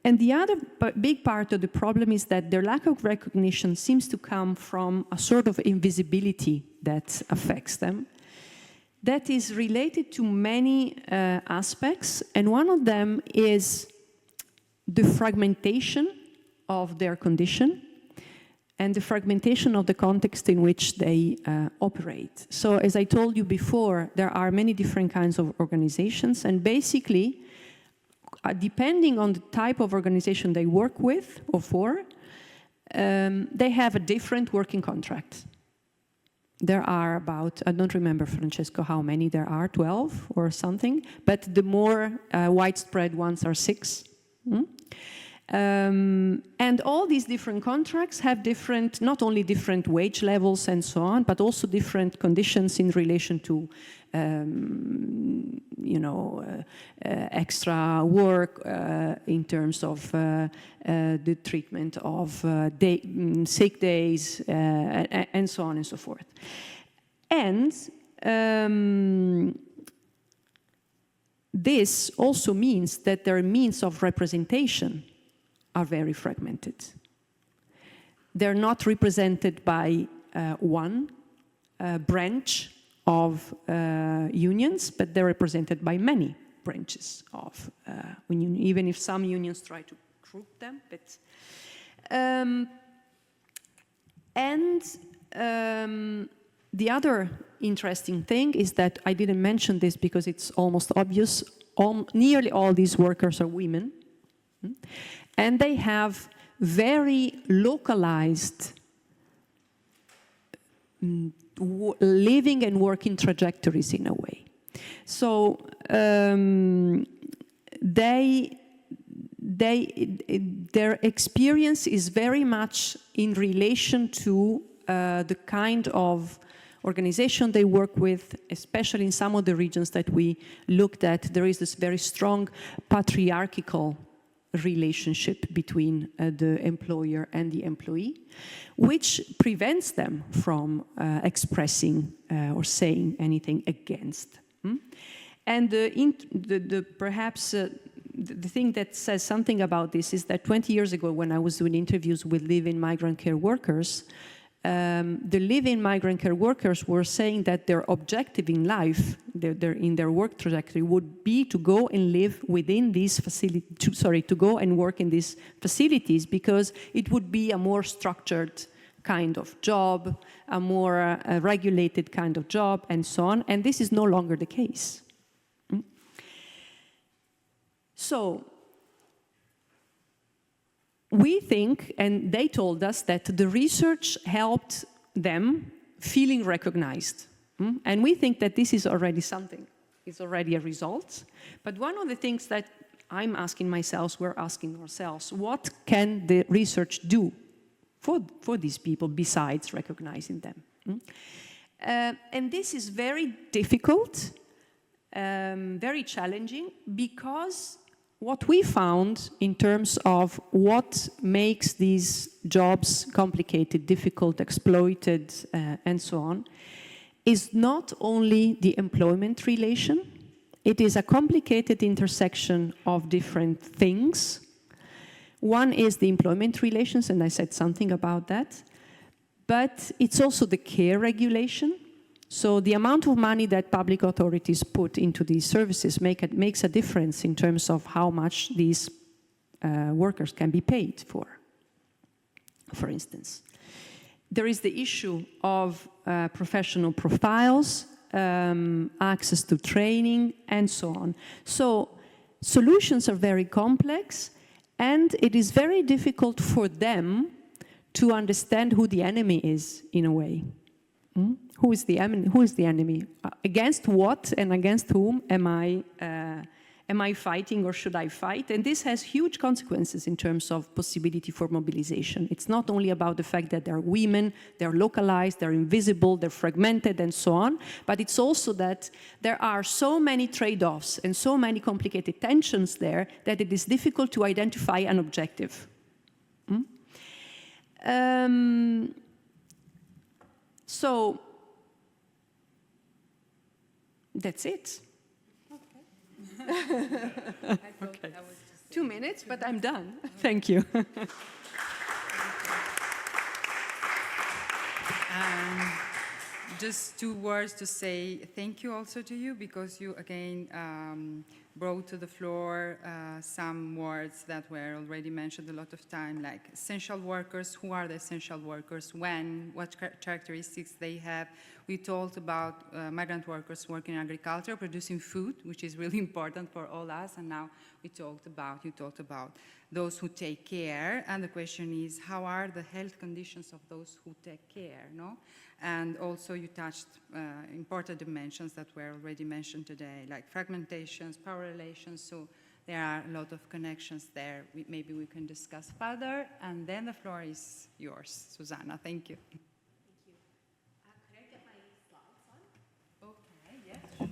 And the other big part of the problem is that their lack of recognition seems to come from a sort of invisibility that affects them, that is related to many aspects, and one of them is the fragmentation of their condition and the fragmentation of the context in which they operate. So as I told you before, there are many different kinds of organizations, and basically, depending on the type of organization they work with or for, they have a different working contract. There are about, I don't remember, Francesco, how many there are, 12 or something, but the more widespread ones are 6. And all these different contracts have different, not only different wage levels and so on, but also different conditions in relation to, extra work in terms of the treatment of sick days and so on and so forth. And this also means that their means of representation are very fragmented. They're not represented by one branch of unions, but they're represented by many branches of union, even if some unions try to group them. But the other interesting thing is that I didn't mention this because it's almost obvious. Nearly all these workers are women, and they have very localized living and working trajectories in a way. So their experience is very much in relation to the kind of organization they work with, especially in some of the regions that we looked at. There is this very strong patriarchal relationship between the employer and the employee, which prevents them from expressing or saying anything against. And perhaps the thing that says something about this is that 20 years ago, when I was doing interviews with live-in migrant care workers, the live-in migrant care workers were saying that their objective in life, in their work trajectory, would be to go and live within these facilities, to go and work in these facilities, because it would be a more structured kind of job, a more regulated kind of job, and so on. And this is no longer the case. So we think, and they told us, that the research helped them feeling recognized. And we think that this is already something, it's already a result. But one of the things that I'm asking myself, we're asking ourselves, what can the research do for these people besides recognizing them? And this is very difficult, very challenging, because what we found in terms of what makes these jobs complicated, difficult, exploited, and so on, is not only the employment relation. It is a complicated intersection of different things. One is the employment relations, and I said something about that. But it's also the care regulation. So the amount of money that public authorities put into these services makes a difference in terms of how much these workers can be paid for instance. There is the issue of professional profiles, access to training, and so on. So solutions are very complex, and it is very difficult for them to understand who the enemy is, in a way. Who is the enemy? Against what and against whom am I fighting, or should I fight? And this has huge consequences in terms of possibility for mobilization. It's not only about the fact that they're women, they're localized, they're invisible, they're fragmented, and so on, but it's also that there are so many trade-offs and so many complicated tensions there that it is difficult to identify an objective. So that's it. Okay. 2 minutes, but I'm done. Thank you. Just 2 words to say thank you also to you, because you again brought to the floor some words that were already mentioned a lot of time, like essential workers. Who are the essential workers? When? What characteristics they have? We talked about migrant workers working in agriculture, producing food, which is really important for all us. And now you talked about those who take care. And the question is, how are the health conditions of those who take care, no? And also you touched important dimensions that were already mentioned today, like fragmentations, power relations. So there are a lot of connections there. Maybe we can discuss further. And then the floor is yours, Susanna. Thank you. Could I get my slides on? Okay, yes, sure.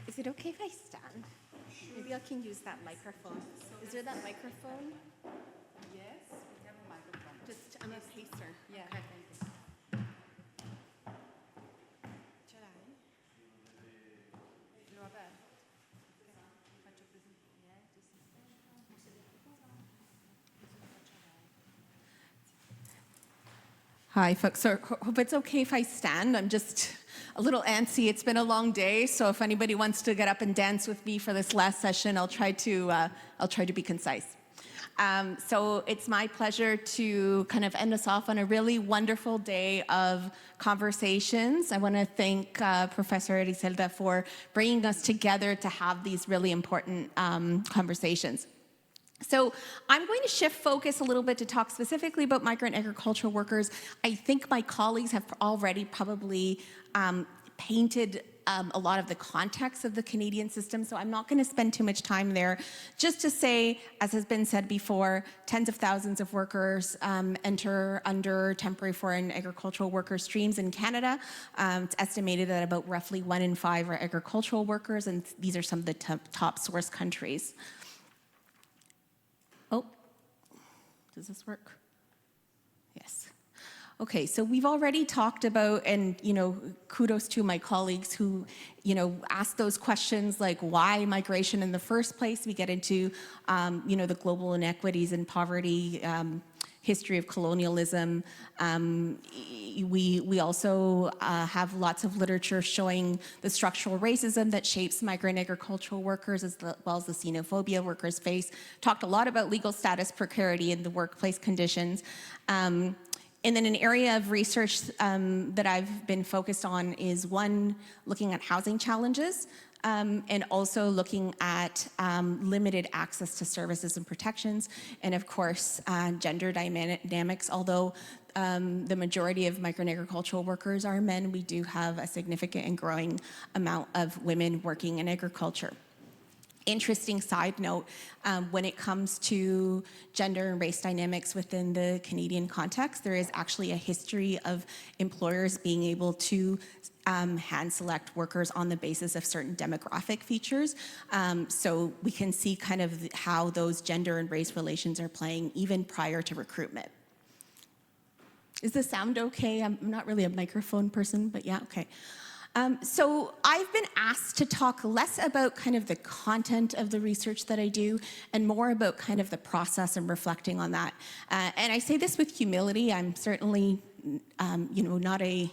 Is it okay if I stand? Maybe I can use that microphone. Is there that microphone? Yes, we have a microphone. Just, I'm a pacer. Yeah, Okay. thank you. Ce l'hai? L'ho aperto. Faccio presentare. Hi, folks. So hope it's okay if I stand. I'm just a little antsy. It's been a long day, so if anybody wants to get up and dance with me for this last session, I'll try to be concise. So it's my pleasure to kind of end us off on a really wonderful day of conversations. I want to thank Professor Eriselda for bringing us together to have these really important conversations. So I'm going to shift focus a little bit to talk specifically about migrant agricultural workers. I think my colleagues have already probably painted a lot of the context of the Canadian system, so I'm not going to spend too much time there. Just to say, as has been said before, tens of thousands of workers enter under temporary foreign agricultural worker streams in Canada. It's estimated that about roughly 1 in 5 are agricultural workers, and these are some of the top source countries. Oh, does this work? Yes. Okay, so we've already talked about, and kudos to my colleagues who, asked those questions like why migration in the first place. We get into, the global inequities and poverty, history of colonialism. We also have lots of literature showing the structural racism that shapes migrant agricultural workers as well as the xenophobia workers face. Talked a lot about legal status, precarity, and the workplace conditions. And then an area of research that I've been focused on is one, looking at housing challenges, and also looking at limited access to services and protections, and of course, gender dynamics. Although the majority of migrant agricultural workers are men, we do have a significant and growing amount of women working in agriculture. Interesting side note, when it comes to gender and race dynamics within the Canadian context, there is actually a history of employers being able to hand select workers on the basis of certain demographic features. So we can see kind of how those gender and race relations are playing even prior to recruitment. Is the sound okay? I'm not really a microphone person, but yeah, okay. So I've been asked to talk less about kind of the content of the research that I do and more about kind of the process and reflecting on that. And I say this with humility. I'm certainly, not a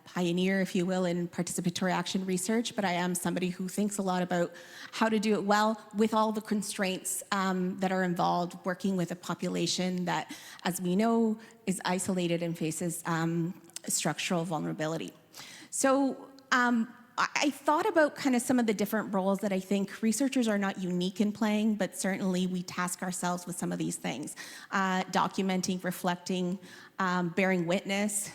pioneer, if you will, in participatory action research, but I am somebody who thinks a lot about how to do it well with all the constraints that are involved working with a population that, as we know, is isolated and faces structural vulnerability. So I thought about kind of some of the different roles that I think researchers are not unique in playing, but certainly we task ourselves with some of these things. Documenting, reflecting, bearing witness.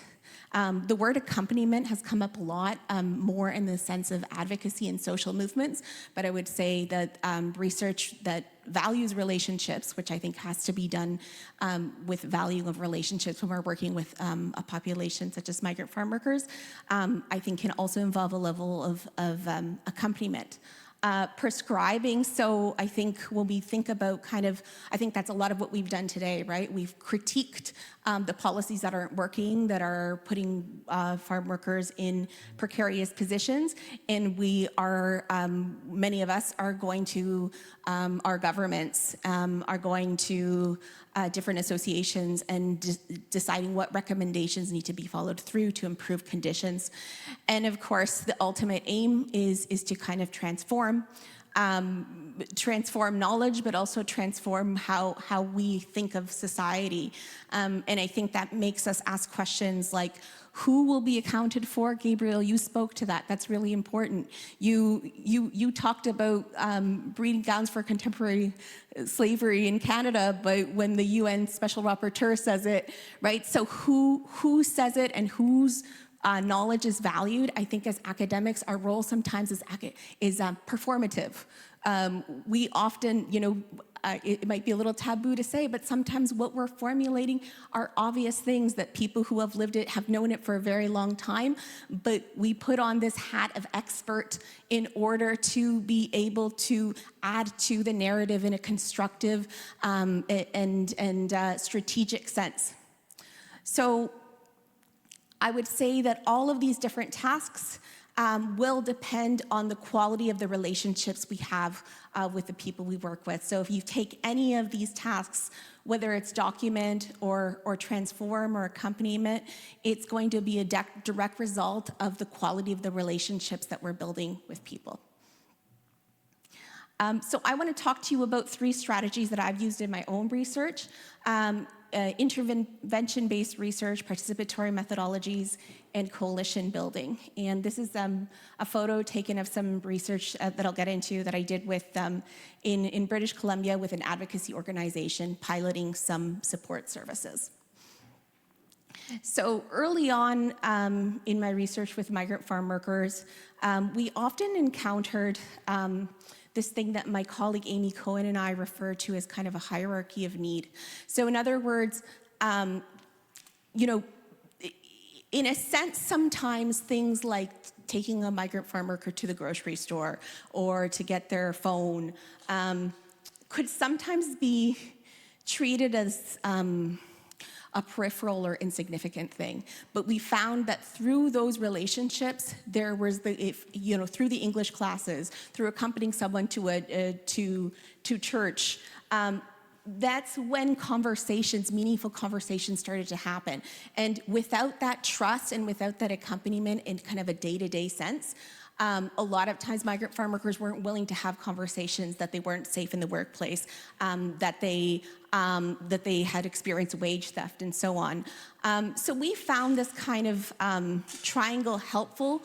The word accompaniment has come up a lot, more in the sense of advocacy and social movements, but I would say that research that values relationships, which I think has to be done with value of relationships when we're working with a population such as migrant farm workers, I think can also involve a level of accompaniment. Prescribing, so I think when we think about I think that's a lot of what we've done today, right? We've critiqued the policies that aren't working, that are putting farm workers in precarious positions, and we are, many of us are going to our governments, are going to different associations and deciding what recommendations need to be followed through to improve conditions. And of course, the ultimate aim is to kind of transform knowledge, but also transform how we think of society. And I think that makes us ask questions like, who will be accounted for? Gabriel, you spoke to that. That's really important. You talked about breeding grounds for contemporary slavery in Canada, but when the UN Special Rapporteur says it, right? So who says it and whose knowledge is valued? I think as academics, our role sometimes is performative. We often, it might be a little taboo to say, but sometimes what we're formulating are obvious things that people who have lived it have known it for a very long time, but we put on this hat of expert in order to be able to add to the narrative in a constructive and strategic sense. So I would say that all of these different tasks will depend on the quality of the relationships we have with the people we work with. So if you take any of these tasks, whether it's document or transform or accompaniment, it's going to be a direct result of the quality of the relationships that we're building with people. So I want to talk to you about 3 strategies that I've used in my own research. Intervention-based research, participatory methodologies, and coalition building. And this is a photo taken of some research that I'll get into that I did with in British Columbia with an advocacy organization piloting some support services. So early on in my research with migrant farm workers, we often encountered this thing that my colleague Amy Cohen and I refer to as kind of a hierarchy of need. So in other words, you know, in a sense, sometimes things like taking a migrant farm worker to the grocery store or to get their phone could sometimes be treated as a peripheral or insignificant thing. But we found that through those relationships, there was through the English classes, through accompanying someone to church, that's when conversations, meaningful conversations started to happen. And without that trust and without that accompaniment in kind of a day-to-day sense, a lot of times migrant farm workers weren't willing to have conversations that they weren't safe in the workplace, that they had experienced wage theft and so on. So we found this kind of triangle helpful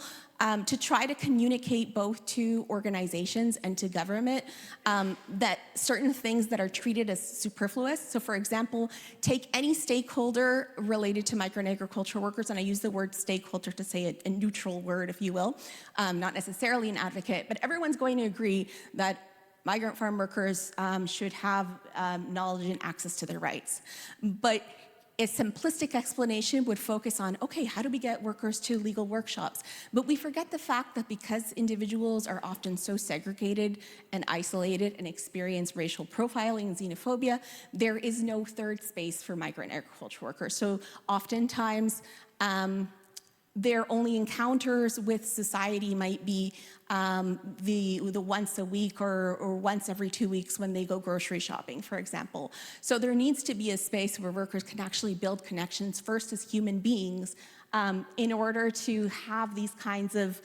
to try to communicate both to organizations and to government that certain things that are treated as superfluous. So for example, take any stakeholder related to migrant agricultural workers, and I use the word stakeholder to say a neutral word, if you will, not necessarily an advocate, but everyone's going to agree that migrant farm workers should have knowledge and access to their rights. But a simplistic explanation would focus on, okay, how do we get workers to legal workshops? But we forget the fact that because individuals are often so segregated and isolated and experience racial profiling and xenophobia, there is no third space for migrant agricultural workers. So oftentimes, their only encounters with society might be the once a week or once every 2 weeks when they go grocery shopping, for example. So there needs to be a space where workers can actually build connections first as human beings in order to have these kinds of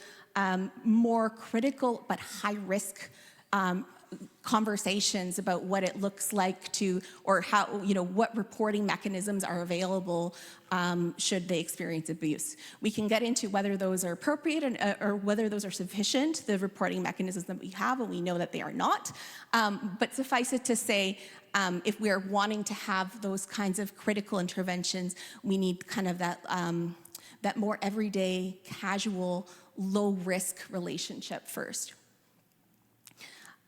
more critical but high risk conversations about what it looks like to, or how, what reporting mechanisms are available should they experience abuse. We can get into whether those are appropriate or whether those are sufficient, the reporting mechanisms that we have, and we know that they are not. But suffice it to say, if we are wanting to have those kinds of critical interventions, we need kind of that more everyday, casual, low-risk relationship first.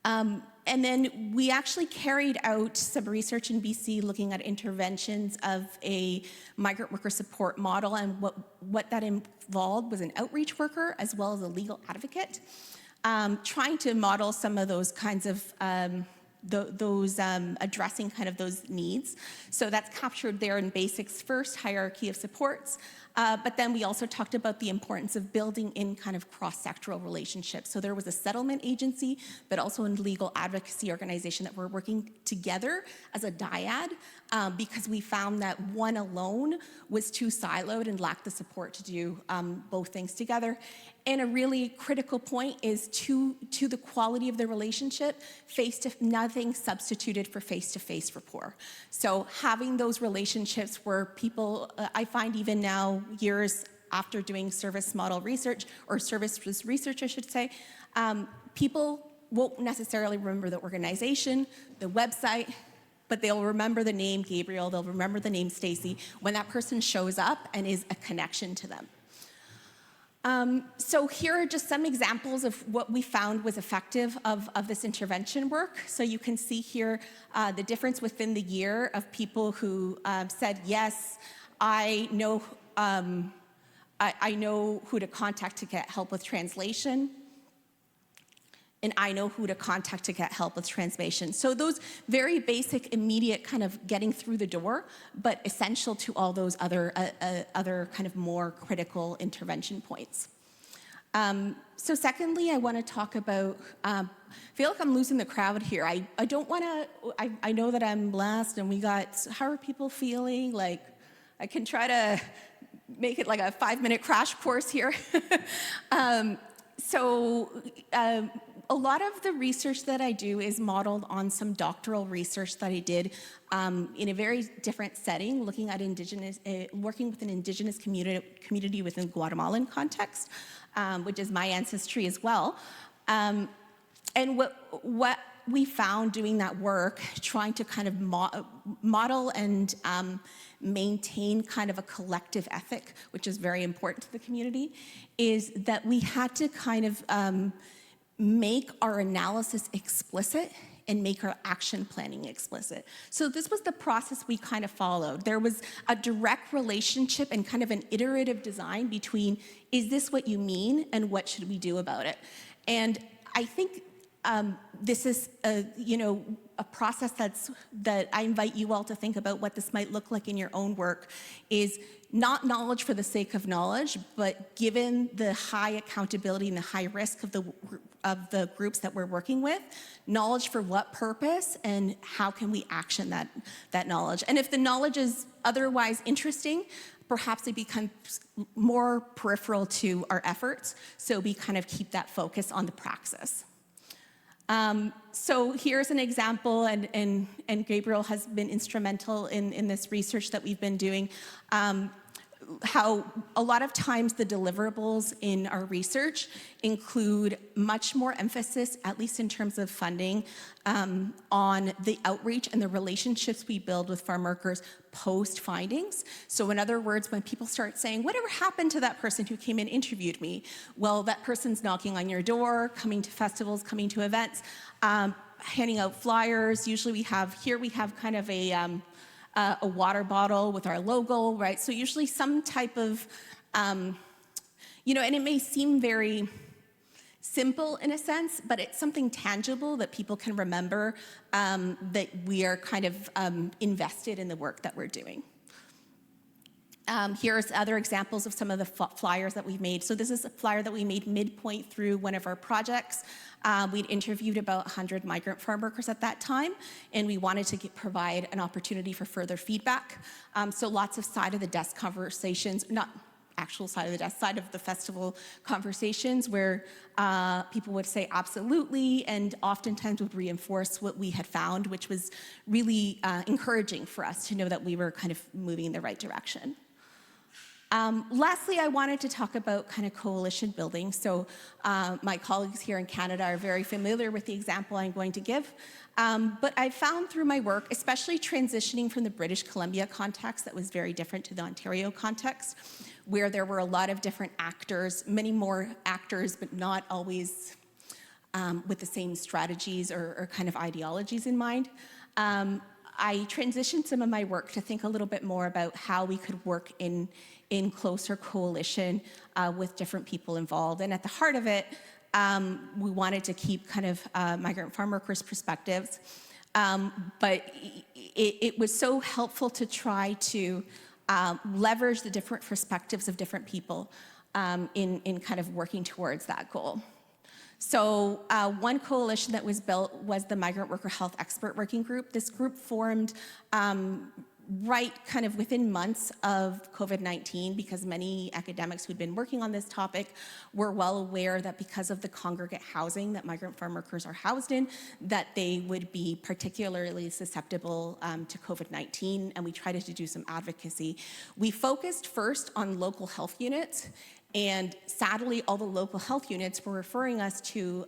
And then we actually carried out some research in BC looking at interventions of a migrant worker support model, and what that involved was an outreach worker as well as a legal advocate, trying to model some of those kinds of addressing kind of those needs. So that's captured there in basics first, hierarchy of supports. But then we also talked about the importance of building in kind of cross-sectoral relationships. So there was a settlement agency, but also a legal advocacy organization that were working together as a dyad because we found that one alone was too siloed and lacked the support to do both things together. And a really critical point is to the quality of the relationship, nothing substituted for face-to-face rapport. So having those relationships where people, I find even now, years after doing service model research, or services research, I should say, people won't necessarily remember the organization, the website, but they'll remember the name Gabriel, they'll remember the name Stacy when that person shows up and is a connection to them. So here are just some examples of what we found was effective of this intervention work. So you can see here the difference within the year of people who said, yes, I know who to contact to get help with translation, and I know who to contact to get help with translation. So those very basic, immediate kind of getting through the door, but essential to all those other kind of more critical intervention points. So secondly, I want to talk about, I feel like I'm losing the crowd here. I don't want to, I know that I'm last and we got, how are people feeling? Like, I can try to make it like a 5-minute crash course here. A lot of the research that I do is modeled on some doctoral research that I did in a very different setting, looking at working with an indigenous community within Guatemalan context, which is my ancestry as well. And what we found doing that work, trying to kind of model and maintain kind of a collective ethic, which is very important to the community, is that we had to kind of make our analysis explicit and make our action planning explicit. So this was the process we kind of followed. There was a direct relationship and kind of an iterative design between, is this what you mean and what should we do about it? And I think this is a process that I invite you all to think about what this might look like in your own work, is not knowledge for the sake of knowledge, but given the high accountability and the high risk of the groups that we're working with, knowledge for what purpose and how can we action that knowledge. And if the knowledge is otherwise interesting, perhaps it becomes more peripheral to our efforts, so we kind of keep that focus on the praxis. So here's an example, and Gabriel has been instrumental in this research that we've been doing, how a lot of times the deliverables in our research include much more emphasis, at least in terms of funding, on the outreach and the relationships we build with farm workers post findings. So in other words, when people start saying, whatever happened to that person who came and interviewed me? Well, that person's knocking on your door, coming to festivals, coming to events, handing out flyers. Usually we have kind of a water bottle with our logo, right? So usually some type of, and it may seem very simple in a sense, but it's something tangible that people can remember, that we are kind of invested in the work that we're doing. Here's other examples of some of the flyers that we've made. So this is a flyer that we made midpoint through one of our projects. We'd interviewed about 100 migrant farm workers at that time, and we wanted to provide an opportunity for further feedback. So lots of side of the desk conversations, not actual side of the desk, side of the festival conversations where people would say absolutely, and oftentimes would reinforce what we had found, which was really encouraging for us to know that we were kind of moving in the right direction. Lastly, I wanted to talk about kind of coalition building. So my colleagues here in Canada are very familiar with the example I'm going to give. But I found through my work, especially transitioning from the British Columbia context that was very different to the Ontario context, where there were a lot of different actors, many more actors, but not always with the same strategies or kind of ideologies in mind. I transitioned some of my work to think a little bit more about how we could work in closer coalition with different people involved. And at the heart of it, we wanted to keep kind of migrant farm workers' perspectives. But it was so helpful to try to leverage the different perspectives of different people in kind of working towards that goal. So one coalition that was built was the Migrant Worker Health Expert Working Group. This group formed right kind of within months of COVID-19, because many academics who'd been working on this topic were well aware that because of the congregate housing that migrant farm workers are housed in, that they would be particularly susceptible to COVID-19, and we tried to do some advocacy. We focused first on local health units, and sadly, all the local health units were referring us to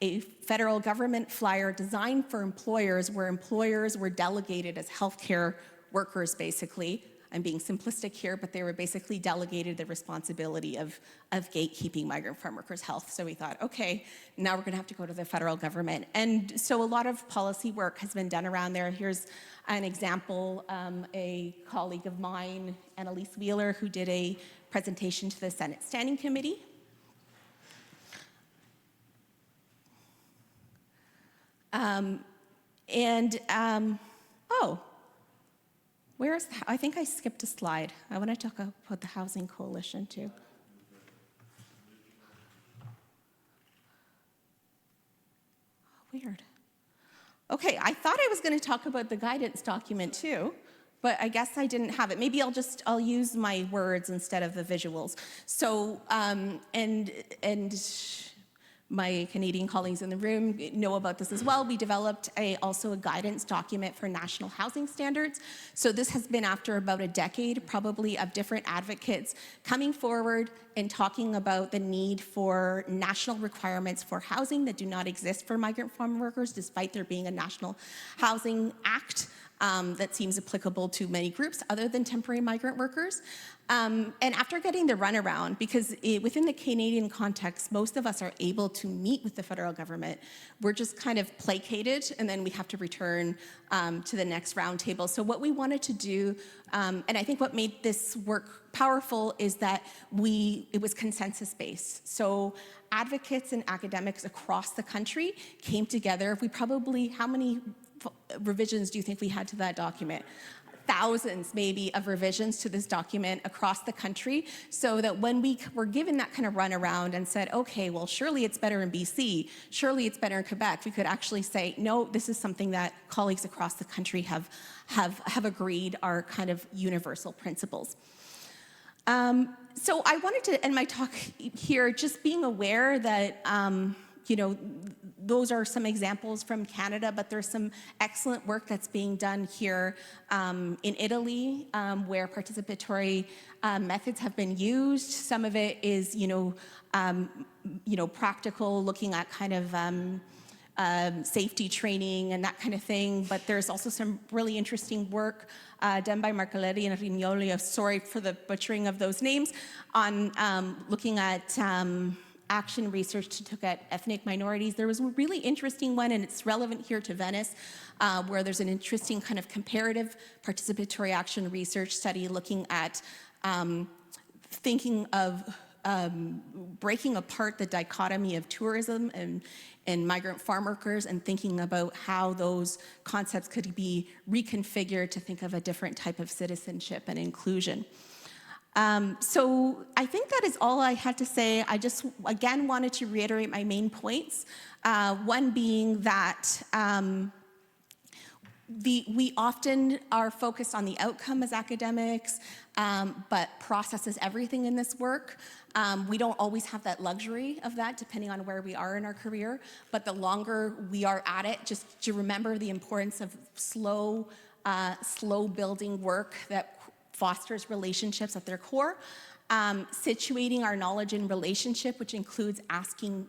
a federal government flyer designed for employers, where employers were delegated as healthcare workers, basically. I'm being simplistic here, but they were basically delegated the responsibility of gatekeeping migrant farm workers' health. So we thought, okay, now we're gonna have to go to the federal government. And so a lot of policy work has been done around there. Here's an example, a colleague of mine, Annalise Wheeler, who did a presentation to the Senate Standing Committee. I think I skipped a slide. I want to talk about the Housing Coalition too. Weird. Okay, I thought I was going to talk about the guidance document too, but I guess I didn't have it. Maybe I'll use my words instead of the visuals. So, and my Canadian colleagues in the room know about this as well. We developed also a guidance document for national housing standards. So this has been after about a decade, probably, of different advocates coming forward and talking about the need for national requirements for housing that do not exist for migrant farm workers, despite there being a National Housing Act that seems applicable to many groups other than temporary migrant workers. And after getting the runaround, because within the Canadian context, most of us are able to meet with the federal government. We're just kind of placated, and then we have to return to the next roundtable. So what we wanted to do, and I think what made this work powerful, is that it was consensus-based. So advocates and academics across the country came together. We probably, how many revisions do you think we had to that document? Thousands, maybe, of revisions to this document across the country, so that when we were given that kind of runaround and said, okay, well, surely it's better in BC, surely it's better in Quebec, we could actually say, no, this is something that colleagues across the country have agreed are kind of universal principles. So I wanted to end my talk here just being aware that you know, those are some examples from Canada, but there's some excellent work that's being done here in Italy, where participatory methods have been used. Some of it is, practical, looking at kind of safety training and that kind of thing. But there's also some really interesting work done by Marcoletti and Rignoli, sorry for the butchering of those names, on looking at action research to look at ethnic minorities. There was a really interesting one, and it's relevant here to Venice, where there's an interesting kind of comparative participatory action research study looking at thinking of breaking apart the dichotomy of tourism and migrant farm workers, and thinking about how those concepts could be reconfigured to think of a different type of citizenship and inclusion. So I think that is all I had to say. I just, again, wanted to reiterate my main points. One being that we often are focused on the outcome as academics, but process is everything in this work. We don't always have that luxury of that, depending on where we are in our career, but the longer we are at it, just to remember the importance of slow building work that fosters relationships at their core, situating our knowledge in relationship, which includes asking,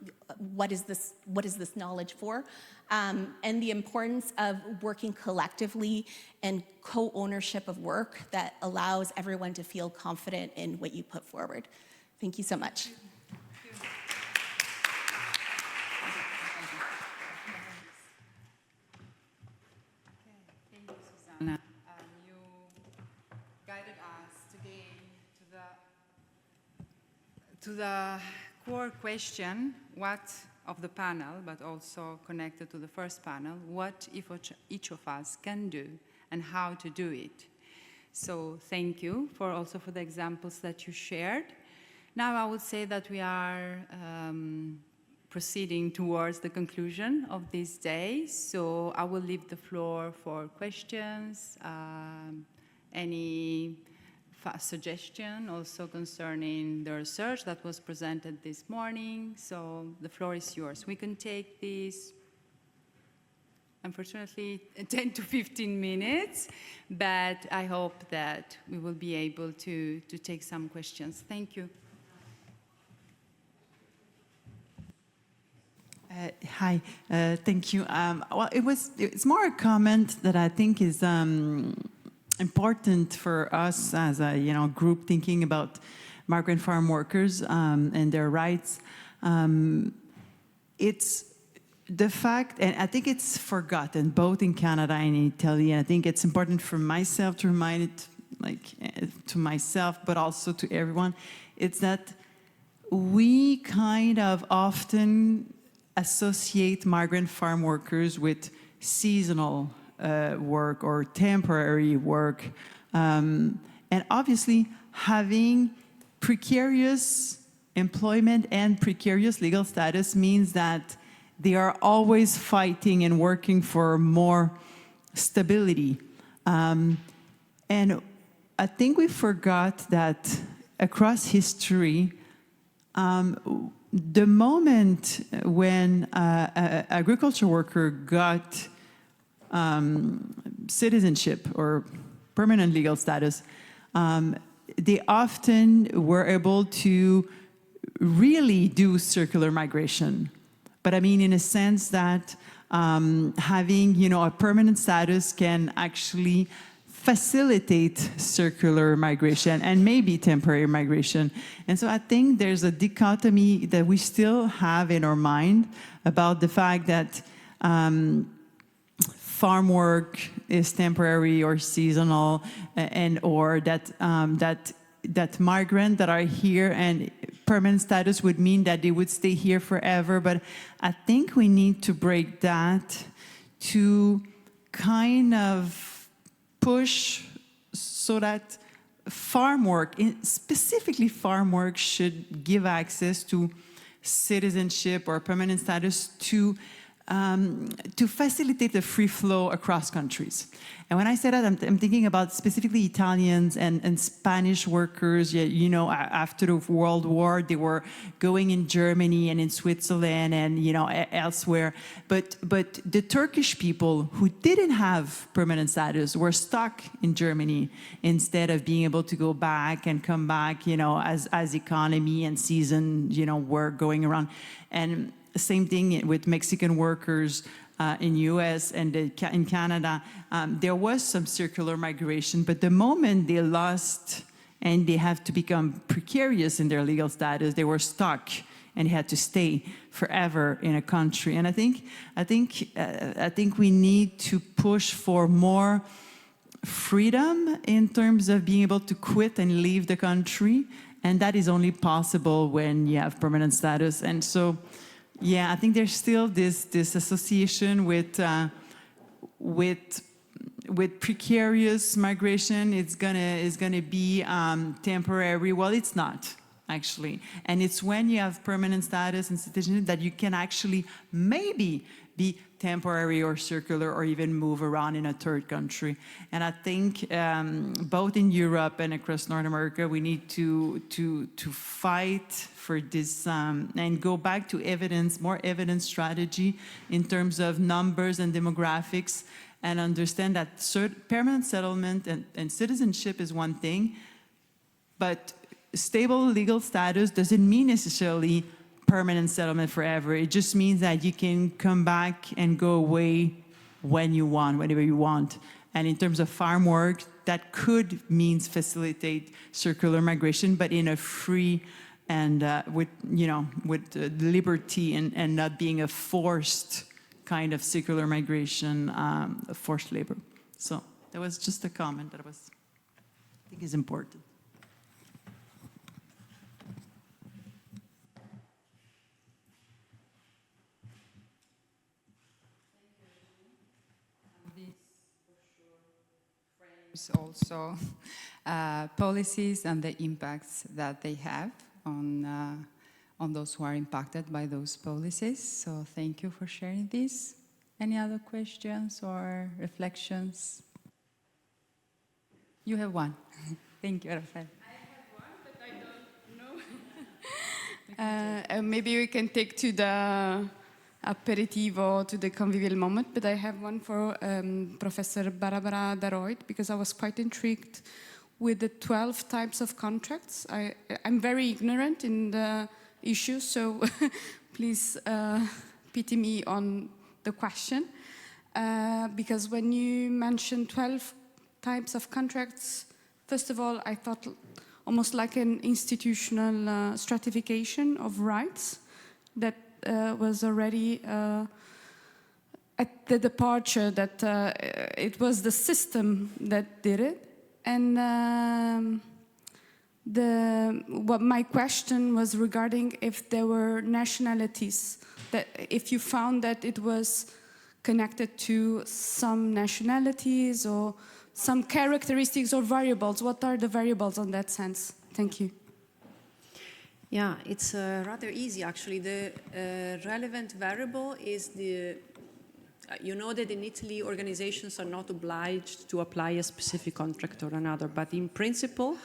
what is this knowledge for? And the importance of working collectively and co-ownership of work that allows everyone to feel confident in what you put forward. Thank you so much. Thank you, Susanna. You guided us today to the core question, what of the panel, but also connected to the first panel, what if each of us can do and how to do it. So thank you also for the examples that you shared. Now I would say that we are proceeding towards the conclusion of this day. So I will leave the floor for questions, any suggestion also concerning the research that was presented this morning. So the floor is yours. We can take this, unfortunately, 10 to 15 minutes, but I hope that we will be able to take some questions. Thank you. Hi, thank you. Well, it's more a comment that I think is important for us as a group thinking about migrant farm workers and their rights. It's the fact, and I think it's forgotten both in Canada and in Italy. And I think it's important for myself to remind it, to myself, but also to everyone. It's that we kind of often associate migrant farm workers with seasonal work or temporary work. And obviously, having precarious employment and precarious legal status means that they are always fighting and working for more stability. And I think we forgot that across history, the moment when an agriculture worker got citizenship or permanent legal status, they often were able to really do circular migration. But I mean, in a sense that having, a permanent status can actually facilitate circular migration and maybe temporary migration. And so I think there's a dichotomy that we still have in our mind about the fact that farm work is temporary or seasonal, and or that that migrants that are here and permanent status would mean that they would stay here forever. But I think we need to break that to kind of push so that farm work, specifically farm work, should give access to citizenship or permanent status to facilitate the free flow across countries. And when I say that, I'm thinking about specifically Italians and Spanish workers. After the World War, they were going in Germany and in Switzerland and elsewhere. But the Turkish people who didn't have permanent status were stuck in Germany instead of being able to go back and come back, as economy and season, were going around. And same thing with Mexican workers in US and in Canada. There was some circular migration, but the moment they lost and they have to become precarious in their legal status, they were stuck and had to stay forever in a country. And I think we need to push for more freedom in terms of being able to quit and leave the country, and that is only possible when you have permanent status. And so, yeah, I think there's still this association with precarious migration. It's gonna be temporary. Well, it's not actually, and it's when you have permanent status and citizenship that you can actually maybe be temporary or circular or even move around in a third country. And I think both in Europe and across North America, we need to fight for this and go back to more evidence strategy in terms of numbers and demographics, and understand that permanent settlement and citizenship is one thing, but stable legal status doesn't mean necessarily permanent settlement forever. It just means that you can come back and go away when you want, whenever you want. And in terms of farm work, that could means facilitate circular migration, but in a free and with liberty and not being a forced kind of circular migration, forced labor. So that was just a comment that I think is important. Also policies and the impacts that they have on those who are impacted by those policies. So thank you for sharing this. Any other questions or reflections? You have one. Thank you, Rafael. I have one, but I don't know. Maybe we can take to the aperitivo, to the convivial moment, but I have one for Professor Barbara Daroit, because I was quite intrigued with the 12 types of contracts. I'm very ignorant in the issue, so please pity me on the question. Because when you mentioned 12 types of contracts, first of all, I thought almost like an institutional stratification of rights that was already at the departure, that it was the system that did it. And what my question was regarding if there were nationalities, that if you found that it was connected to some nationalities or some characteristics or variables. What are the variables in that sense? Thank you. Yeah, it's rather easy actually. The relevant variable is the, you know that in Italy organizations are not obliged to apply a specific contract or another, but in principle,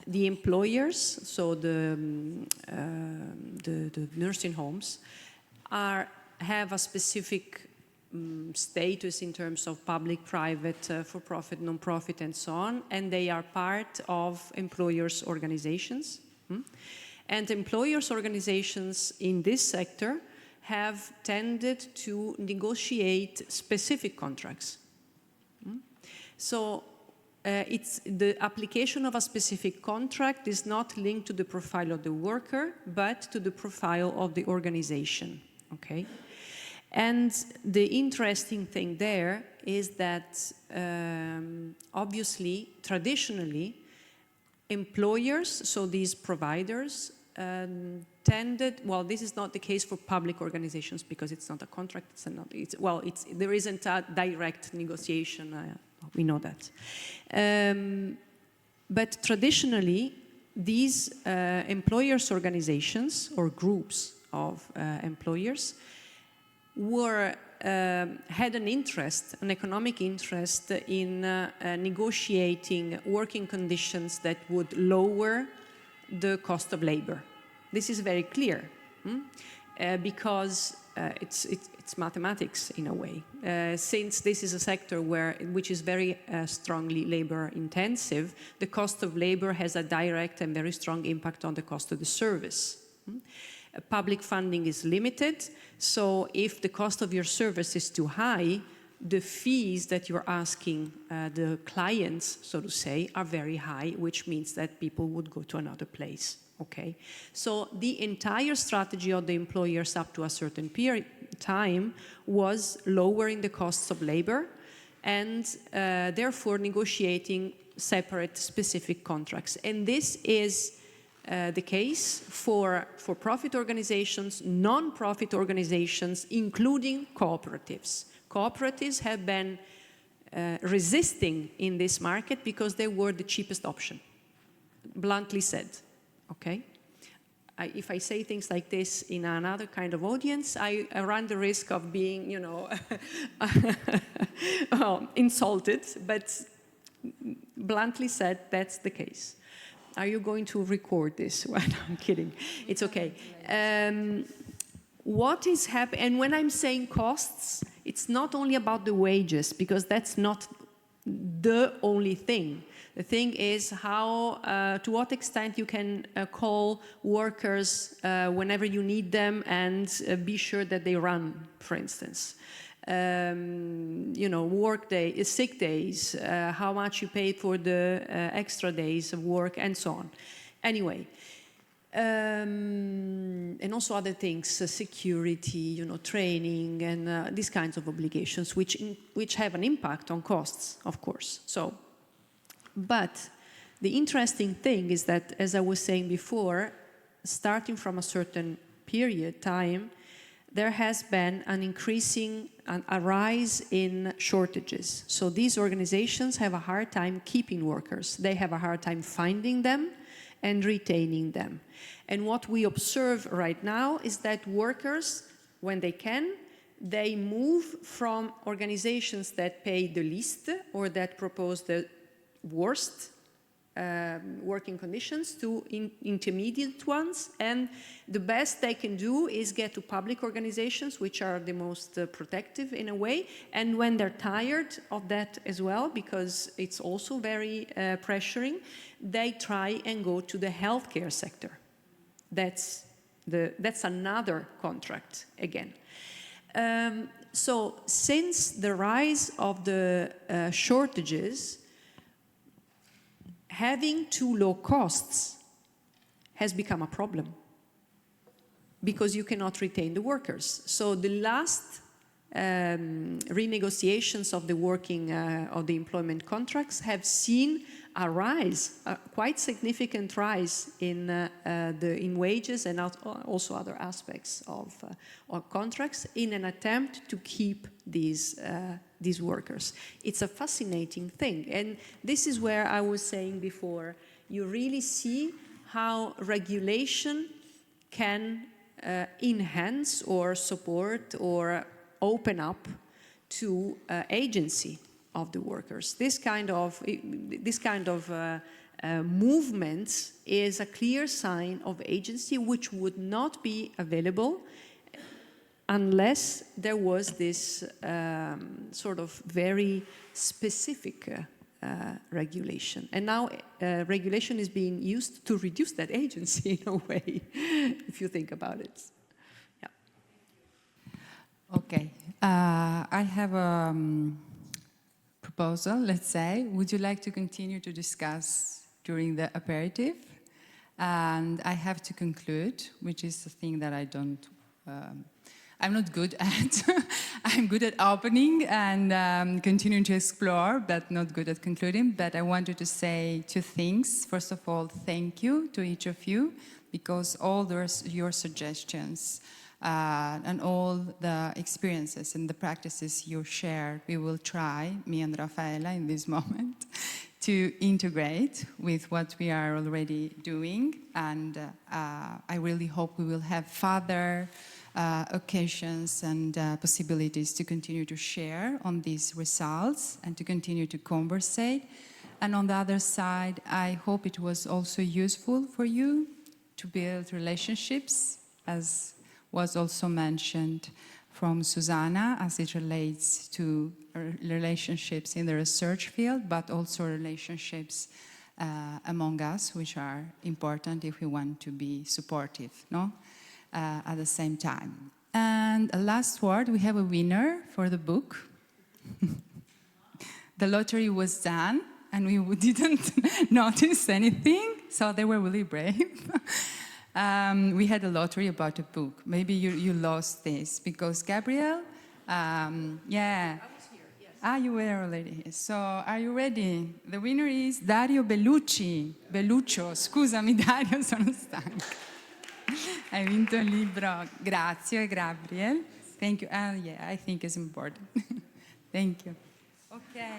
the employers, so the nursing homes, have a specific status in terms of public, private, for-profit, non-profit, and so on, and they are part of employers' organizations. And employers' organizations in this sector have tended to negotiate specific contracts. So it's the application of a specific contract is not linked to the profile of the worker, but to the profile of the organization, okay? And the interesting thing there is that obviously, traditionally, employers, so these providers, tended, well, this is not the case for public organizations because it's not a contract, there isn't a direct negotiation, we know that. But traditionally, these employers' organizations or groups of employers had an interest, an economic interest in negotiating working conditions that would lower the cost of labor. This is very clear because it's mathematics in a way. Since this is a sector which is very strongly labor intensive, the cost of labor has a direct and very strong impact on the cost of the service. Public funding is limited, so if the cost of your service is too high, the fees that you're asking the clients, so to say, are very high, which means that people would go to another place, okay? So the entire strategy of the employers up to a certain time was lowering the costs of labor and therefore negotiating separate specific contracts. And this is the case for profit organizations, non-profit organizations, including cooperatives. Cooperatives have been resisting in this market because they were the cheapest option, bluntly said, okay? If I say things like this in another kind of audience, I run the risk of being, you know, insulted, but bluntly said, that's the case. Are you going to record this? Well, no, I'm kidding. It's okay. What is happening, and when I'm saying costs, it's not only about the wages, because that's not the only thing. The thing is how, to what extent you can call workers whenever you need them and be sure that they run, for instance. You know, work day, sick days, how much you pay for the extra days of work, and so on. Anyway, and also other things, security, you know, training, and these kinds of obligations, which have an impact on costs, of course. So, but the interesting thing is that, as I was saying before, starting from a certain time, there has been an increasing, a rise in shortages. So these organizations have a hard time keeping workers. They have a hard time finding them and retaining them. And what we observe right now is that workers, when they can, they move from organizations that pay the least or that propose the worst working conditions to intermediate ones, and the best they can do is get to public organizations, which are the most protective in a way, and when they're tired of that as well, because it's also very pressuring, they try and go to the healthcare sector. That's another contract again. So since the rise of the shortages, having too low costs has become a problem because you cannot retain the workers. So the last renegotiations of the employment contracts have seen a rise, a quite significant rise in wages and also other aspects of contracts in an attempt to keep these workers. It's a fascinating thing, and this is where I was saying before, you really see how regulation can enhance or support or open up to agency of the workers. This kind of movement is a clear sign of agency which would not be available unless there was this sort of very specific regulation. And now regulation is being used to reduce that agency in a way, if you think about it. Yeah. Okay. I have a proposal, let's say. Would you like to continue to discuss during the aperitif? And I have to conclude, which is the thing that I'm not good at. I'm good at opening and continuing to explore, but not good at concluding. But I wanted to say two things. First of all, thank you to each of you, because all your suggestions and all the experiences and the practices you share, we will try, me and Raffaella in this moment, to integrate with what we are already doing. And I really hope we will have further occasions and possibilities to continue to share on these results and to continue to conversate. And on the other side, I hope it was also useful for you to build relationships, as was also mentioned from Susanna, as it relates to relationships in the research field, but also relationships among us, which are important if we want to be supportive, no? At the same time. And a last word, we have a winner for the book. The lottery was done, and we didn't notice anything, so they were really brave. We had a lottery about a book. Maybe you lost this, because Gabriel, yeah. I was here, yes. Ah, you were already here. So, are you ready? The winner is Dario Bellucci. Belluccio, scusami Dario, sono stanca. Hai vinto il libro. Grazie, Gabriel. Thank you. Yeah, I think it's important. Thank you. Okay.